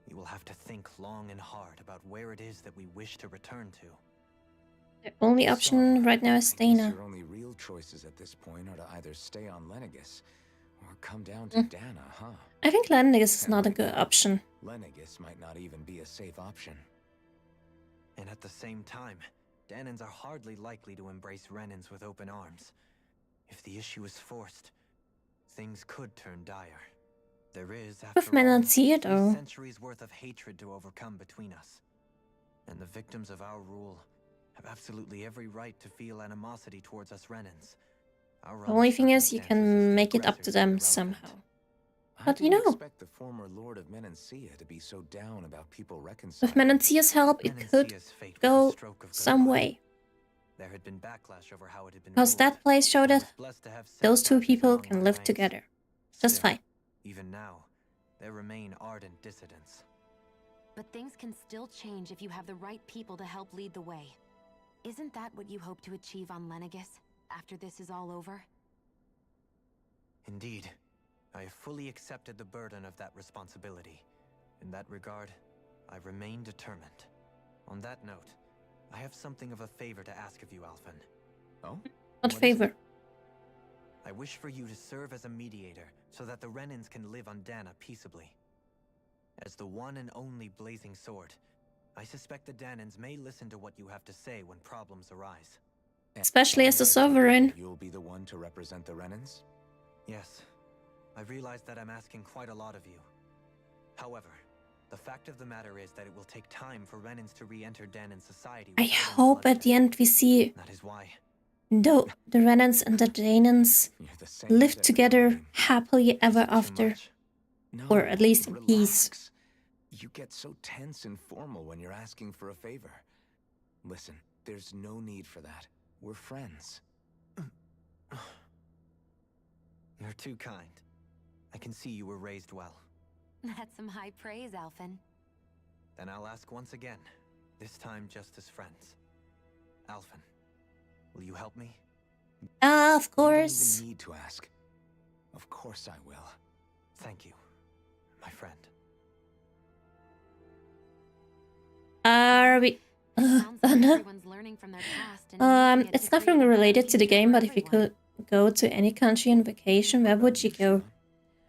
we will have to think long and hard about where it is that we wish to return to. The only option right now is Dana. Your only real choices at this point are to either stay on Lenegis or come down to Dana, huh? I think Lenegis is not a good option. Lenegis might not even be a safe option. And at the same time, Danans are hardly likely to embrace Renans with open arms. If the issue is forced, things could turn dire. There is, after With Menancia, all, though. centuries worth of hatred to overcome between us. And the victims of our rule have absolutely every right to feel animosity towards us Renans. The only thing is, you can make it up to them somehow. But you know, Expect the former Lord of Menancia to be so down about people reconciling. with Menancia's help, it could go some way. There had been backlash over how it had been Because that place showed that blessed to have those two setbacks people along can my live veins. together. Just Still, fine. Even now, there remain ardent dissidents. But things can still change if you have the right people to help lead the way. Isn't that what you hope to achieve on Lenegis, after this is all over? Indeed, I have fully accepted the burden of that responsibility. In that regard, I remain determined. On that note, I have something of a favor to ask of you, Alphen. Oh? What favor? I wish for you to serve as a mediator so that the Renans can live on Dana peaceably. As the one and only Blazing Sword, I suspect the Danans may listen to what you have to say when problems arise. Especially as the sovereign. You'll be the one to represent the Renans? Yes, I realize that I'm asking quite a lot of you. However, the fact of the matter is that it will take time for Renans to re-enter Danan society. I hope at the end we see That is why. the Renans and the Danans live together happily ever after. Or at least in peace. You get so tense and formal when you're asking for a favor. Listen, there's no need for that. We're friends. You're too kind. I can see you were raised well. That's some high praise, Alphen. Then I'll ask once again, this time just as friends. Alphen, will you help me? Of You don't course. even need to ask. Of course I will. Thank you, my friend. Are we... Thunder? It's nothing related to the game, but if you could go to any country on vacation, where would you go?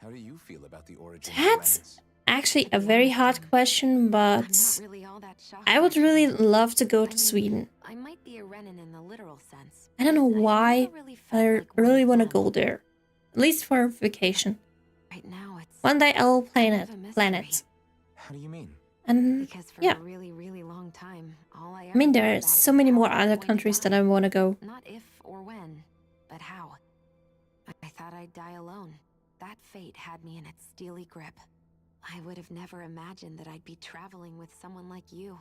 How do you feel about the origin That's actually a very hard question, but I would really love to go to Sweden. I might be a Renan in the literal sense. I don't know why, but I really want to go there. At least for vacation. Right now it's One day I will plan it. How do you mean? And because for yeah, a really, really long time, all I I mean ever there thought are about so was many how more I was other going to countries that die. I want to go. Not if or when, but how. I thought I'd die alone. That fate had me in its steely grip. I would have never imagined that I'd be traveling with someone like you,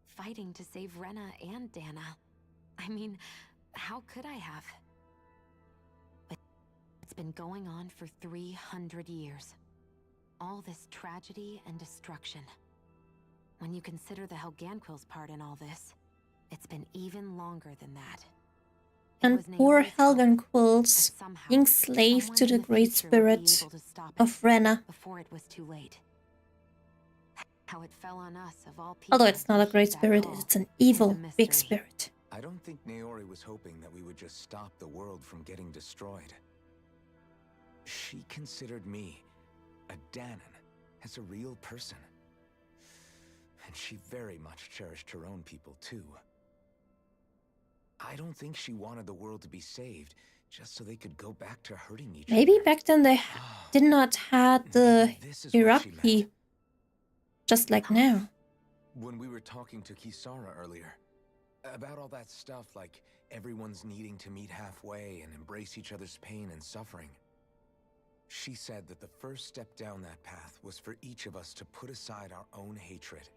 fighting to save Rena and Dana. I mean, how could I have? But it's been going on for 300 years. All this tragedy and destruction. When you consider the Helganquil's part in all this, it's been even longer than that. And poor Helganquils being enslaved to the great spirit of Rena. Before it was too late. How it fell on us of all people. Although it's not a great spirit, it's an evil big spirit. I don't think Naori was hoping that we would just stop the world from getting destroyed. She considered me, a Danon, as a real person. And she very much cherished her own people, too. I don't think she wanted the world to be saved, just so they could go back to hurting each other. Maybe back then they did not have the hierarchy just like now. When we were talking to Kisara earlier, about all that stuff like everyone's needing to meet halfway and embrace each other's pain and suffering, she said that the first step down that path was for each of us to put aside our own hatred.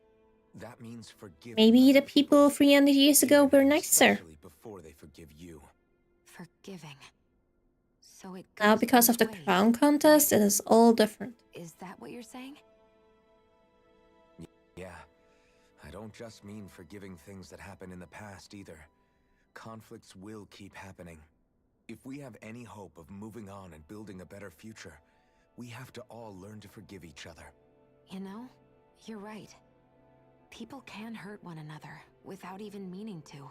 That means forgiving. Maybe the people 300 years ago were nicer. Especially before they forgive you. Forgiving. So it Now goes because of the both ways. crown contest, it is all different. Is that what you're saying? Yeah. I don't just mean forgiving things that happened in the past either. Conflicts will keep happening. If we have any hope of moving on and building a better future, we have to all learn to forgive each other. You know, you're right. People can hurt one another without even meaning to.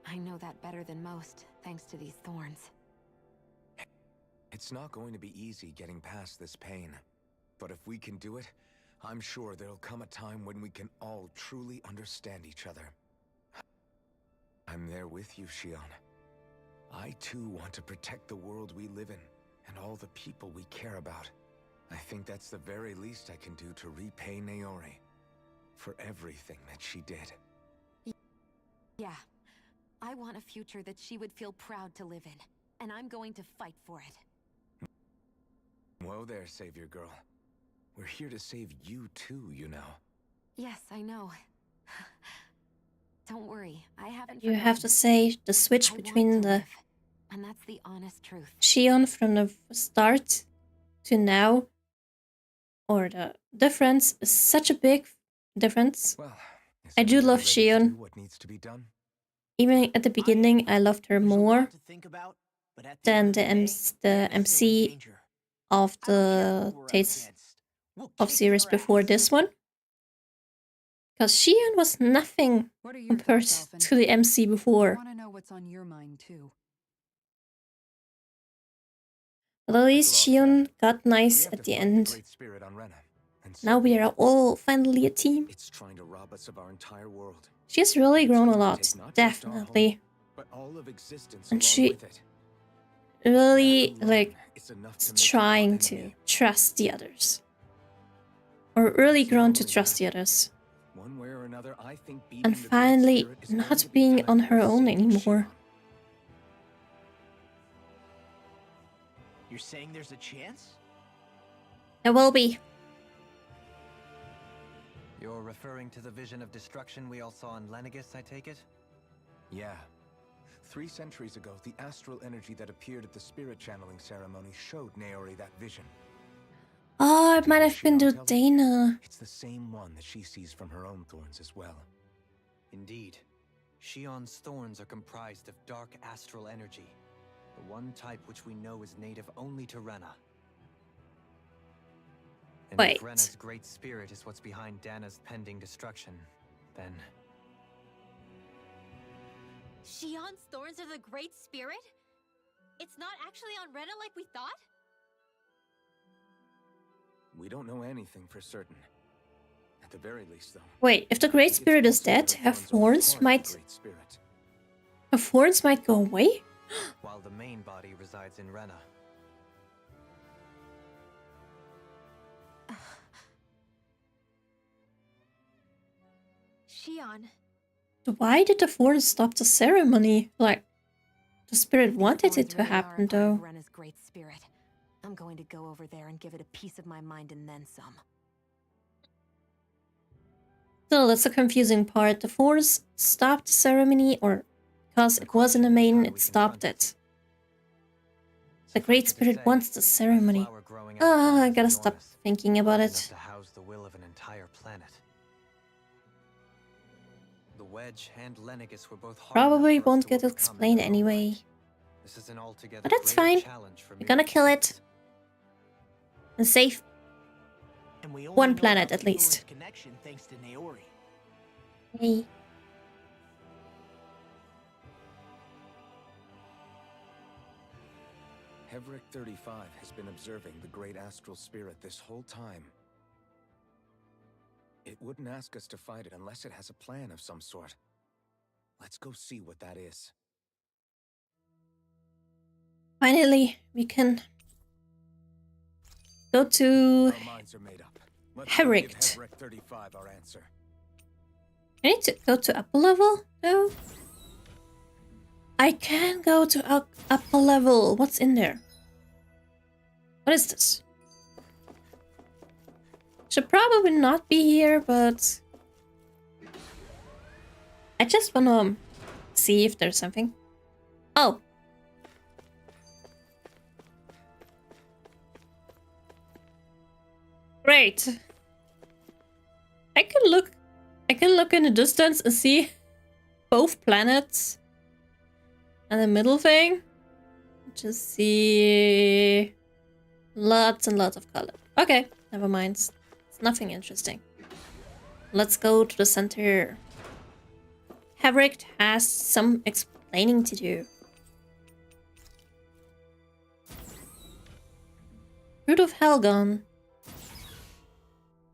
I know that better than most, thanks to these thorns. It's not going to be easy getting past this pain. But if we can do it, I'm sure there'll come a time when we can all truly understand each other. I'm there with you, Shion. I too want to protect the world we live in, and all the people we care about. I think that's the very least I can do to repay Naori for everything that she did. Yeah. I want a future that she would feel proud to live in, and I'm going to fight for it. Whoa there, Savior Girl. We're here to save you too, you know. Yes, I know. Don't worry, I haven't You have to say the switch between the and that's the honest truth. Shion from the start to now, or the difference is such a big difference. Well, I do love Shion. What needs to be done? Even at the beginning, I loved her more than the MC of the Taste of series before this one. Because Shion was nothing compared to the MC before. I want to know what's on your mind too. But at least Shion got nice at the end. Now we are all finally a team. It's trying to rob us of our entire world. She has really grown a lot, definitely. But all of existence And along she with it. really, like, is trying to trust the others. Or really grown to trust the others. One way or another, I think And finally not being on her own anymore. You're saying there's a chance? There will be. You're referring to the vision of destruction we all saw in Lenegis, I take it? Yeah. 3 centuries ago, the astral energy that appeared at the spirit channeling ceremony showed Naori that vision. Oh, it might have been Dodana. It's the same one that she sees from her own thorns as well. Indeed. Shion's thorns are comprised of dark astral energy, the one type which we know is native only to Rena. And Wait. if Rena's great spirit is what's behind Dana's pending destruction, then... Shion's thorns are the Great Spirit? It's not actually on Rena like we thought? We don't know anything for certain. At the very least, though. Wait, if the Great Spirit is dead, her thorns might go away? While the main body resides in Rena. Shion. Why did the thorns stop the ceremony? Like, the spirit wanted it to happen, though. Rena's great spirit. I'm going to go over there and give it a piece of my mind and then some. Still, that's a confusing part. The thorns stopped the ceremony, or because it wasn't a maiden, it stopped it. The Great Spirit wants the ceremony. Oh, I gotta stop thinking about it. To house the will of an entire planet. The Wedge and Lenegis were both hard Probably enough for us won't to get overcome explained in their own right. anyway. This is an altogether But that's greater fine. challenge for We're mere gonna kill it. existence. And save And we only one know planet about at the least. Thorn's connection thanks to Naori. Hey. Hevric 35 has been observing the great astral spirit this whole time. It wouldn't ask us to fight it unless it has a plan of some sort. Let's go see what that is. Finally, we can go to Our minds are made up. Let's go give Hevric. Hevric 35 our answer. I need to go to upper level? No. I can go to upper level. What's in there? What is this? Should probably not be here, but I just wanna see if there's something. Oh. Great. I can look in the distance and see both planets. And the middle thing. Just see lots and lots of color. Okay, never mind. It's nothing interesting. Let's go to the center. Hevric has some explaining to do. Fruit of Helgon.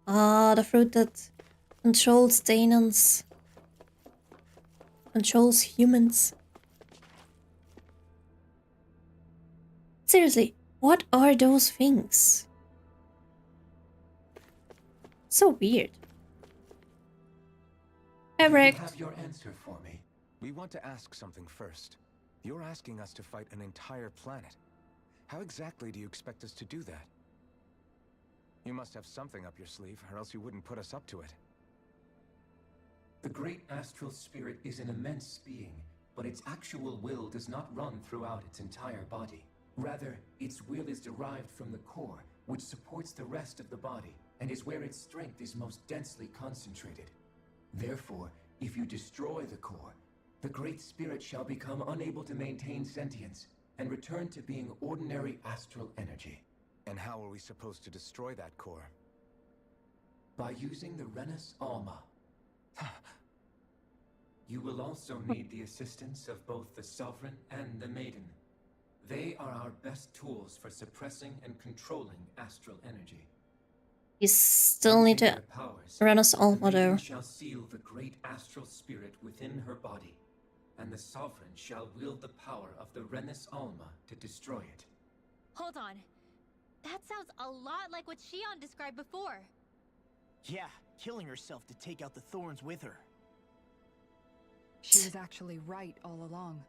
Ah, the fruit that controls Daemons. Controls humans. Seriously, what are those things? So weird. Hevric. You have your answer for me. We want to ask something first. You're asking us to fight an entire planet. How exactly do you expect us to do that? You must have something up your sleeve, or else you wouldn't put us up to it. The great astral spirit is an immense being, but its actual will does not run throughout its entire body. Rather, its will is derived from the core, which supports the rest of the body, and is where its strength is most densely concentrated. Therefore, if you destroy the core, the Great Spirit shall become unable to maintain sentience, and return to being ordinary astral energy. And how are we supposed to destroy that core? By using the Renus Alma. You will also need the assistance of both the Sovereign and the Maiden. They are our best tools for suppressing and controlling astral energy. You still need to run us all, The Maiden though. shall seal the great astral spirit within her body, and the Sovereign shall wield the power of the Renus Alma to destroy it. Hold on. That sounds a lot like what Shion described before. Yeah, killing herself to take out the thorns with her. She was actually right all along.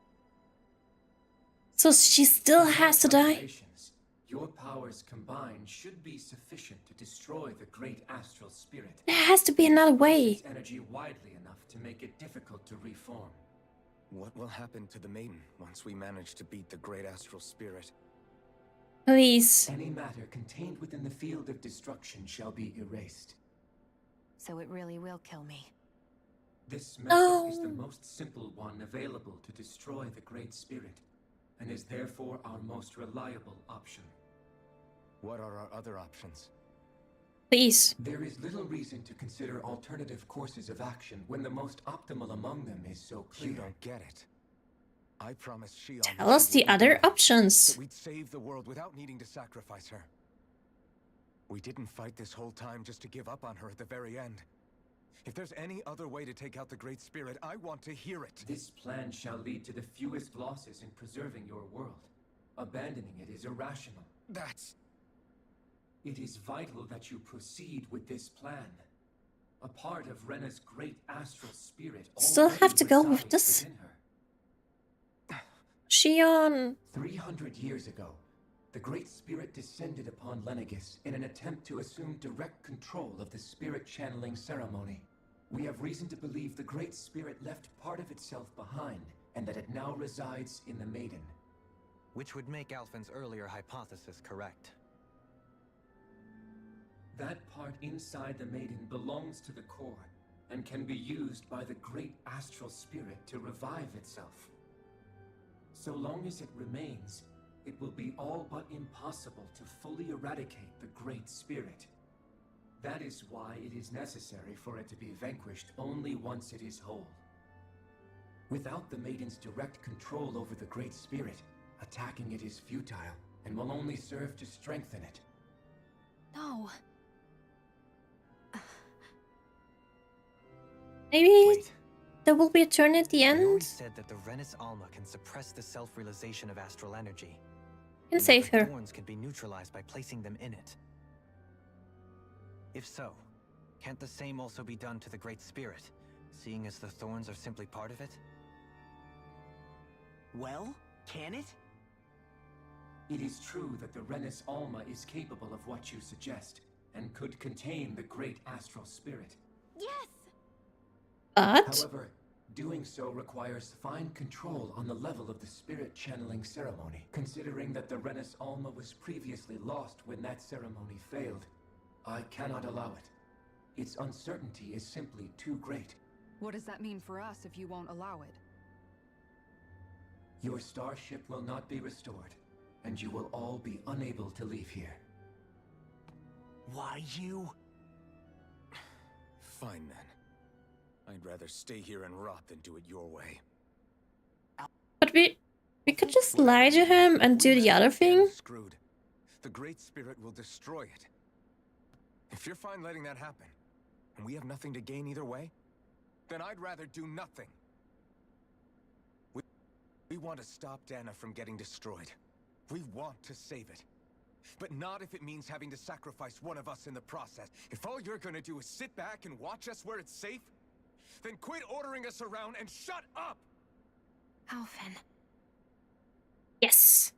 So she still has to die? Calculations, Your powers combined should be sufficient to destroy the great astral spirit. There has to be another way. Its energy widely enough to make it difficult to reform. What will happen to the maiden once we manage to beat the great astral spirit? Please. Any matter contained within the field of destruction shall be erased. So it really will kill me. This method is the most simple one available to destroy the great spirit, and is therefore our most reliable option. What are our other options? Please. There is little reason to consider alternative courses of action when the most optimal among them is so clear. You don't get it. I promised Shion Tell us the other options. that we'd save the world without needing to sacrifice her. We didn't fight this whole time just to give up on her at the very end. If there's any other way to take out the Great Spirit, I want to hear it. This plan shall lead to the fewest losses in preserving your world. Abandoning it is irrational. It is vital that you proceed with this plan. A part of Rena's great astral spirit Still have to go with this. within her. Shion. 300 years ago, the Great Spirit descended upon Lenegis in an attempt to assume direct control of the spirit channeling ceremony. We have reason to believe the Great Spirit left part of itself behind, and that it now resides in the Maiden. Which would make Alphen's earlier hypothesis correct. That part inside the Maiden belongs to the core, and can be used by the Great Astral Spirit to revive itself. So long as it remains, it will be all but impossible to fully eradicate the Great Spirit. That is why it is necessary for it to be vanquished only once it is whole. Without the Maiden's direct control over the Great Spirit, attacking it is futile, and will only serve to strengthen it. No. Maybe there will be a turn at the Naori end. said that the Renis Alma can suppress the self-realization of astral energy. And save the her. thorns can be neutralized by placing them in it. If so, can't the same also be done to the Great Spirit, seeing as the thorns are simply part of it? Well, can it? It is true that the Renis Alma is capable of what you suggest, and could contain the Great Astral Spirit. Yes! But However, doing so requires fine control on the level of the spirit channeling ceremony. Considering that the Renis Alma was previously lost when that ceremony failed, I cannot allow it. Its uncertainty is simply too great. What does that mean for us if you won't allow it? Your starship will not be restored, and you will all be unable to leave here. Why you? Fine then. I'd rather stay here and rot than do it your way. But we could just lie to him and do the other thing. Screwed. The Great Spirit will destroy it. If you're fine letting that happen, and we have nothing to gain either way, then I'd rather do nothing. We want to stop Dana from getting destroyed. We want to save it. But not if it means having to sacrifice one of us in the process. If all you're gonna do is sit back and watch us where it's safe, then quit ordering us around and shut up! Alphen. Yes.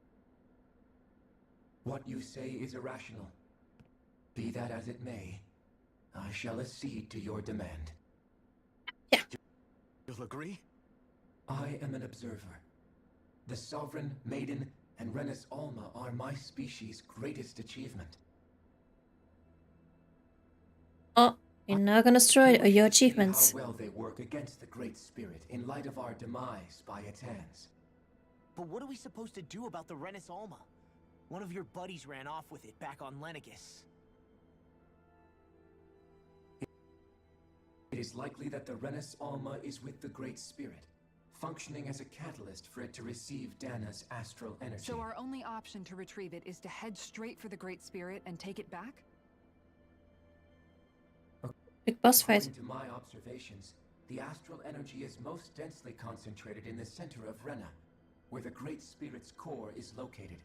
What you say is irrational. Be that as it may, I shall accede to your demand. Yeah. You'll agree? I am an observer. The Sovereign, Maiden, and Renis Alma are my species' greatest achievement. Oh, you're not gonna destroy your See achievements. how well they work against the Great Spirit in light of our demise by its hands. But what are we supposed to do about the Renis Alma? One of your buddies ran off with it back on Lenegis. It is likely that the Renis Alma is with the Great Spirit, functioning as a catalyst for it to receive Dana's astral energy. So our only option to retrieve it is to head straight for the Great Spirit and take it back? Big boss fight. According to my observations, the astral energy is most densely concentrated in the center of Rena, where the Great Spirit's core is located.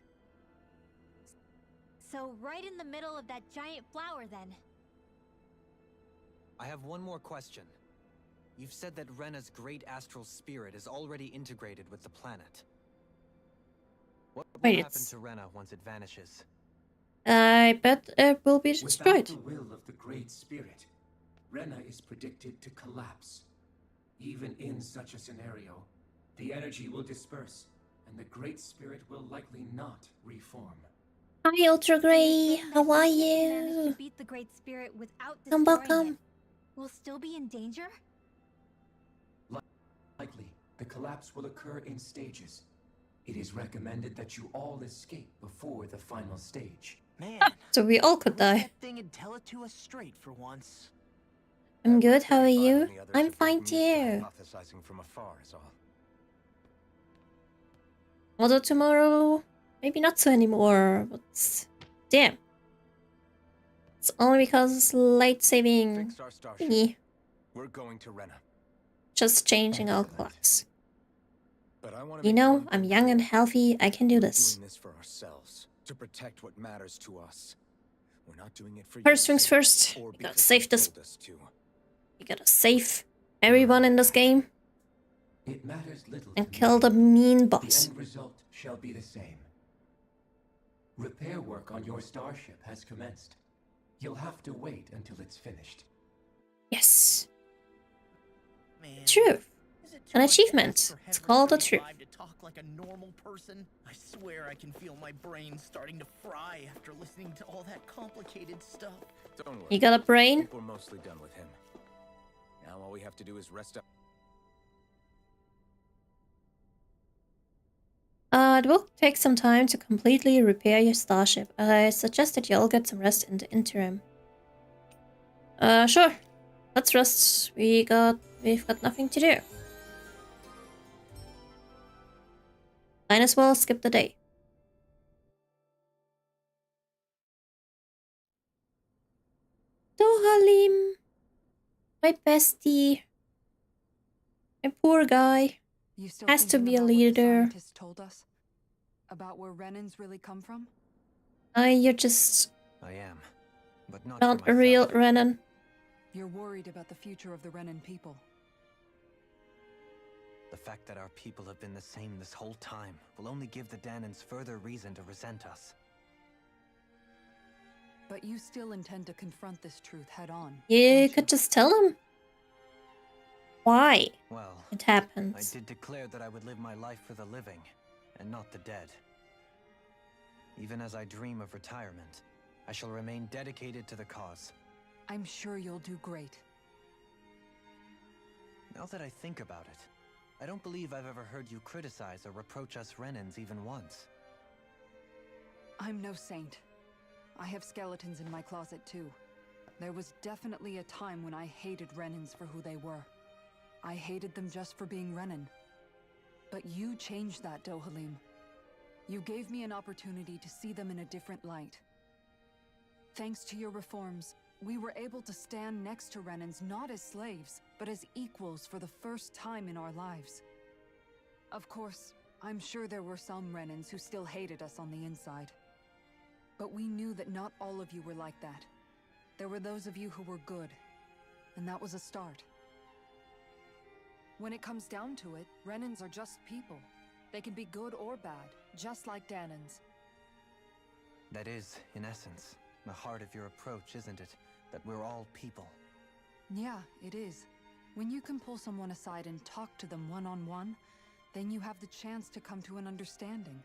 So right in the middle of that giant flower then. I have one more question. You've said that Rena's great astral spirit is already integrated with the planet. What will Wait, happen it's- to Rena once it vanishes? I bet it will be Without destroyed. the will of the Great Spirit, Rena is predicted to collapse. Even in such a scenario, the energy will disperse, and the Great Spirit will likely not reform. Hi, Ultra Grey. How are Managed you? to beat the Great Spirit without Come, destroying welcome. it. We'll still be in danger? Likely, the collapse will occur in stages. It is recommended that you all escape before the final stage. Man, So we all could die. that thing and tell it to us straight for once. I'm good. How are you? And the others I'm are fine getting used to too. hypothesizing from afar is all. Although tomorrow, maybe not so anymore. But damn, it's only because it's late saving Fix our starship. thingy. We're going to Rena. Just changing our clocks. But I want You know, I'm young and healthy. I can do this. doing this for ourselves, to protect what matters to us. We're not doing it for First your things sake, first. or We because gotta save this. told us to. We gotta save everyone in this game It matters little and to me. kill the mean The boss. end result shall be the same. Repair work on your starship has commenced. You'll have to wait until it's finished. Yes. Man, Truth. is it too An much to ask achievement. for It's Heaven called a 35 truth. to talk like a normal person? I swear I can feel my brain starting to fry after listening to all that complicated stuff. Don't worry. You got a I brain? think we're mostly done with him. Now all we have to do is rest up. It will take some time to completely repair your starship. I suggest that you all get some rest in the interim. Sure. Let's rest. We've got nothing to do. Might as well skip the day. Dohalim, my bestie, my poor guy, You still has to thinking be a about what the leader. scientists told us? About where Renans really come from? You're just I am, but not not for a real myself. Renan. You're worried about the future of the Renan people. The fact that our people have been the same this whole time will only give the Danans further reason to resent us. But you still intend to confront this truth head on. You could just tell him why Well, it I happens. did declare that I would live my life for the living, and not the dead. Even as I dream of retirement, I shall remain dedicated to the cause. I'm sure you'll do great. Now that I think about it, I don't believe I've ever heard you criticize or reproach us Renans even once. I'm no saint. I have skeletons in my closet too. There was definitely a time when I hated Renans for who they were. I hated them just for being Renan. But you changed that, Dohalim. You gave me an opportunity to see them in a different light. Thanks to your reforms, we were able to stand next to Renans not as slaves, but as equals for the first time in our lives. Of course, I'm sure there were some Renans who still hated us on the inside. But we knew that not all of you were like that. There were those of you who were good, and that was a start. When it comes down to it, Renans are just people. They can be good or bad, just like Danans. That is, in essence, the heart of your approach, isn't it? That we're all people. Yeah, it is. When you can pull someone aside and talk to them one-on-one, then you have the chance to come to an understanding.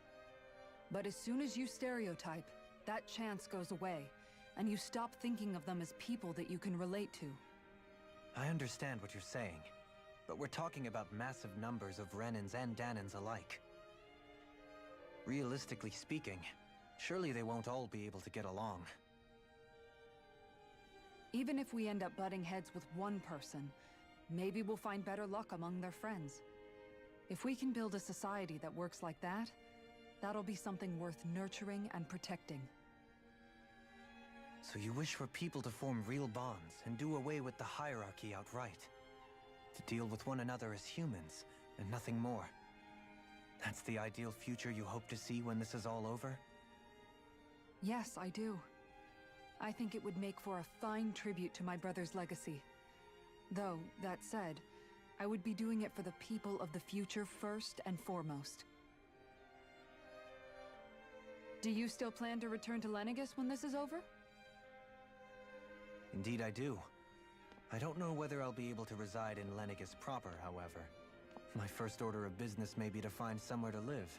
But as soon as you stereotype, that chance goes away, and you stop thinking of them as people that you can relate to. I understand what you're saying, but we're talking about massive numbers of Renans and Danans alike. Realistically speaking, surely they won't all be able to get along. Even if we end up butting heads with one person, maybe we'll find better luck among their friends. If we can build a society that works like that, that'll be something worth nurturing and protecting. So you wish for people to form real bonds and do away with the hierarchy outright? To deal with one another as humans, and nothing more? That's the ideal future you hope to see when this is all over? Yes, I do. I think it would make for a fine tribute to my brother's legacy. Though, that said, I would be doing it for the people of the future first and foremost. Do you still plan to return to Lenegis when this is over? Indeed I do. I don't know whether I'll be able to reside in Lenegis proper, however. My first order of business may be to find somewhere to live.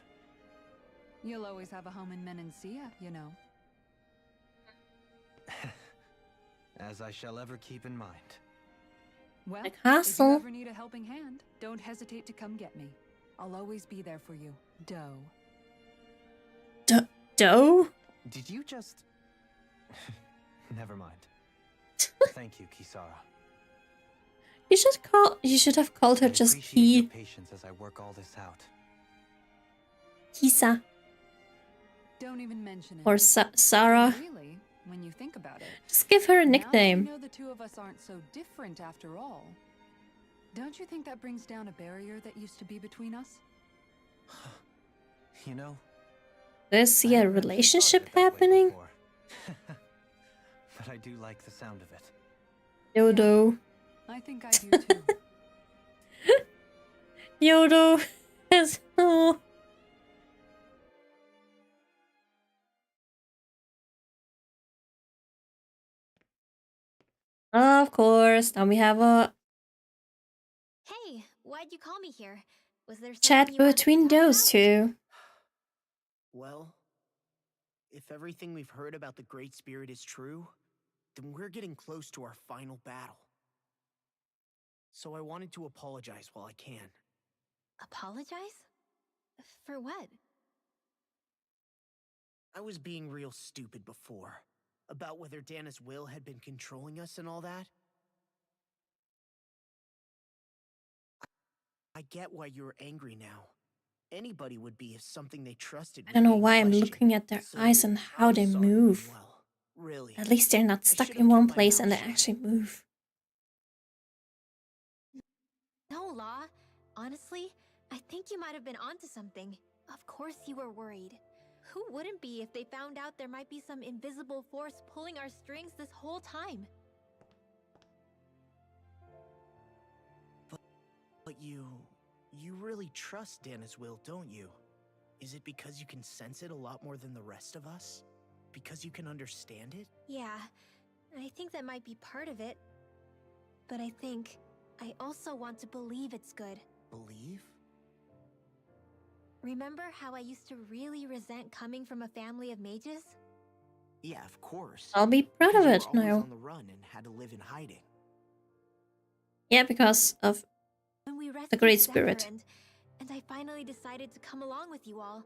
You'll always have a home in Menancia, you know. As I shall ever keep in mind. Well, The if you castle. ever need a helping hand, don't hesitate to come get me. I'll always be there for you, Doe. Doe? Did you just... Never mind. Thank you, Kisara. You should have called her I just appreciate your Ki. patience as I work all this out. Kisa. Don't even mention it. Or Sarah. Really, when you think about it. Just give her a Now that nickname. you know the two of us aren't so different after all. Don't you think that brings down a barrier that used to be between us? You know, There's see a relationship happening? but I do like the sound of it. Yodo. I think I do too. Yodo. Yes. Oh. Of course. Now we have a Hey, why'd you call me here? Was there chat something you wanted to between talk those about? two. Well, if everything we've heard about the Great Spirit is true, then we're getting close to our final battle. So I wanted to apologize while I can. Apologize? For what? I was being real stupid before, about whether Dana's will had been controlling us and all that. I get why you're angry now. Anybody would be if something they trusted I don't know was why being I'm questioned. looking at their So, eyes and how they sorry, move. Manuel. Really. At least they're not I stuck should've in one kept my place and they mouth shut. actually move. No, Law. Honestly, I think you might have been onto something. Of course you were worried. Who wouldn't be if they found out there might be some invisible force pulling our strings this whole time? But you really trust Dana's will, don't you? Is it because you can sense it a lot more than the rest of us? Because you can understand it? Yeah, I think that might be part of it. But I think I also want to believe it's good. Believe? Remember how I used to really resent coming from a family of mages? Yeah, of course. I'll be proud of Because it you were always now. on the run and had to live in hiding. Yeah, because of When we rescued the Great Zephyr Spirit. and I finally decided to come along with you all,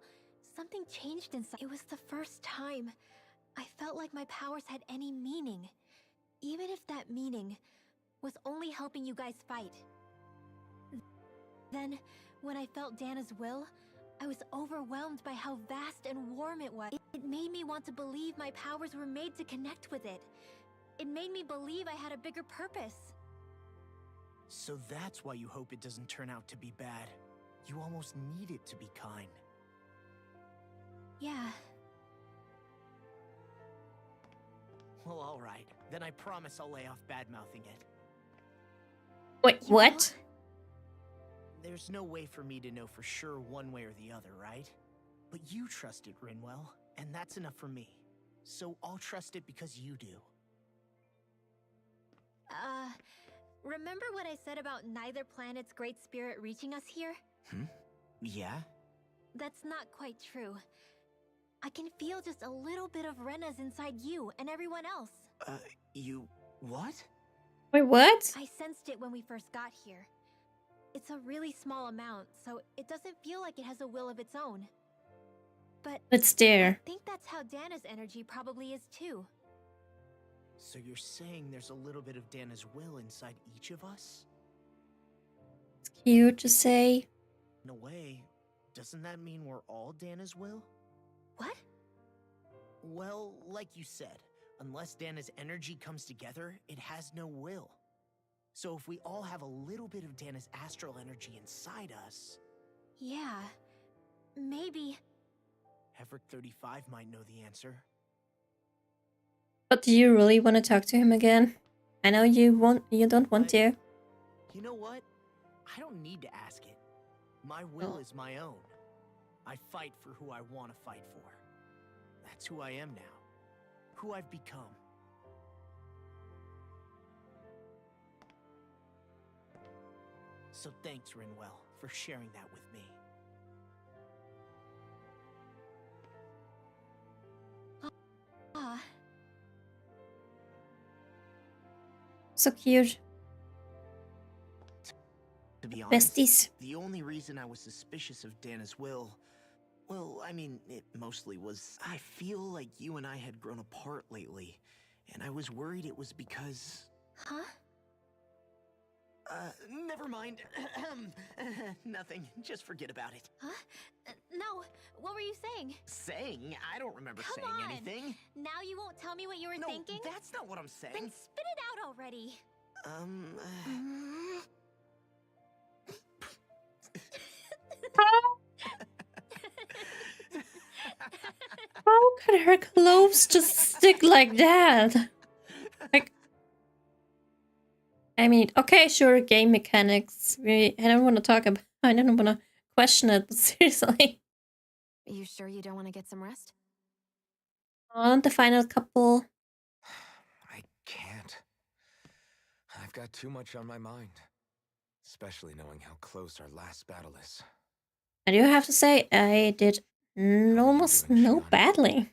something changed inside. It was the first time I felt like my powers had any meaning, even if that meaning was only helping you guys fight. Then, when I felt Dana's will, I was overwhelmed by how vast and warm it was. It made me want to believe my powers were made to connect with it. It made me believe I had a bigger purpose. So that's why you hope it doesn't turn out to be bad. You almost need it to be kind. Yeah. Well, alright. Then I promise I'll lay off bad-mouthing it. Wait, what? There's no way for me to know for sure one way or the other, right? But you trust it, Rinwell, and that's enough for me. So I'll trust it because you do. Remember what I said about neither planet's great spirit reaching us here? Yeah? That's not quite true. I can feel just a little bit of Rena's inside you and everyone else. You... what? Wait, what? I sensed it when we first got here. It's a really small amount, so it doesn't feel like it has a will of its own. But It's there. I think that's how Dana's energy probably is too. So you're saying there's a little bit of Dana's will inside each of us? It's cute to say. In a way, doesn't that mean we're all Dana's will? What? Well, like you said, unless Dana's energy comes together, it has no will. So if we all have a little bit of Dana's astral energy inside us... Yeah, maybe. Heverick 35 might know the answer. But do you really want to talk to him again? I know you don't want to. You know what? I don't need to ask it. My will is my own. I fight for who I want to fight for. That's who I am now. Who I've become. So thanks, Rinwell, for sharing that with me. So cute. To be honest, Besties. the only reason I was suspicious of Dana's will, well, I mean, it mostly was I feel like you and I had grown apart lately, and I was worried it was because... Huh? Never mind. Nothing. Just forget about it. Huh? No. What were you saying? Saying? I don't remember Come saying on. anything. Now you won't tell me what you were thinking? No, that's not what I'm saying. Then spit it out already. How could her clothes just stick like that? Like, I mean, okay, sure, game mechanics. I don't want to talk about. I don't want to question it, but seriously. You sure you don't want to get some rest? On the final couple. I can't. I've got too much on my mind. Especially knowing how close our last battle is. I do have to say, I did almost no battling.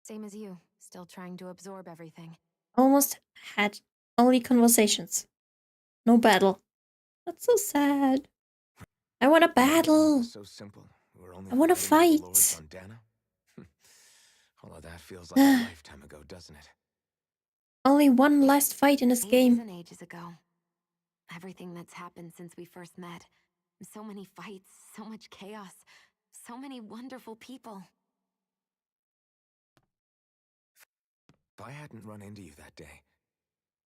Same as you, still trying to absorb everything. Almost had only conversations. No battle. That's so sad. I want to battle. So simple. We're only I want to fighting with the lords fight. on Dana. All of that feels like a lifetime ago, doesn't it? Only one last fight in this Ages game. and ages ago. Everything that's happened since we first met. So many fights, so much chaos, so many wonderful people. If I hadn't run into you that day,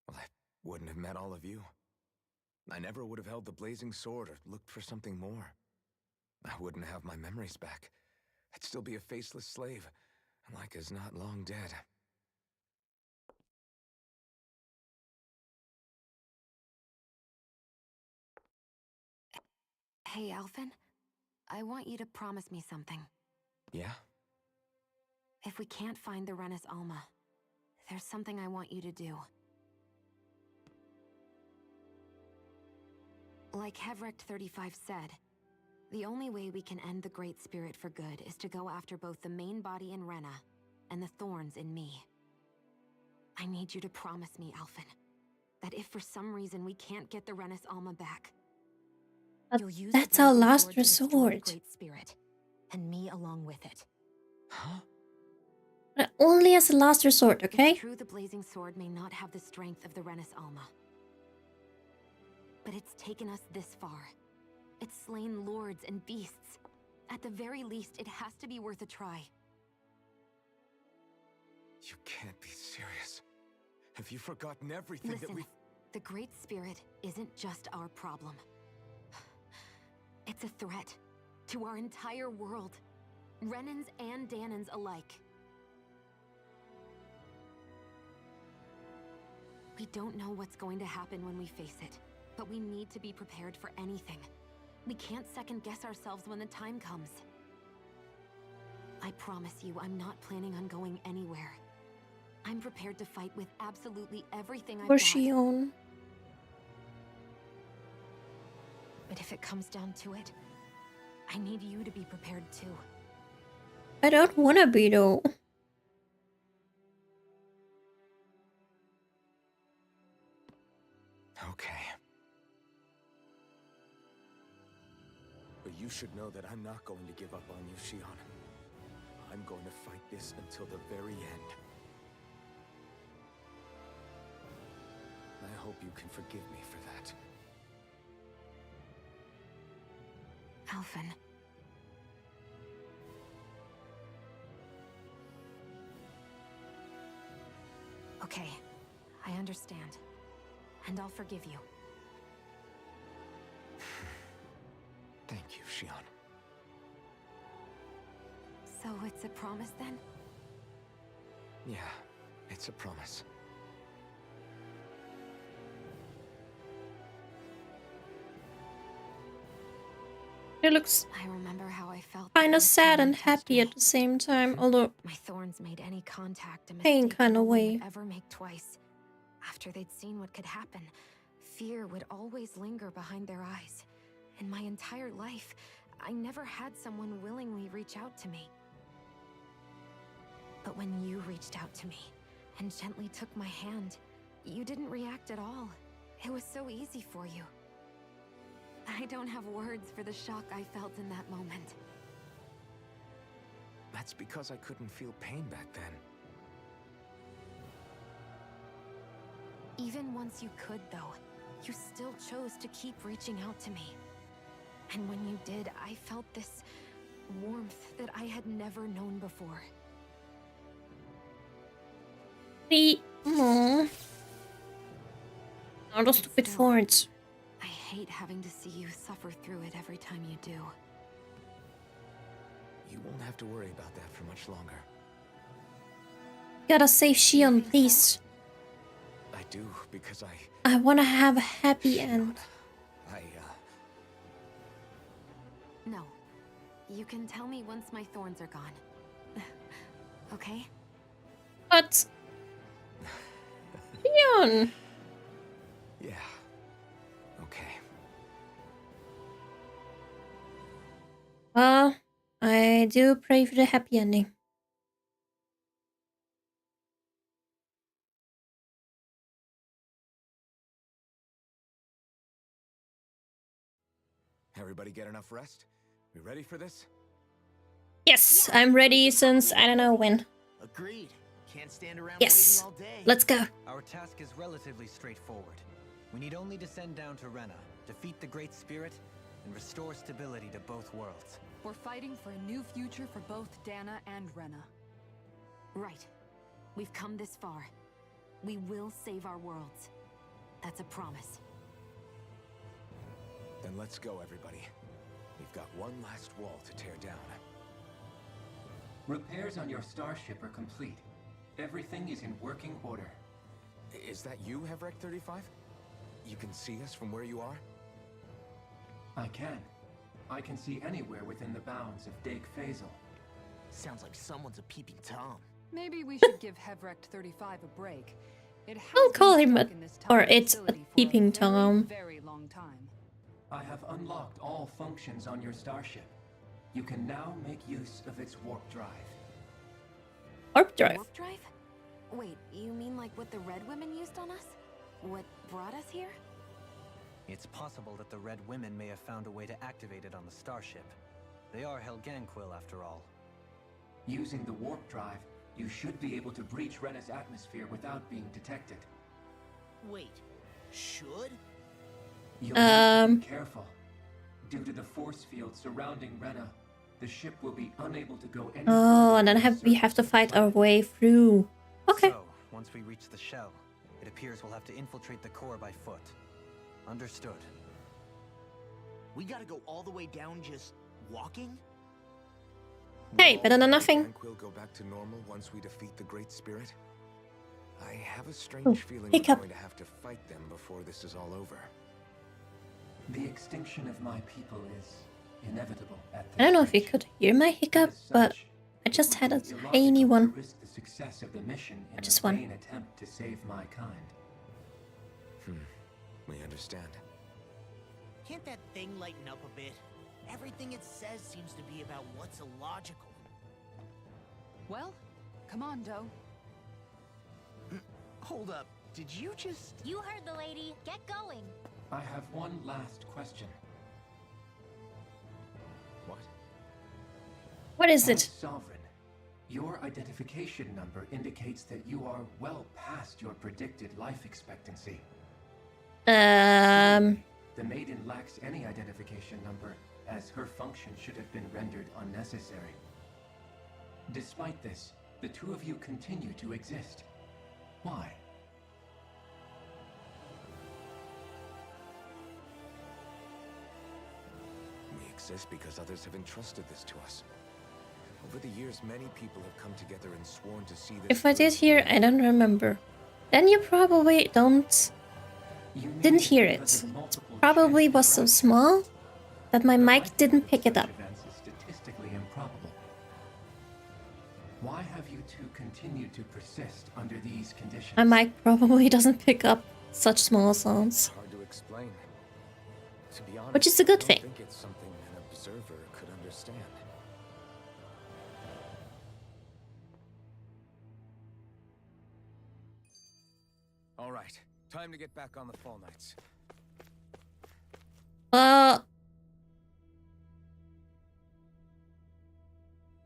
well, I wouldn't have met all of you. I never would have held the blazing sword or looked for something more. I wouldn't have my memories back. I'd still be a faceless slave, like as not long dead. Hey, Alphen, I want you to promise me something. Yeah? If we can't find the Renis Alma, there's something I want you to do. Like Hevrecht 35 said, the only way we can end the Great Spirit for good is to go after both the main body in Rena and the thorns in me. I need you to promise me, Alphen, that if for some reason we can't get the Renis Alma back, you'll use That's the our Blazing last Sword to destroy the resort. Great Spirit, and me along with it. But only as a last resort, okay? It's true the Blazing Sword may not have the strength of the Renis Alma. But it's taken us this far. It's slain lords and beasts. At the very least, it has to be worth a try. You can't be serious. Have you forgotten everything that Listen, we... the Great Spirit isn't just our problem. It's a threat to our entire world. Renans and Danans alike. We don't know what's going to happen when we face it, but we need to be prepared for anything. We can't second-guess ourselves when the time comes. I promise you, I'm not planning on going anywhere. I'm prepared to fight with absolutely everything I've Poor got. Shion. But if it comes down to it, I need you to be prepared too. I don't want to be though. Okay. But you should know that I'm not going to give up on you, Shion. I'm going to fight this until the very end. I hope you can forgive me for that. Alphen. Okay, I understand. And I'll forgive you. Thank you, Shion. So it's a promise then? Yeah, it's a promise. It looks I remember how I felt. kind of sad and happy at the same time, although My thorns made any contact a pain mistake kind no of one way. would ever make twice. After they'd seen what could happen, fear would always linger behind their eyes. In my entire life, I never had someone willingly reach out to me. But when you reached out to me and gently took my hand, you didn't react at all. It was so easy for you. I don't have words for the shock I felt in that moment. That's because I couldn't feel pain back then. Even once you could, though, you still chose to keep reaching out to me. And when you did, I felt this warmth that I had never known before. Aww. Oh, those stupid thorns. I hate having to see you suffer through it every time you do. You won't have to worry about that for much longer. Gotta save Shion, please. I do, because I wanna have a happy end. No. You can tell me once my thorns are gone. Okay? But... Shion! Yeah. Okay. Well, I do pray for the happy ending. Everybody get enough rest? We ready for this? Yes, I'm ready since I don't know when. Agreed. Can't stand around Yes, waiting all day. let's go. Our task is relatively straightforward. We need only to send down to Rena, defeat the Great Spirit, and restore stability to both worlds. We're fighting for a new future for both Dana and Rena. Right. We've come this far. We will save our worlds. That's a promise. Then let's go, everybody. We've got one last wall to tear down. Repairs on your starship are complete. Everything is in working order. Is that you, Hevrek 35? You can see us from where you are? I can. I can see anywhere within the bounds of Dake Faisal. Sounds like someone's a peeping Tom. Maybe we should give Hevrek 35 a break. It has I'll call been him stuck a, in this or tiny it's a facility for peeping very, Tom. very long time. I have unlocked all functions on your starship. You can now make use of its warp drive. Warp drive? Warp drive? Wait, you mean like what the Red Women used on us? What brought us here? It's possible that the Red Women may have found a way to activate it on the starship. They are Helganquil, after all. Using the warp drive, you should be able to breach Rena's atmosphere without being detected. Wait, should? You'll need to be careful. Due to the force field surrounding Rena, the ship will be unable to go any Oh, and then we have to fight our way through. Okay. So, once we reach the shell, it appears we'll have to infiltrate the core by foot. Understood. We gotta go all the way down just walking? Hey, better than nothing. We'll go back to normal once we defeat the Great Spirit. I have a strange feeling hiccup. we're going to have to fight them before this is all over. The extinction of my people is inevitable at this I don't know if you could hear my hiccup, but I just had a tiny one. risk the success of the mission in Just a one. vain attempt to save my kind. We understand. Can't that thing lighten up a bit? Everything it says seems to be about what's illogical. Well, come on, Doe. Hold up, did you just... You heard the lady. Get going. I have one last question. What? What is As it? Sovereign, your identification number indicates that you are well past your predicted life expectancy. The maiden lacks any identification number, as her function should have been rendered unnecessary. Despite this, the two of you continue to exist. Why? We exist because others have entrusted this to us. Over the years, many people have come together and sworn to see this. If I did hear, I don't remember. Then you probably didn't hear it. It probably was so small that my mic didn't pick it up. Events is statistically improbable. to persist under these conditions. My mic probably doesn't pick up such small sounds. Hard to explain. To be honest, Which is a good I thing. don't think it's something an observer could understand. All right, time to get back on the Fall Knights.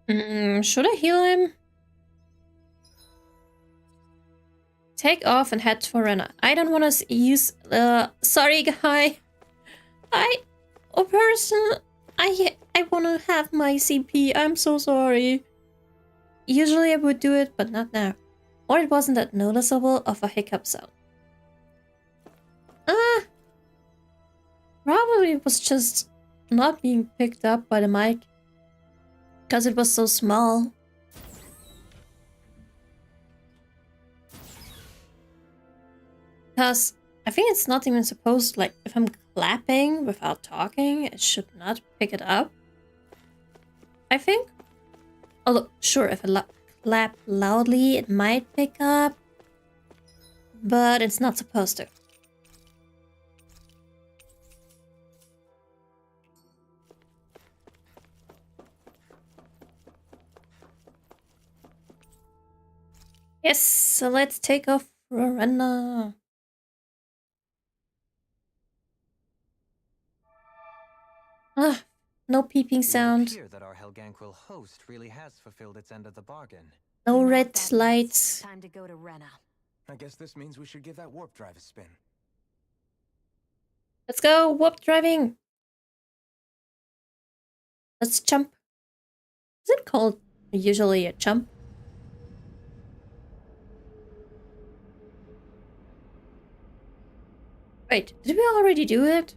Should I heal him? Take off and head for Rena. I don't want to use. Sorry, guy. I want to have my CP. I'm so sorry. Usually I would do it, but not now. Or it wasn't that noticeable of a hiccup sound. Probably it was just not being picked up by the mic. Because it was so small. Because I think it's not even supposed, like, if I'm clapping without talking, it should not pick it up. I think. Although, sure, if I clap loudly, it might pick up. But it's not supposed to. Yes, so let's take off Rowena. No peeping sound. It would appear that our Helganquil host really has fulfilled its end of the bargain. No red lights. Time to go to Rena. I guess this means we should give that warp drive a spin. Let's go, warp driving. Let's jump. Is it called usually a jump? Wait, did we already do it?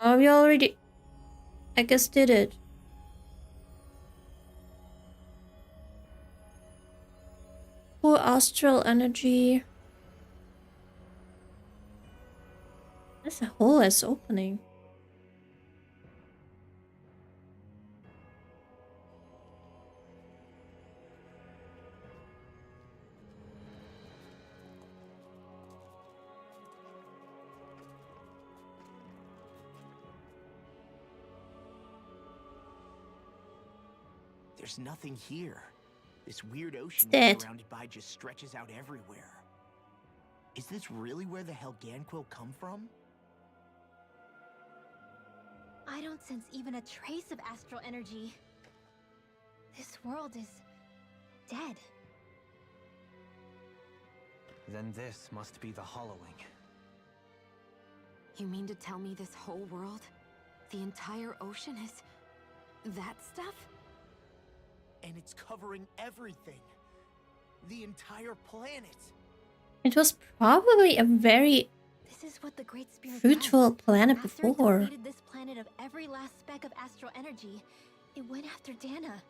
Oh, we already, I guess, did it. Oh, astral energy. There's a hole is opening. There's nothing here. This weird ocean Dead. we're surrounded by just stretches out everywhere. Is this really where the Helganquil come from? I don't sense even a trace of astral energy. This world is dead. Then this must be the hollowing. You mean to tell me this whole world, the entire ocean is that stuff? And it's covering everything. The entire planet. It was probably a very This is what the Great Spirit fruitful does. planet After it before. depleted this planet of every last speck of astral energy, it went after Dana.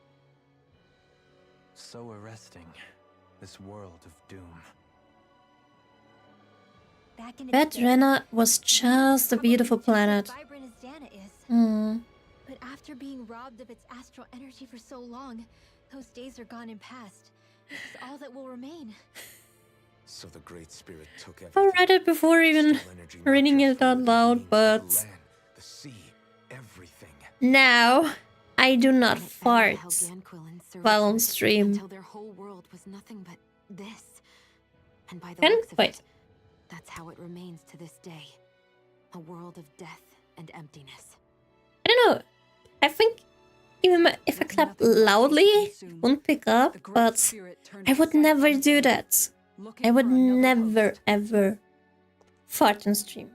So arresting. This world of doom. Back in its Bet day, Rena was just a beautiful planet. vibrant as Dana is. Hmm. But after being robbed of its astral energy for so long, those days are gone and past. This is all that will remain. So the Great Spirit took I everything. read it before even Astral energy, not reading just it for out the loud, beings, but the land, the sea, everything. now I do not And it ended fart Helganquil in service while on stream. until their whole world was nothing but this. And by the Can looks of wait. it, that's how it remains to this day. A world of death and emptiness. I don't know. I think even if I clap loudly, it won't pick up, but I would never do that. I would never ever fart on stream.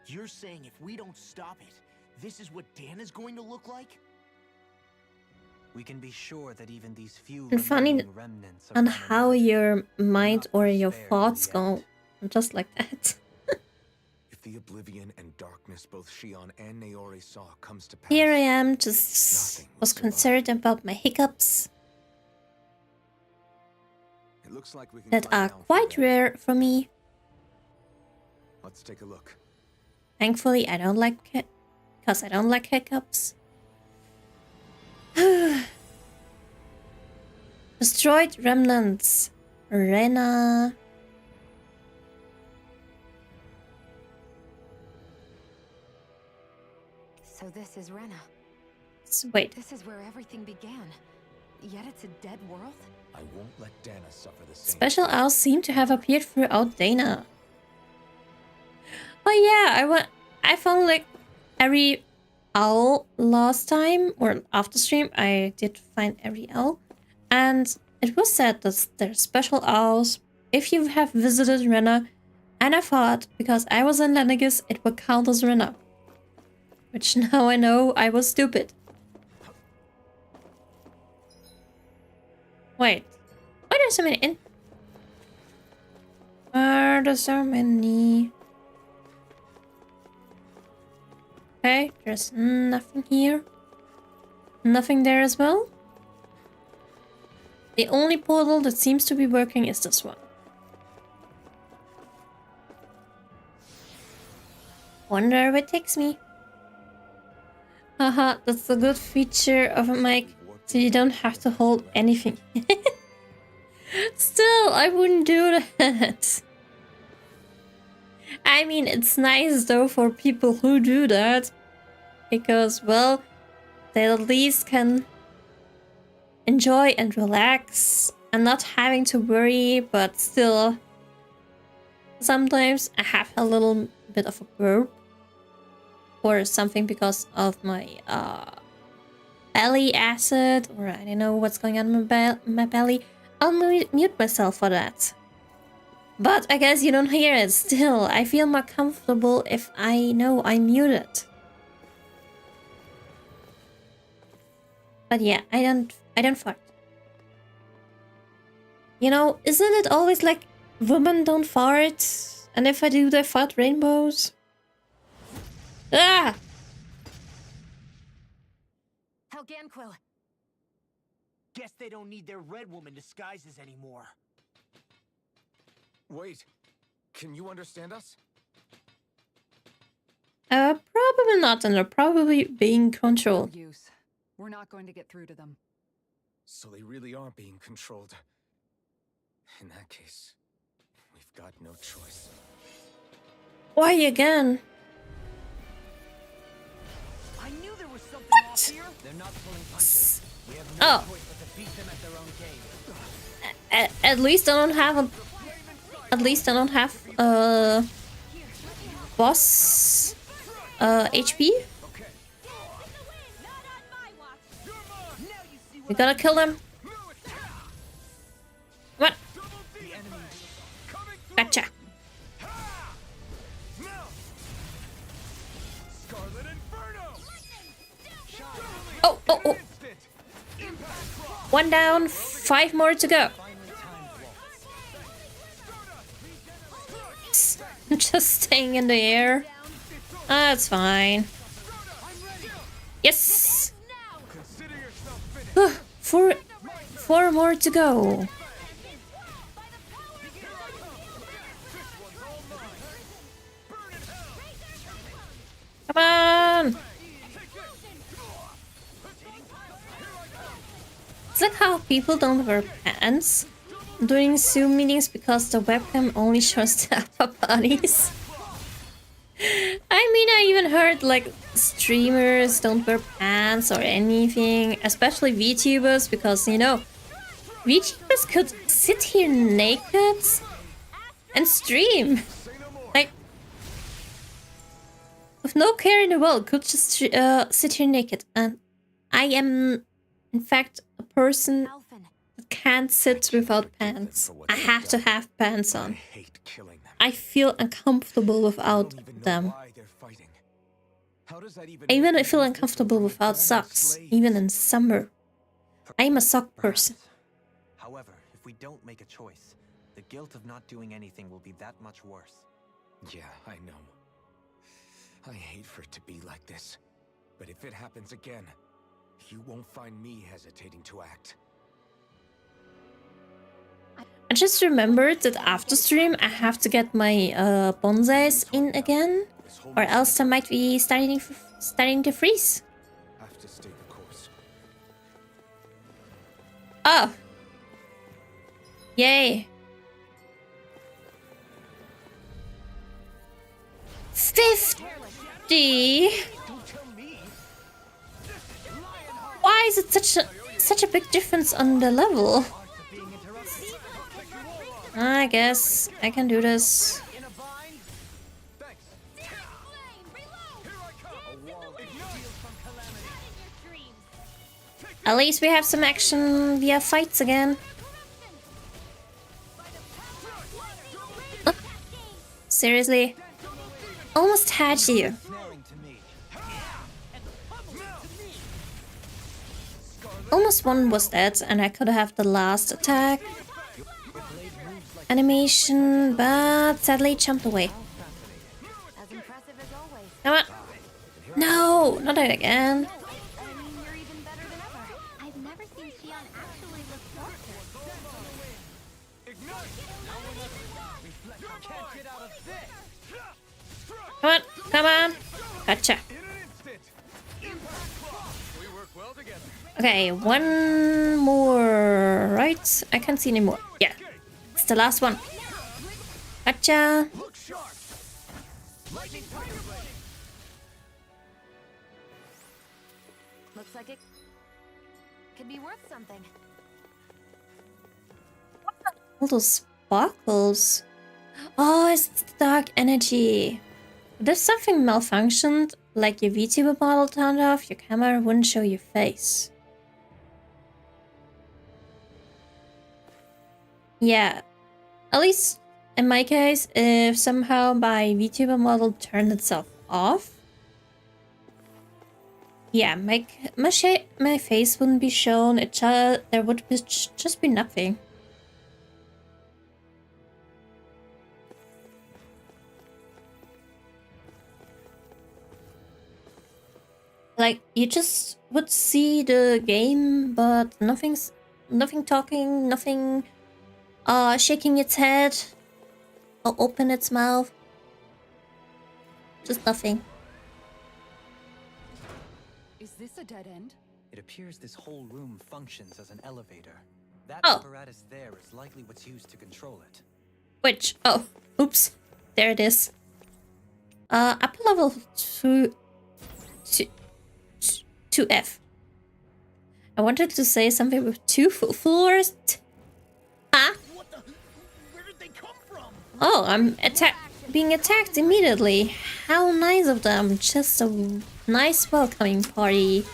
You're saying if we don't stop it, this is what Dana's going to look like? We can be sure that even these few And funny remaining remnants of on Rena how your mind or your thoughts go, just like that. If the oblivion and darkness both Shion and Naori saw comes to pass, Here I am, just was concerned about my hiccups it looks like we can that climb are down from quite there. rare for me. Let's take a look. Thankfully, I don't like Because I don't like hiccups. Destroyed remnants. Rena. So this is Rena. Wait. This is where everything began. Yet it's a dead world? I won't let Dana suffer the same. Special owls seem to have appeared throughout Dana. Oh yeah, I found like every owl last time, or after stream. I did find every owl. And it was said that there's special owls if you have visited Rena. And I thought, because I was in Lenegis, it would count as Rena. Which now I know I was stupid. Wait. Why are there so many in? Why are there so many? Okay, there's nothing here. Nothing there as well. The only portal that seems to be working is this one. Wonder where it takes me. Haha, that's a good feature of a mic, so you don't have to hold anything. Still, I wouldn't do that. I mean, it's nice though for people who do that, because, well, they at least can enjoy and relax and not having to worry, but still, sometimes I have a little bit of a burp or something because of my belly acid, or I don't know what's going on in my belly. I'll mute myself for that. But I guess you don't hear it. Still, I feel more comfortable if I know I'm muted. But yeah, I don't fart. You know, isn't it always like women don't fart? And if I do, they fart rainbows? Ah! Helganquil! Guess they don't need their Red Woman disguises anymore. Wait, can you understand us? Probably not, and they're probably being controlled. No use. We're not going to get through to them. So they really are being controlled. In that case, we've got no choice. Why again? I knew there was something What? off here. They're not pulling punches. We have Oh. choice but to beat them at their own game. At least I don't have a. At least I don't have boss HP. We gotta kill them. What? Gotcha. Oh, oh, oh. One down, 5 more to go. Just staying in the air. That's fine. Yes. Four more to go. Come on. It's like how people don't wear pants during Zoom meetings because the webcam only shows the upper bodies. I mean, I even heard like streamers don't wear pants or anything, especially VTubers, because, you know, VTubers could sit here naked and stream. Like, with no care in the world, could just sit here naked. And I am, in fact, a person that can't sit without pants. I have to have pants on. I feel uncomfortable without them. Even I feel uncomfortable without socks, even in summer. I'm a sock person. However, if we don't make a choice, the guilt of not doing anything will be that much worse. Yeah, I know. I hate for it to be like this. But if it happens again, you won't find me hesitating to act. I just remembered that after stream I have to get my bonsais in again. Or else I might be starting to freeze. Have to stay the course. Oh. Yay. 50. Why is it such a big difference on the level? I guess I can do this. At least we have some action via fights again. Oh, seriously? Almost had you. Almost one was dead, and I could have the last attack animation, but sadly jumped away. Come on. No, not that again. Come on, come on. Gotcha. Okay, one more, right? I can't see anymore. Yeah, it's the last one. Gotcha. Looks like it could be worth something. All those sparkles. Oh, it's the dark energy. But if something malfunctioned, like your VTuber model turned off, your camera wouldn't show your face. Yeah, at least in my case, if somehow my VTuber model turned itself off, yeah, my face wouldn't be shown. There would be just be nothing. Like, you just would see the game, but nothing talking, nothing shaking its head or open its mouth. Just nothing. Is this a dead end? It appears this whole room functions as an elevator. That Oh. apparatus there is likely what's used to control it. Which, oh, oops, there it is. Upper level 2F. I wanted to say something with 2 floors. Huh? Oh, I'm being attacked immediately. How nice of them. Just a nice welcoming party.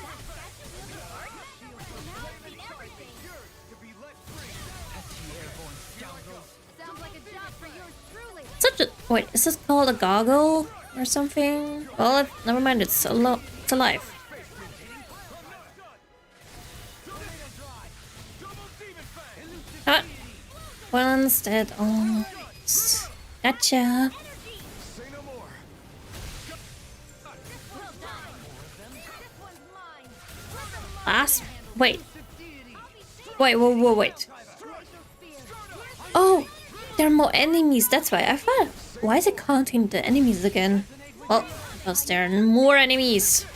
Such a... Wait, is this called a goggle or something? Well, never mind, it's alive. One's dead. Oh, gotcha. Last. Wait. Wait. Oh, there are more enemies. That's why I thought. Why is it counting the enemies again? Oh, because there are more enemies.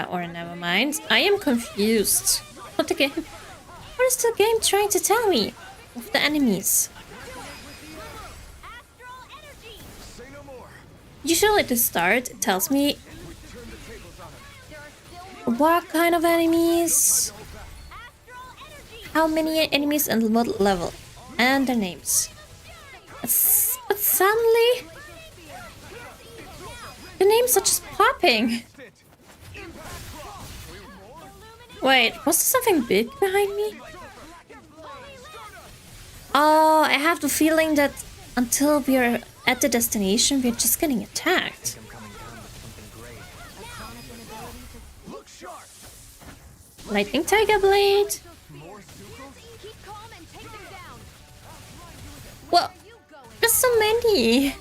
Or never mind. I am confused. What is the game trying to tell me with the enemies? Usually at the start it tells me what kind of enemies, how many enemies and what level, and their names. But suddenly the names are just popping. Wait, was there something big behind me? Oh, I have the feeling that until we're at the destination, we're just getting attacked. Lightning Tiger Blade. Well, there's so many.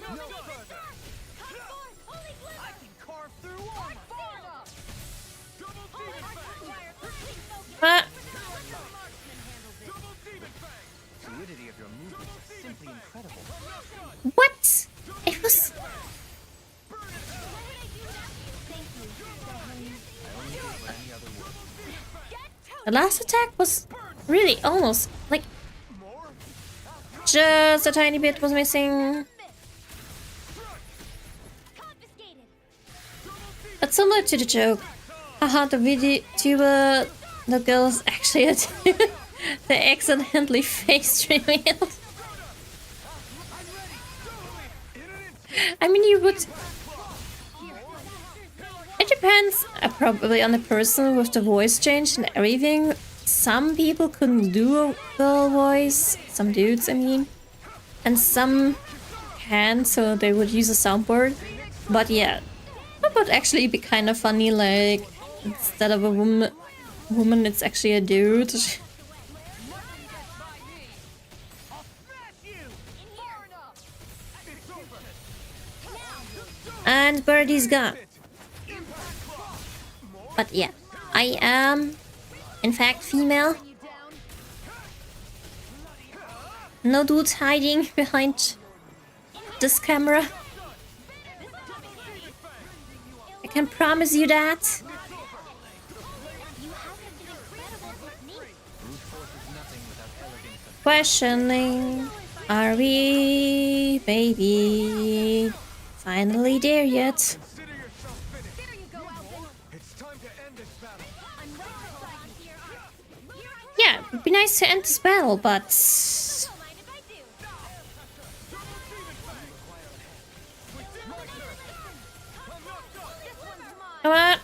simply incredible. What? It was... The last attack was really almost like just a tiny bit was missing. But similar to the joke, haha, the VTuber, the girls actually they accidentally face revealed. I mean, you would. It depends probably on the person with the voice change and everything. Some people couldn't do a girl voice, some dudes, I mean, and some can, so they would use a soundboard. But yeah, that would actually be kind of funny. Like instead of a woman, it's actually a dude. And Birdie's gone. But yeah, I am, in fact, female. No dudes hiding behind this camera. I can promise you that. Questioning, are we, baby, finally there yet? Yeah, it would be nice to end this battle, but... Come on!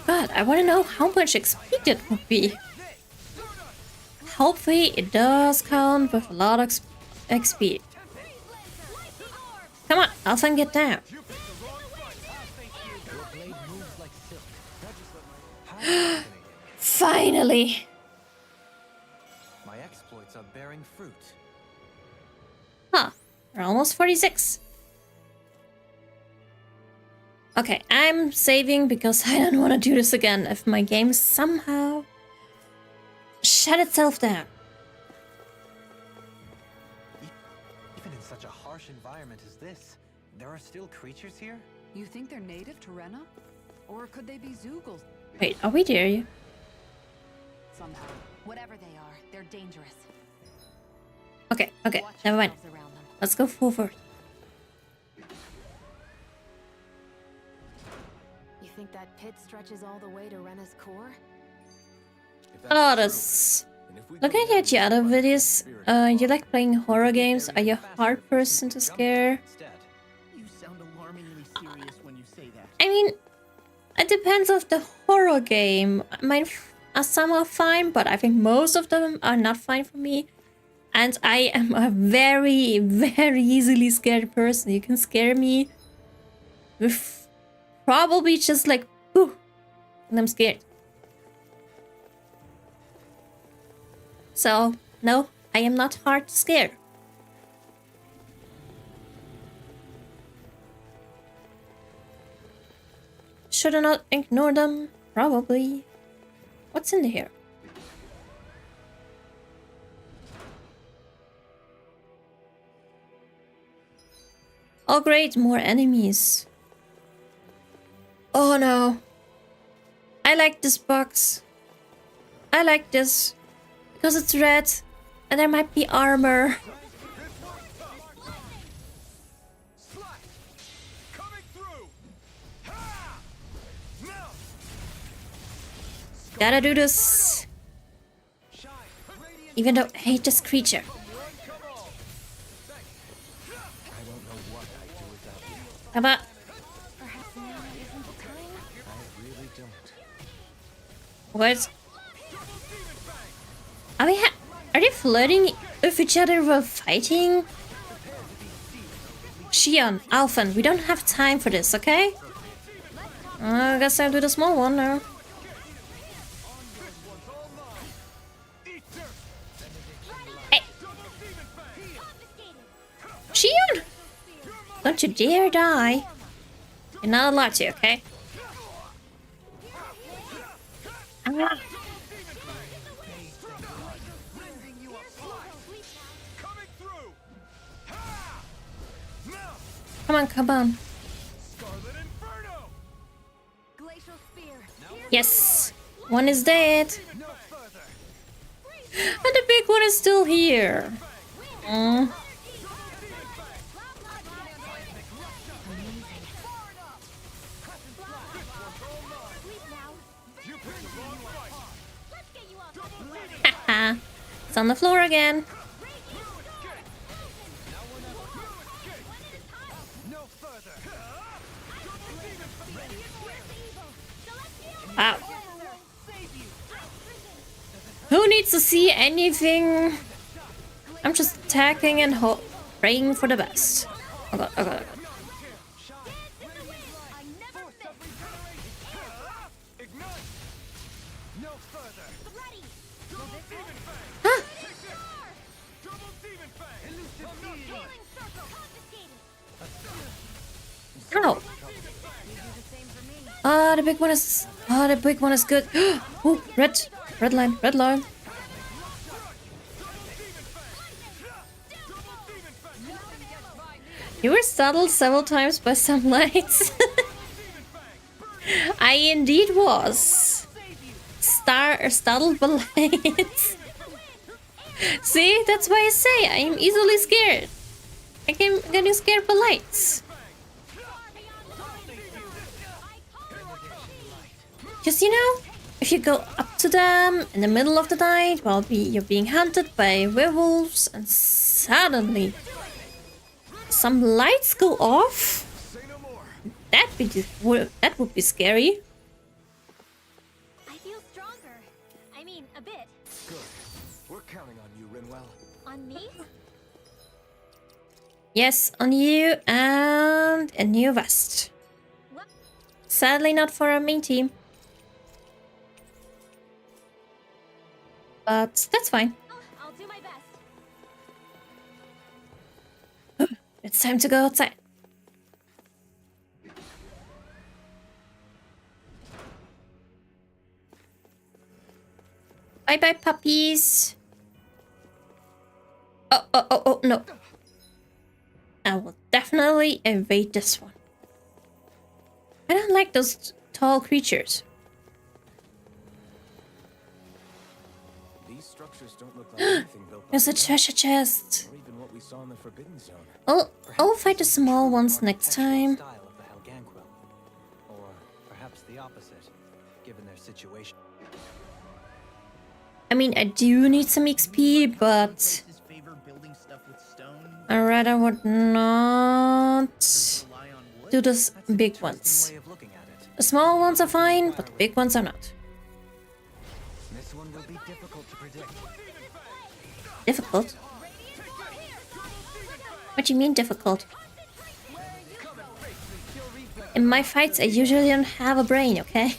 God, I want to know how much XP that would be. Hopefully it does count with a lot of XP. Come on, Alpha, get down. Finally! My exploits are bearing fruit. Huh, we're almost 46. Okay, I'm saving because I don't want to do this again if my game somehow shut itself down. Even in such a harsh environment as this, there are still creatures here? You think they're native to Rena? Or could they be Zoogles? Wait, are we there? Somehow. Whatever they are, they're dangerous. Okay, never mind. Let's go forward. You think that pit stretches all the way to Rena's core? Oh, that's... Looking at your other videos, you like playing horror games? Are you a hard person to scare? You sound alarmingly serious when you say that. I mean, it depends of the horror game. Some are fine, but I think most of them are not fine for me. And I am a very, very easily scared person. You can scare me with probably just like, boo, and I'm scared. So, no, I am not hard to scare. Should I not ignore them? Probably. What's in here? Oh great, more enemies. Oh no. I like this box. I like this. Because it's red. And there might be armor. Gotta do this. Even though I hate this creature. Come on. What? Are they flirting with each other while fighting? Xion, Alphen, we don't have time for this, okay? I guess I'll do the small one now. Hey! Xion! Don't you dare die. You're not allowed to, okay? Ah. Come on, come on. Yes, one is dead. And the big one is still here. Haha, it's on the floor again. Wow. Who needs to see anything? I'm just attacking and praying for the best. Oh god, oh god, oh god. Huh? Ow. The big one is... Oh, the big one is good. Oh, red line, red line. You were startled several times by some lights. I indeed was. Startled by lights. See, that's why I say I am easily scared. I can getting scared by lights. Because, you know, if you go up to them in the middle of the night while you're being hunted by werewolves and suddenly some lights go off, that would be scary. I feel stronger. I mean, a bit. Good. We're counting on you, Rinwell. On me? Yes, on you and a new vest. Sadly not for our main team. But that's fine. I'll do my best. It's time to go outside. Bye bye, puppies. Oh, no. I will definitely evade this one. I don't like those tall creatures. These structures don't look like anything built by There's a treasure chest. or even what we saw in the Forbidden Zone. I'll fight the small ones next time. Style of the Helganquil. Or perhaps the opposite, given their situation. I mean, I do need some XP, but I rather would not do the big ones. The small ones are fine, but the big ones are not. This one will be difficult to predict. Difficult? What do you mean difficult? In my fights, I usually don't have a brain, okay?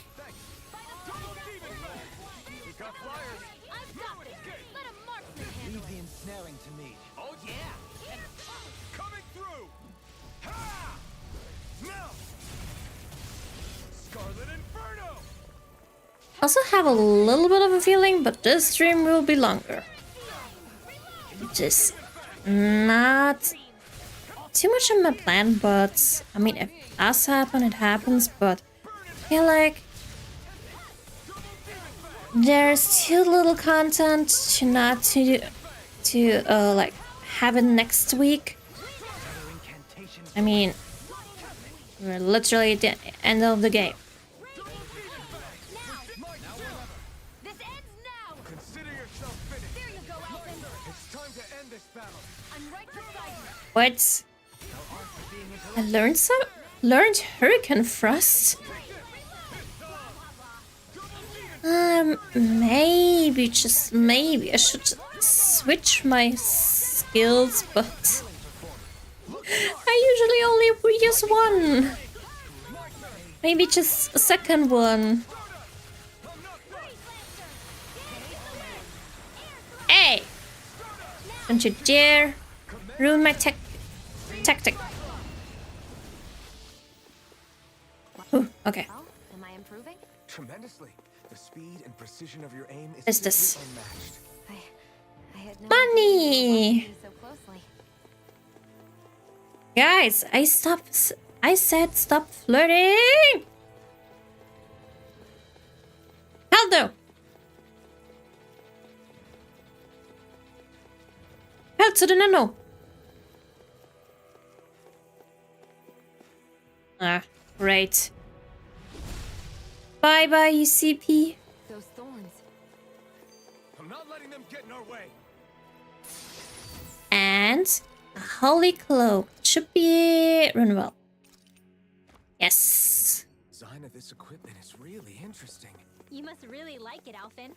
Leave the ensnaring to me. Oh yeah! Coming through! Ha! Now! Scarlet Inferno! Also have a little bit of a feeling, but this stream will be longer. Just not too much on my plan, but I mean, if it does happen, it happens, but I feel like there's too little content to not to like have it next week. I mean, we're literally at the end of the game. What? I learned Hurricane Thrust. Maybe, just maybe I should switch my skills, but I usually only use one. Maybe just a second one. Hey! Don't you dare ruin my tactic. Ooh, okay. Am I improving? Tremendously. The speed and precision of your aim is Is this simply unmatched. I had no money? so closely. Guys, I said stop flirting! Hell no! Hell to the no! Ah, great. Bye bye, UCP. Those thorns. I'm not letting them get in our way. And a holy cloak. Should be Runwell. Yes. Design of this equipment is really interesting. You must really like it, Alphen.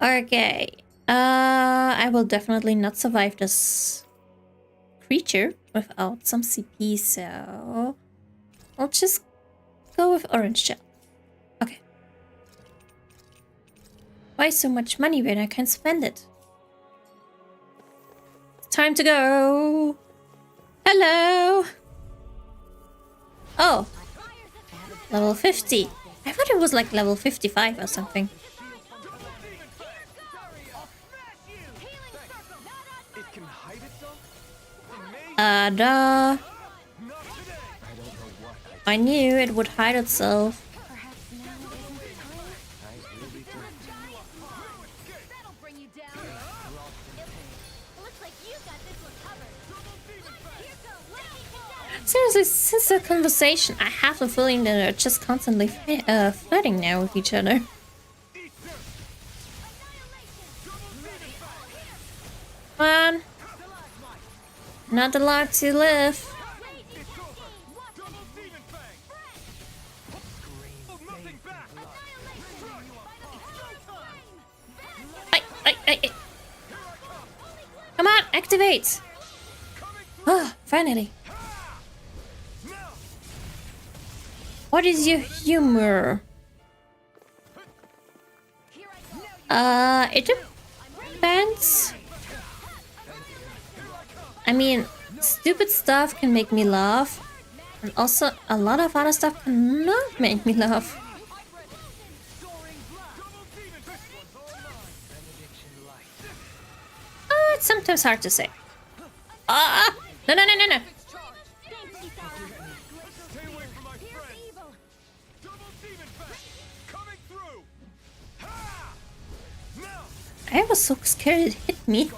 Okay. I will definitely not survive this creature without some CP, so I'll just go with orange shell. Okay. Why so much money when I can spend it? Time to go. Hello. Oh. Level 50. I thought it was like level 55 or something. Duh. I knew it would hide itself. Seriously, since the conversation, I have a feeling that they're just constantly flirting now with each other. Come on. Not a lot to live. Ay. Come on, activate. Oh, finally. What is your humor? It depends. I mean, stupid stuff can make me laugh, and also a lot of other stuff cannot make me laugh. It's sometimes hard to say. No. I was so scared it hit me.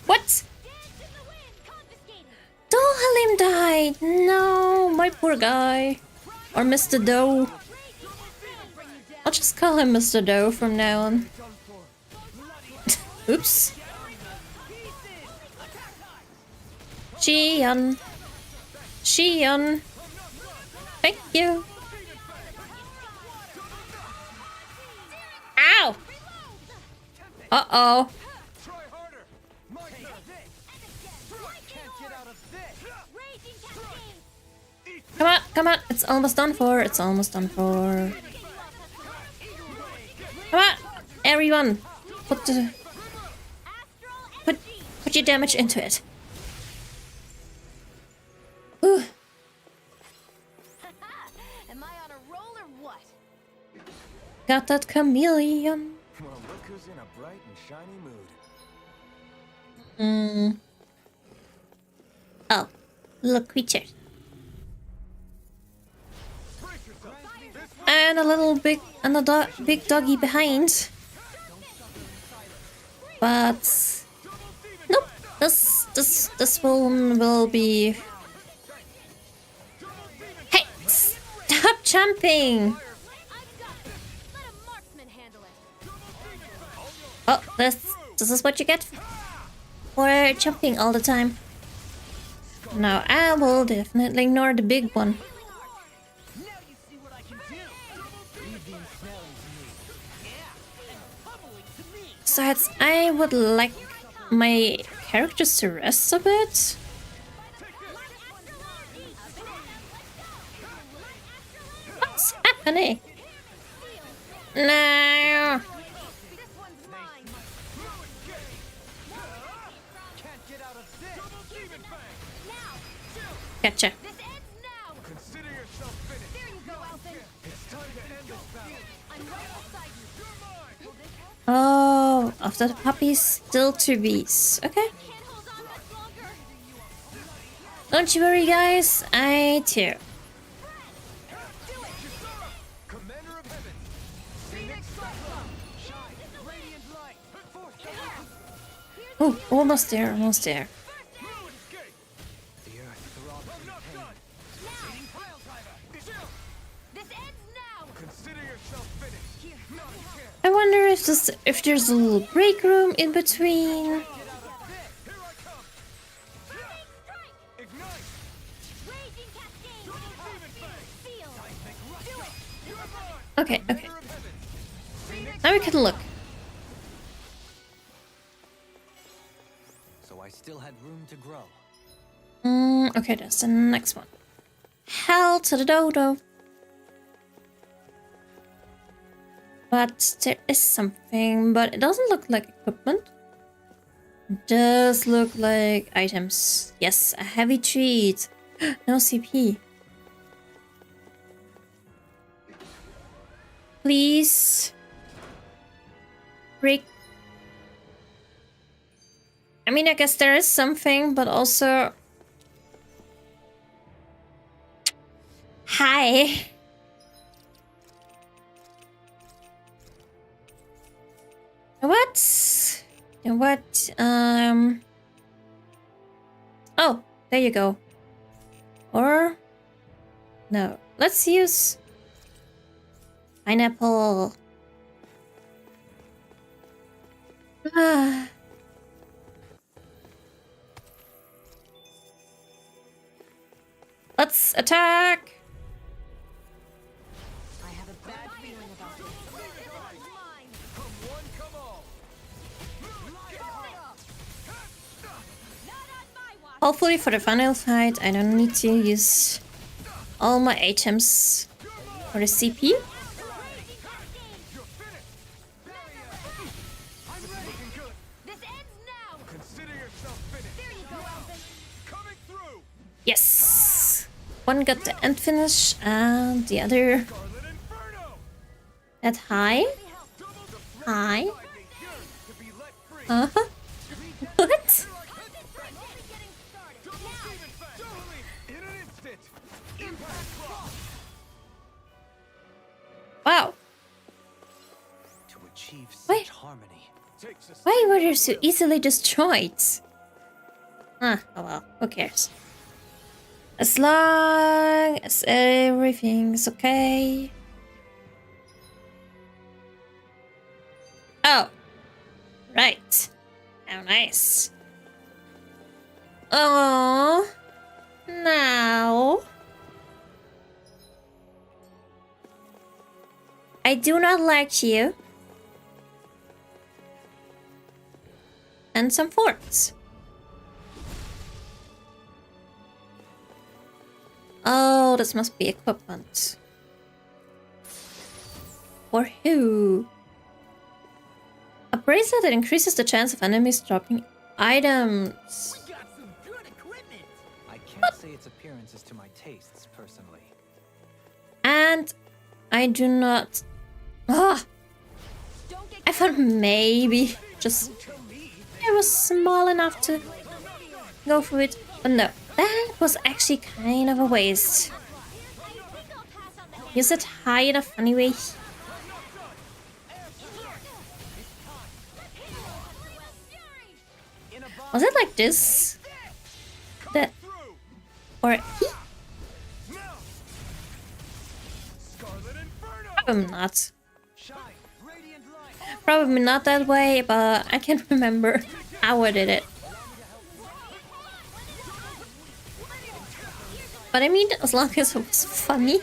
What? Dohalim died! No, my poor guy. Or Mr. Doe. I'll just call him Mr. Doe from now on. Oops. Xion. Thank you. Ow! Uh-oh. Come on. It's almost done for. Come on, everyone. Put your damage into it. Ooh. Am I on a roll or what? Got that chameleon. Well, look who's in a bright and shiny mood. Oh, little creature. And a big doggy behind. But nope, this one will be. Hey, stop jumping! Oh, this is what you get for jumping all the time. Now I will definitely ignore the big one. Besides, I would like my characters to rest a bit. What's happening? No. Gotcha. Oh, of the puppies still to bees. Okay. Don't you worry, guys. I too. Oh, almost there, almost there. I wonder if there's a little break room in between. Okay, okay. Now we can look. So I still had room to grow. Okay, that's the next one. Hell to the dodo. But there is something, but it doesn't look like equipment. It does look like items. Yes, a heavy treat. No CP. Please. Break. I mean, I guess there is something, but also... Hi. What? What? Oh, there you go. Or... No. Let's use... Pineapple. Ah. Let's attack. I have a bad feeling about this. Come one, come all. Hopefully for the final fight, I don't need to use all my items for the CP. Yes! One got the end finish and the other... That high? High? Uh-huh. What? Wow. Wait. Why were they so easily destroyed? Ah, oh well, who cares? As long as everything's okay. Oh. Right. How nice. Oh. Now. I do not like you. And some forts. Oh, this must be equipment. For who? A bracelet that increases the chance of enemies dropping items. I can't say its appearance is to my tastes, personally. And I do not... Ah! I thought maybe just... I was small enough to go for it, but no. That was actually kind of a waste. Use it high in a funny way. Was it like this? That... Or... Probably not. Probably not that way, but I can't remember how I did it. But I mean, as long as it was funny.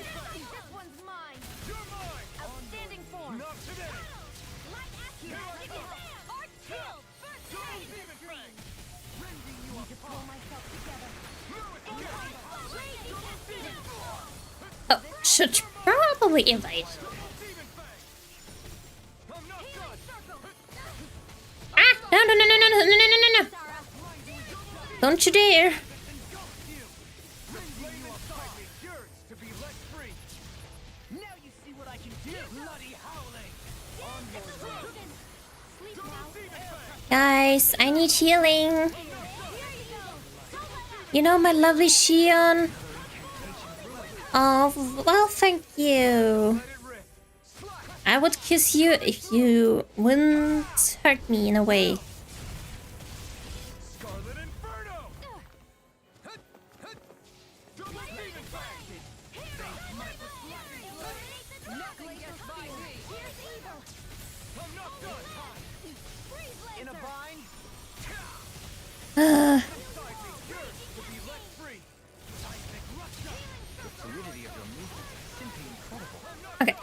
Oh, should probably invite. Ah! No, no, no, no, no, no, no, no, no, no! Don't you dare! Guys, I need healing. You know my lovely Shion? Oh, well, thank you. I would kiss you if you wouldn't hurt me in a way.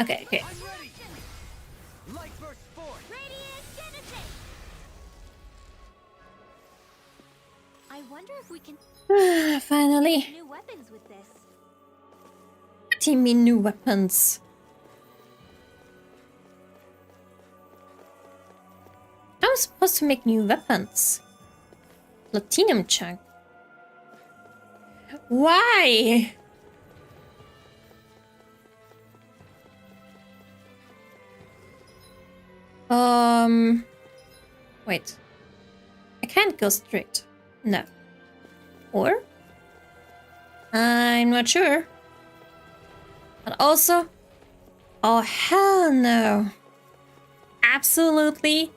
Okay. I wonder if we can Finally. new weapons with this. What do you mean new weapons? I'm supposed to make new weapons. Platinum chunk. Why? Wait. I can't go straight. No. Or? I'm not sure. But also... Oh, hell no. Absolutely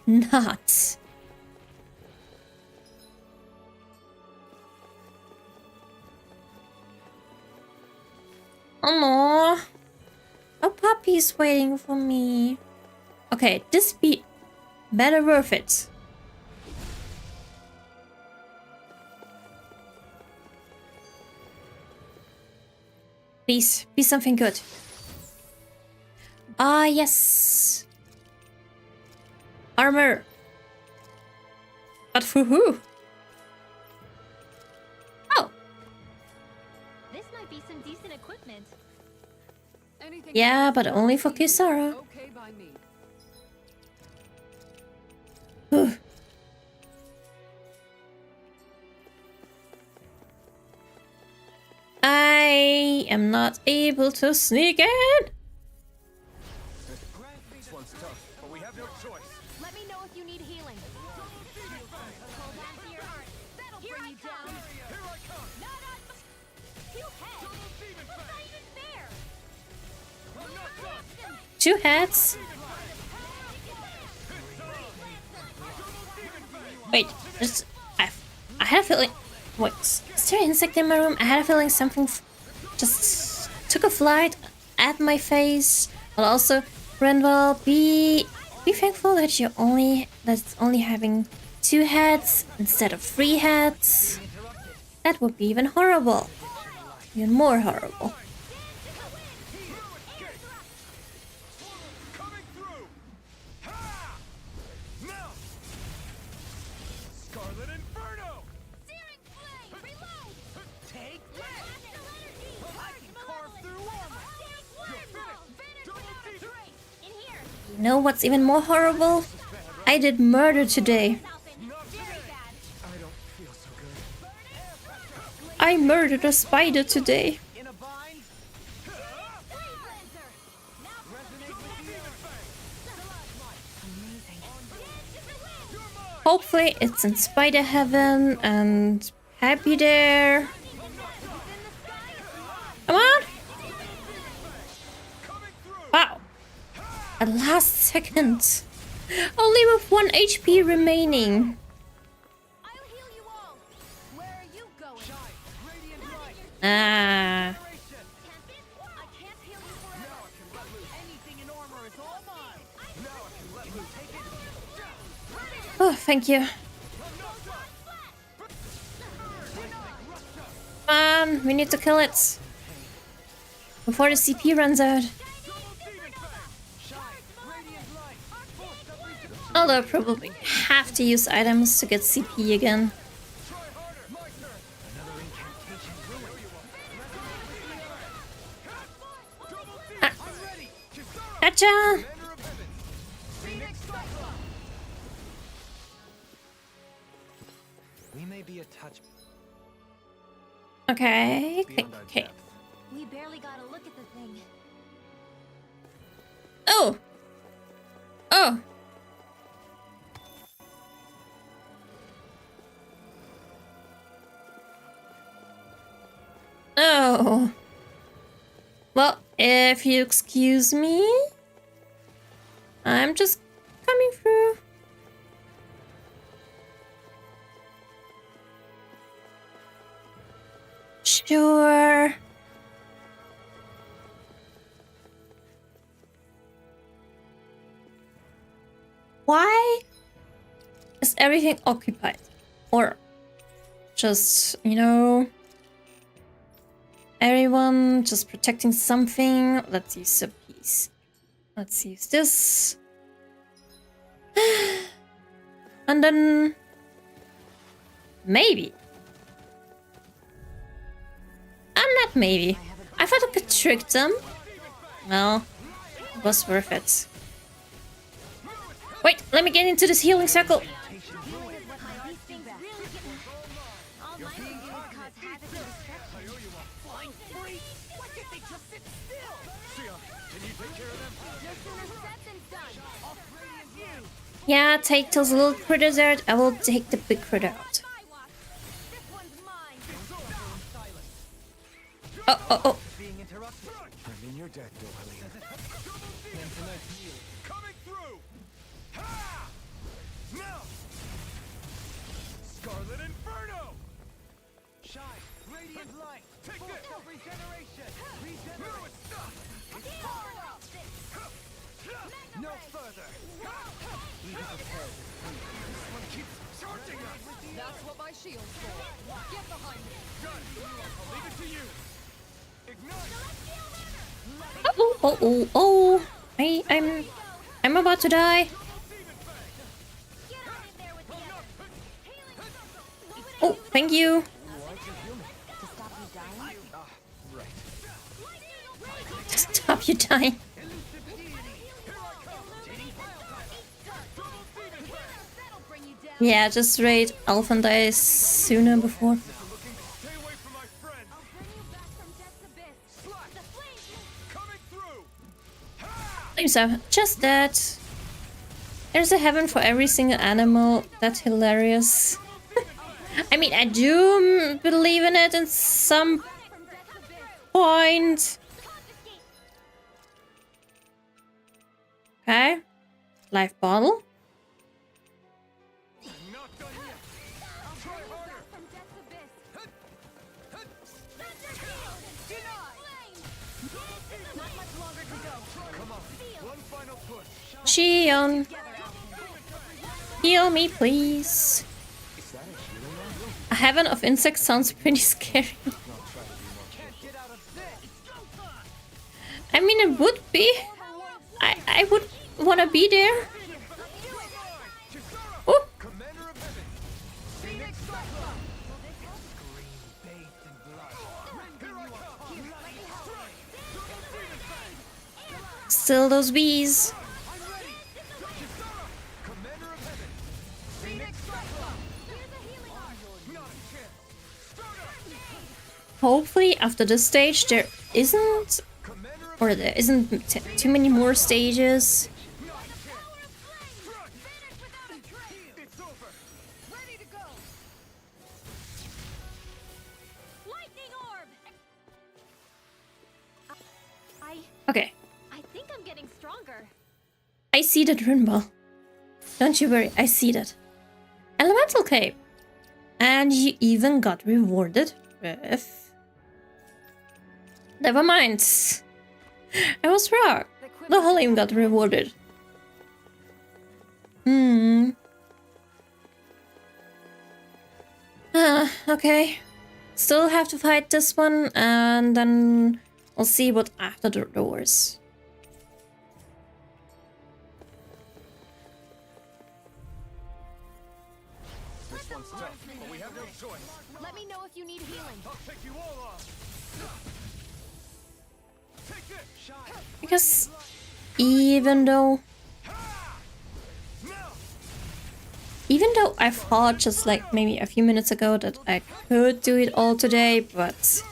not. Oh no. A puppy's waiting for me. Okay, this be better worth it. Please, be something good. Ah, yes. Armor. But for who? Oh. This might be some decent equipment. Yeah, but only for Kisara. Okay by me. I am not able to sneak in. This one's tough, but we have no choice. Let me know if you need healing. Hold on to your heart. That'll bring you down. Here I come! Not on two heads. That's not even fair. I'm not done! 2 heads. Wait, I had a feeling. Wait, is there an insect in my room? I had a feeling something just took a flight at my face. But also, Renwell, be thankful that that's only having 2 heads instead of 3 heads. That would be even horrible. Even more horrible. Scarlet Inferno! Searing flame. Reload. Take that! I can carve through armor! In here. You know what's even more horrible? I did murder today. I murdered a spider today. Hopefully it's in spider heaven and happy there. Come on! Wow. At last second. Only with 1 HP remaining. Ah. Oh, thank you. We need to kill it before the CP runs out. Although I probably have to use items to get CP again. Ah. Gotcha! We may be a touch. Okay. We barely got a look at the thing. Oh! Oh! Oh. Well, if you excuse me, I'm just coming through. Sure. Why is everything occupied? Or just, you know, everyone just protecting something? Let's use a piece. Let's use this. And then maybe. I'm not maybe. I thought I could trick them. Well, it was worth it. Wait, let me get into this healing circle. Yeah, take those little critters out. I will take the big critter out. Oh, oh, oh. I'm in your deck, Dohalim. Coming through! Ha! Now! Scarlet Inferno! Shine, radiant light. Take this! Regeneration! Regeneration! No further! Be prepared. This one keeps charging us! That's what my shield's for. Get behind me. Done! I'll leave it to you! Ignite! Oh, oh, oh, oh. I'm about to die. Oh, thank you. Stop you dying. Yeah, just raid Alpha and die sooner before. So, just that. There's a heaven for every single animal. That's hilarious. I mean, I do believe in it in some point. Okay. Life bottle. Xion. Heal me, please. A heaven of insects sounds pretty scary. I mean, it would be. I would want to be there. Ooh. Still those bees. Hopefully after this stage there isn't too many more stages. Okay. I think I'm getting stronger. I see that, Rinbal. Don't you worry, I see that. Elemental Cape. And you even got rewarded with... Never mind. I was wrong. The Halim got rewarded. Okay. Still have to fight this one, and then we'll see what after the doors. This one's tough, but we have no choice. Let me know if you need healing. I'll take you all off. Take this. Shine. Because even though I thought just like maybe a few minutes ago that I could do it all today, but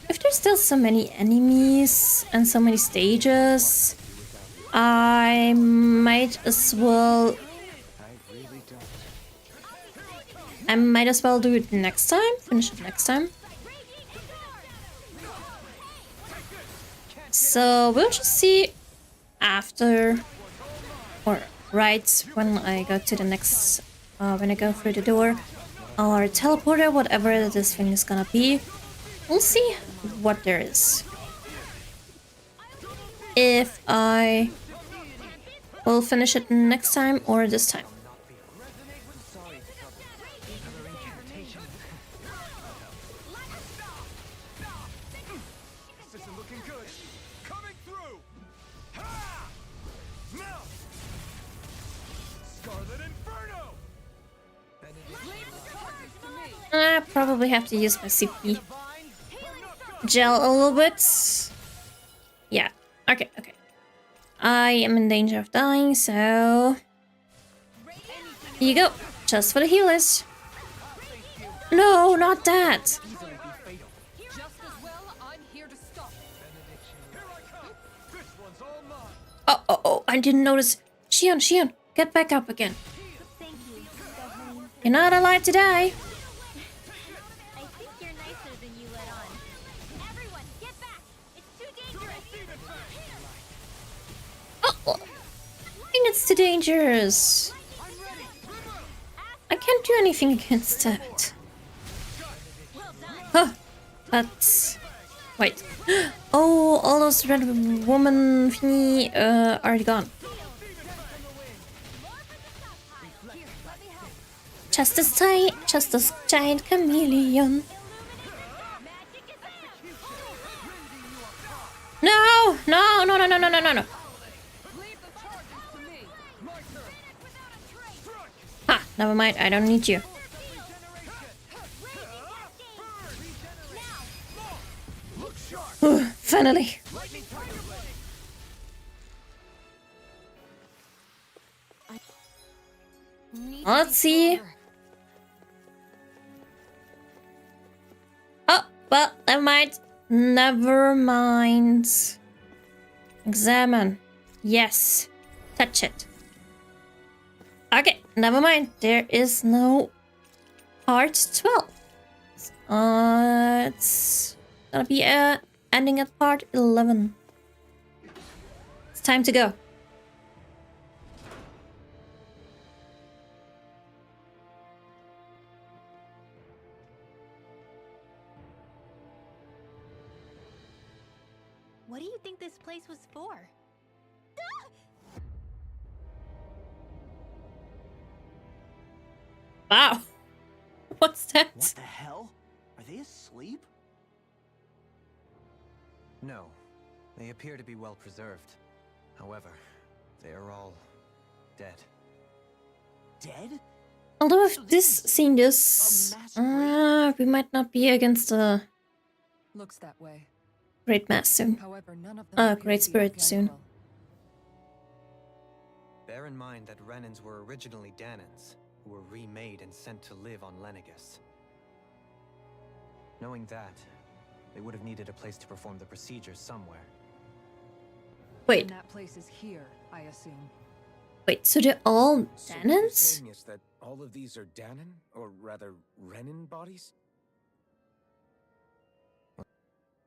if there's still so many enemies and so many stages, I might as well do it next time, finish it next time. So we'll just see after, or right when I go to the next, when I go through the door, or teleporter, whatever this thing is gonna be. We'll see what there is. If I will finish it next time or this time. I probably have to use my CP gel a little bit. Yeah, okay. I am in danger of dying, so... Here you go, just for the healers. No, not that! Oh, I didn't notice. Xion, get back up again. You're not allowed to die. Oh, I think it's too dangerous. I can't do anything against that. Huh, but... Wait. Oh, all those red woman thingy are gone. Just a giant chameleon. No! Ha, never mind, I don't need you. Finally. Let's see. Oh, well, never mind. Examine. Yes. Touch it. Okay, never mind. There is no part 12. It's gonna be ending at part 11. It's time to go. What do you think this place was for? Wow. What's that? What the hell? Are they asleep? No. They appear to be well preserved. However, they are all dead. Dead? Although if this scene is... we might not be against a... Looks that way. Great mass soon. However, none of them Great spirit soon. Bear in mind that Renans were originally Danans, who were remade and sent to live on Lenegus. Knowing that, they would have needed a place to perform the procedures somewhere. Wait. And that place is here, I assume. Wait, so they're all So what you're Danans? saying is that all of these are Danan, or rather Renan bodies?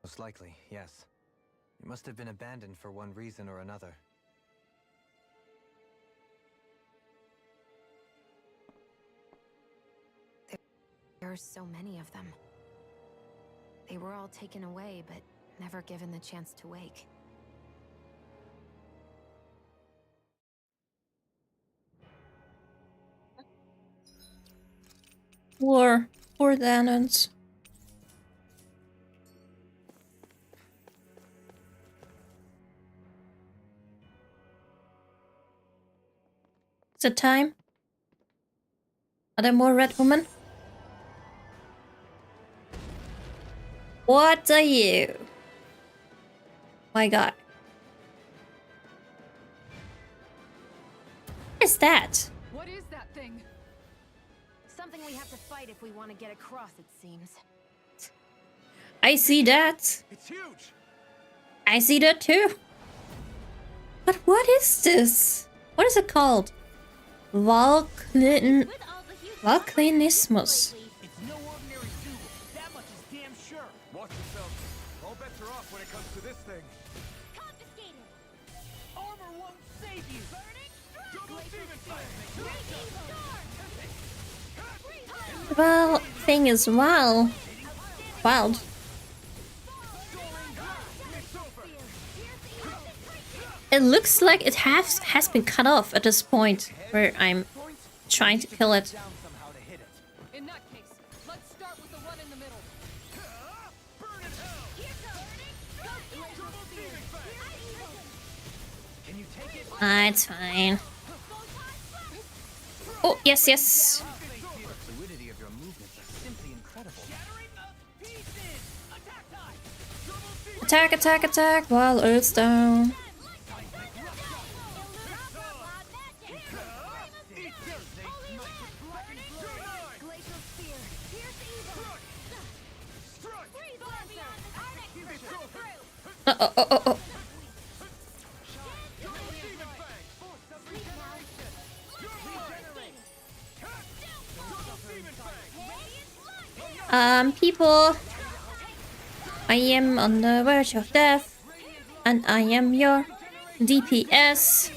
Most likely, yes. It must have been abandoned for one reason or another. There are so many of them. They were all taken away, but never given the chance to wake. Poor Danans. Is it time? Are there more red women? What are you? My god. What is that? What is that thing? Something we have to fight if we want to get across, it seems. I see that. It's huge. I see that too. But what is this? What is it called? Volcanismus. It's no ordinary suit. That much is damn sure. Watch yourself. All bets are off when it comes to this thing. Armor won't save you! Double demon flame! Well, thing is wild. Wild. It looks like it has been cut off at this point where I'm trying to kill it. In that case, let's start with the one in the middle. Ah, it's fine. Oh, yes, yes. The fluidity of your movements is simply incredible. Attack, attack, attack while it's down. Oh. People, I am on the verge of death, and I am your DPS.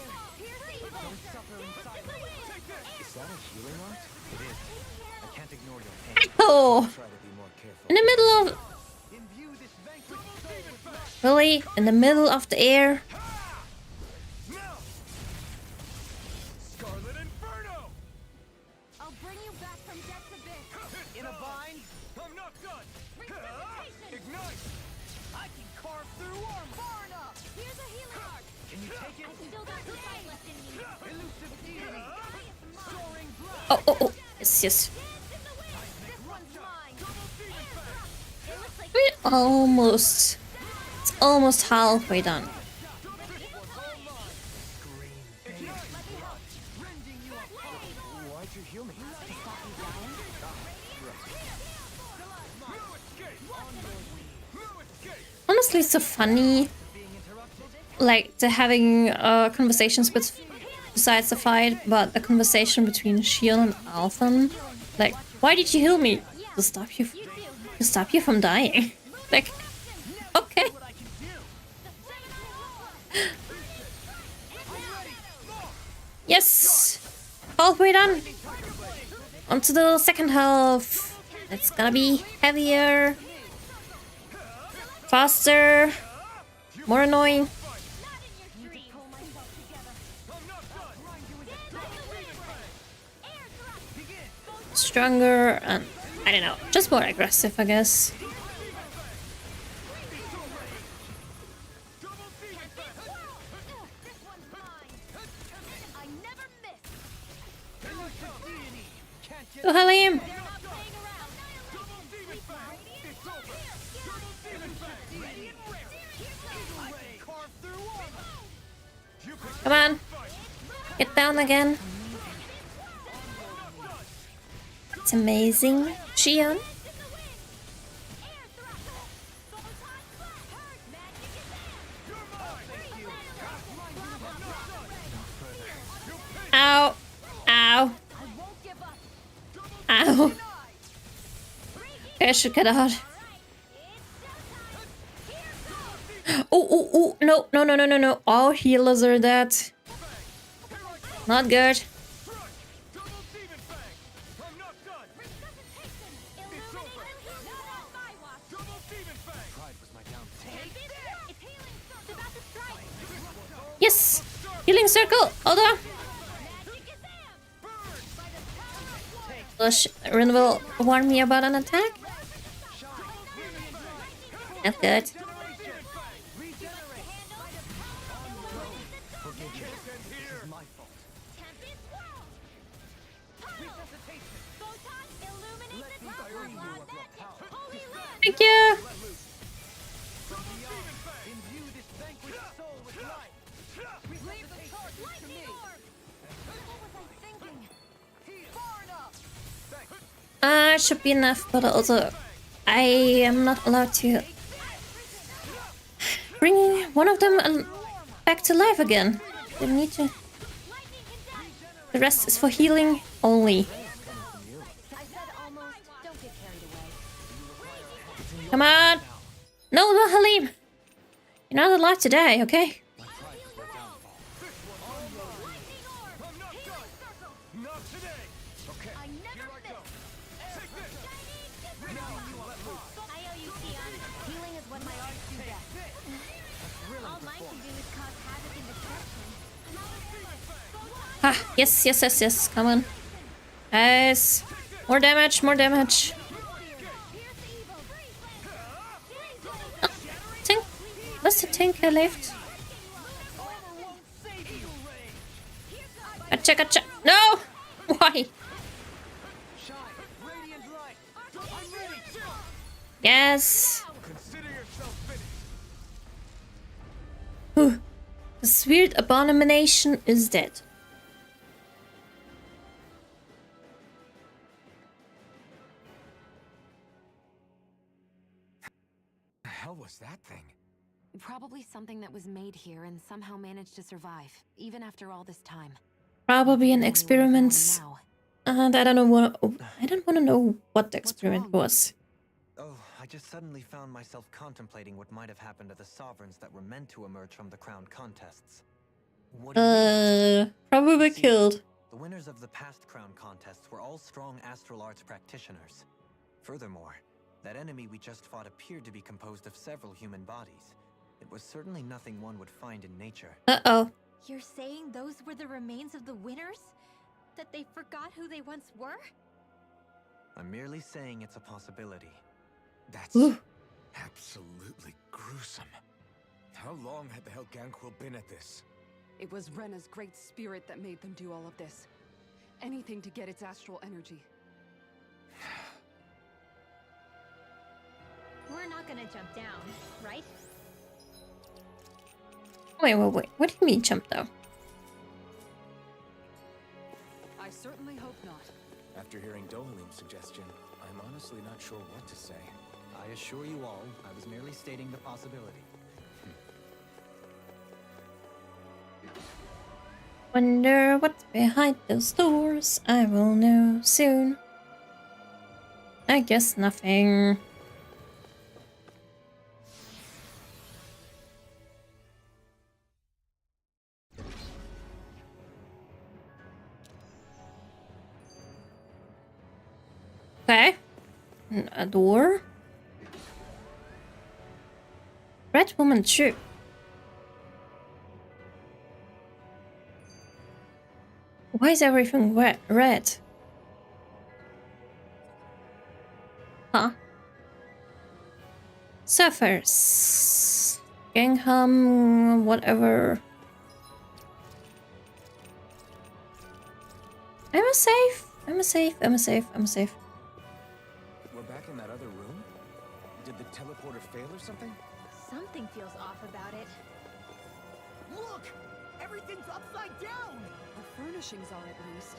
Oh, in the middle of, really, in the middle of the air. Oh, yes. We're almost. It's almost halfway done. Honestly, it's so funny. Like, they're having conversations with. Besides the fight, but the conversation between Shionne and Alphen. Like, why did you heal me? To stop you from dying. Like, okay. Yes! Halfway done! On to the second half. It's gonna be heavier. Faster. More annoying. Stronger and I don't know, just more aggressive, I guess. Go Halim! Come on, get down again. It's amazing, Shionne. Ow! Ow! Ow! I should get out. Oh! No! All healers are dead. Not good. Yes! Healing circle! Hold on! Rin will warn me about an attack? Not good. Thank you! Should be enough, but also I am not allowed to bring one of them back to life again. They need to. The rest is for healing only. Come on! No, no, Halim! You're not alive today, okay? Ah, yes, yes, yes, yes, come on. Guys, more damage, more damage. Oh, tank. What's the tanker left? Gotcha, gotcha. No! Why? Yes. Whew. The weird abomination is dead. The hell was that thing? Probably something that was made here and somehow managed to survive, even after all this time. Probably an experiment. And I don't want to know what the experiment was. Oh, I just suddenly found myself contemplating what might have happened to the sovereigns that were meant to emerge from the crown contests. What do you Probably See, killed. The winners of the past crown contests were all strong astral arts practitioners. Furthermore, that enemy we just fought appeared to be composed of several human bodies. It was certainly nothing one would find in nature. Uh-oh. You're saying those were the remains of the winners? That they forgot who they once were? I'm merely saying it's a possibility. That's absolutely gruesome. How long had the Helganquil been at this? It was Rena's great spirit that made them do all of this. Anything to get its astral energy. We're not gonna jump down, right? Wait. What do you mean jump though? I certainly hope not. After hearing Dohalim's suggestion, I'm honestly not sure what to say. I assure you all, I was merely stating the possibility. Wonder what's behind those doors. I will know soon. I guess nothing. Okay. A door. Red woman shoe. Why is everything red? Huh? Suffers. Gangham, whatever. I'm safe. I'm safe. We're back in that other room? Did the teleporter fail or something? Something feels off about it. Look! Everything's upside down! The furnishings are at least.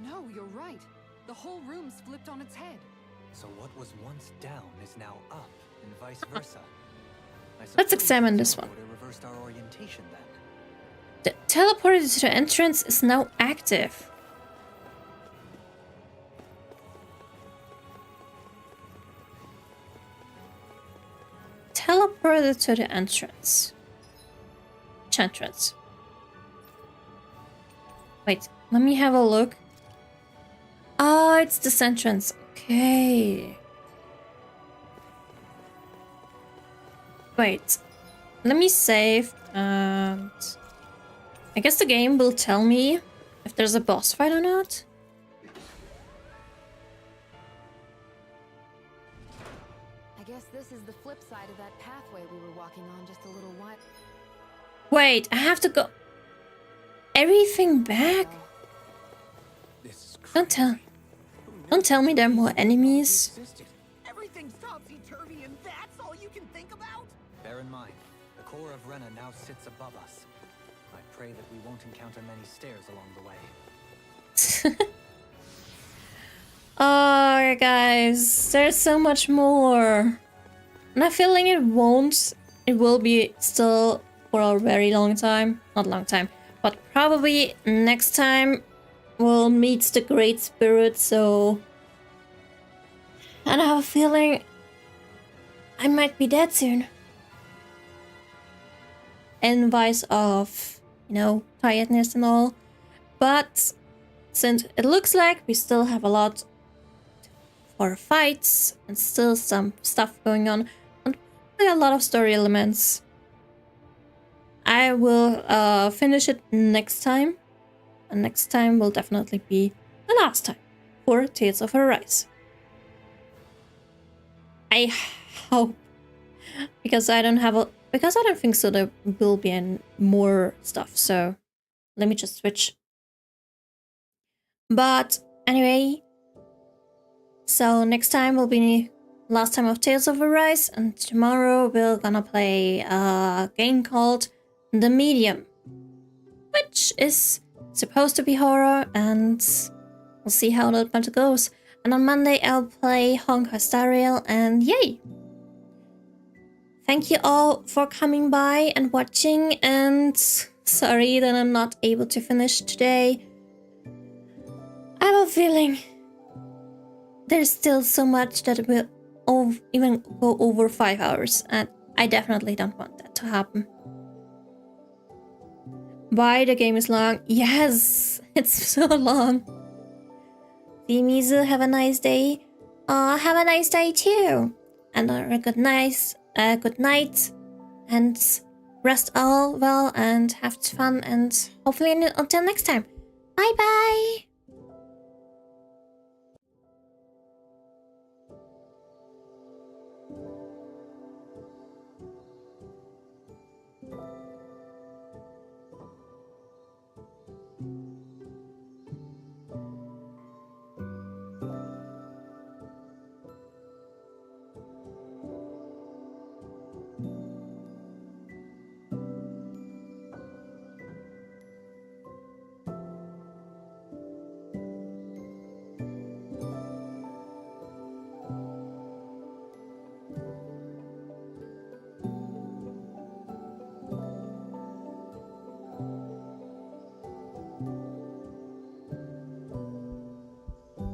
No, you're right. The whole room's flipped on its head. So what was once down is now up, and vice versa. Let's examine this one. Reversed our orientation then. The teleporter to the entrance is now active. Teleported to the entrance. Which entrance? Wait, let me have a look. Oh, it's this entrance. Okay. Wait. Let me save and I guess the game will tell me if there's a boss fight or not. I guess this is the flip side of that pathway we were walking on just a little while. Wait, I have to go everything back? Don't tell me there are more enemies. Everything's topsy-turvy and that's all you can think about? Bear in mind, the core of Rena now sits above us. I pray that we won't encounter many stairs along the way. Oh, guys, there's so much more. And I feel like it won't. It will be still for a very long time. Not long time, but probably next time we'll meet the Great Spirit, so... And I have a feeling I might be dead soon. Envies of, you know, tiredness and all. But since it looks like we still have a lot for fights and still some stuff going on and a lot of story elements, I will finish it next time. And next time will definitely be the last time for Tales of Arise. I hope, because I don't think so there will be any more stuff, so let me just switch. But anyway, so next time will be last time of Tales of Arise, and tomorrow we're gonna play a game called The Medium, which is supposed to be horror, and we'll see how that matter goes. And on Monday I'll play Honkai Star Rail, and yay! Thank you all for coming by and watching, and sorry that I'm not able to finish today. I have a feeling there's still so much that will even go over 5 hours, and I definitely don't want that to happen. Why the game is long? Yes, it's so long. See, Mizu, have a nice day. Have a nice day too. And a good night, and rest all well and have fun, and hopefully until next time. Bye bye.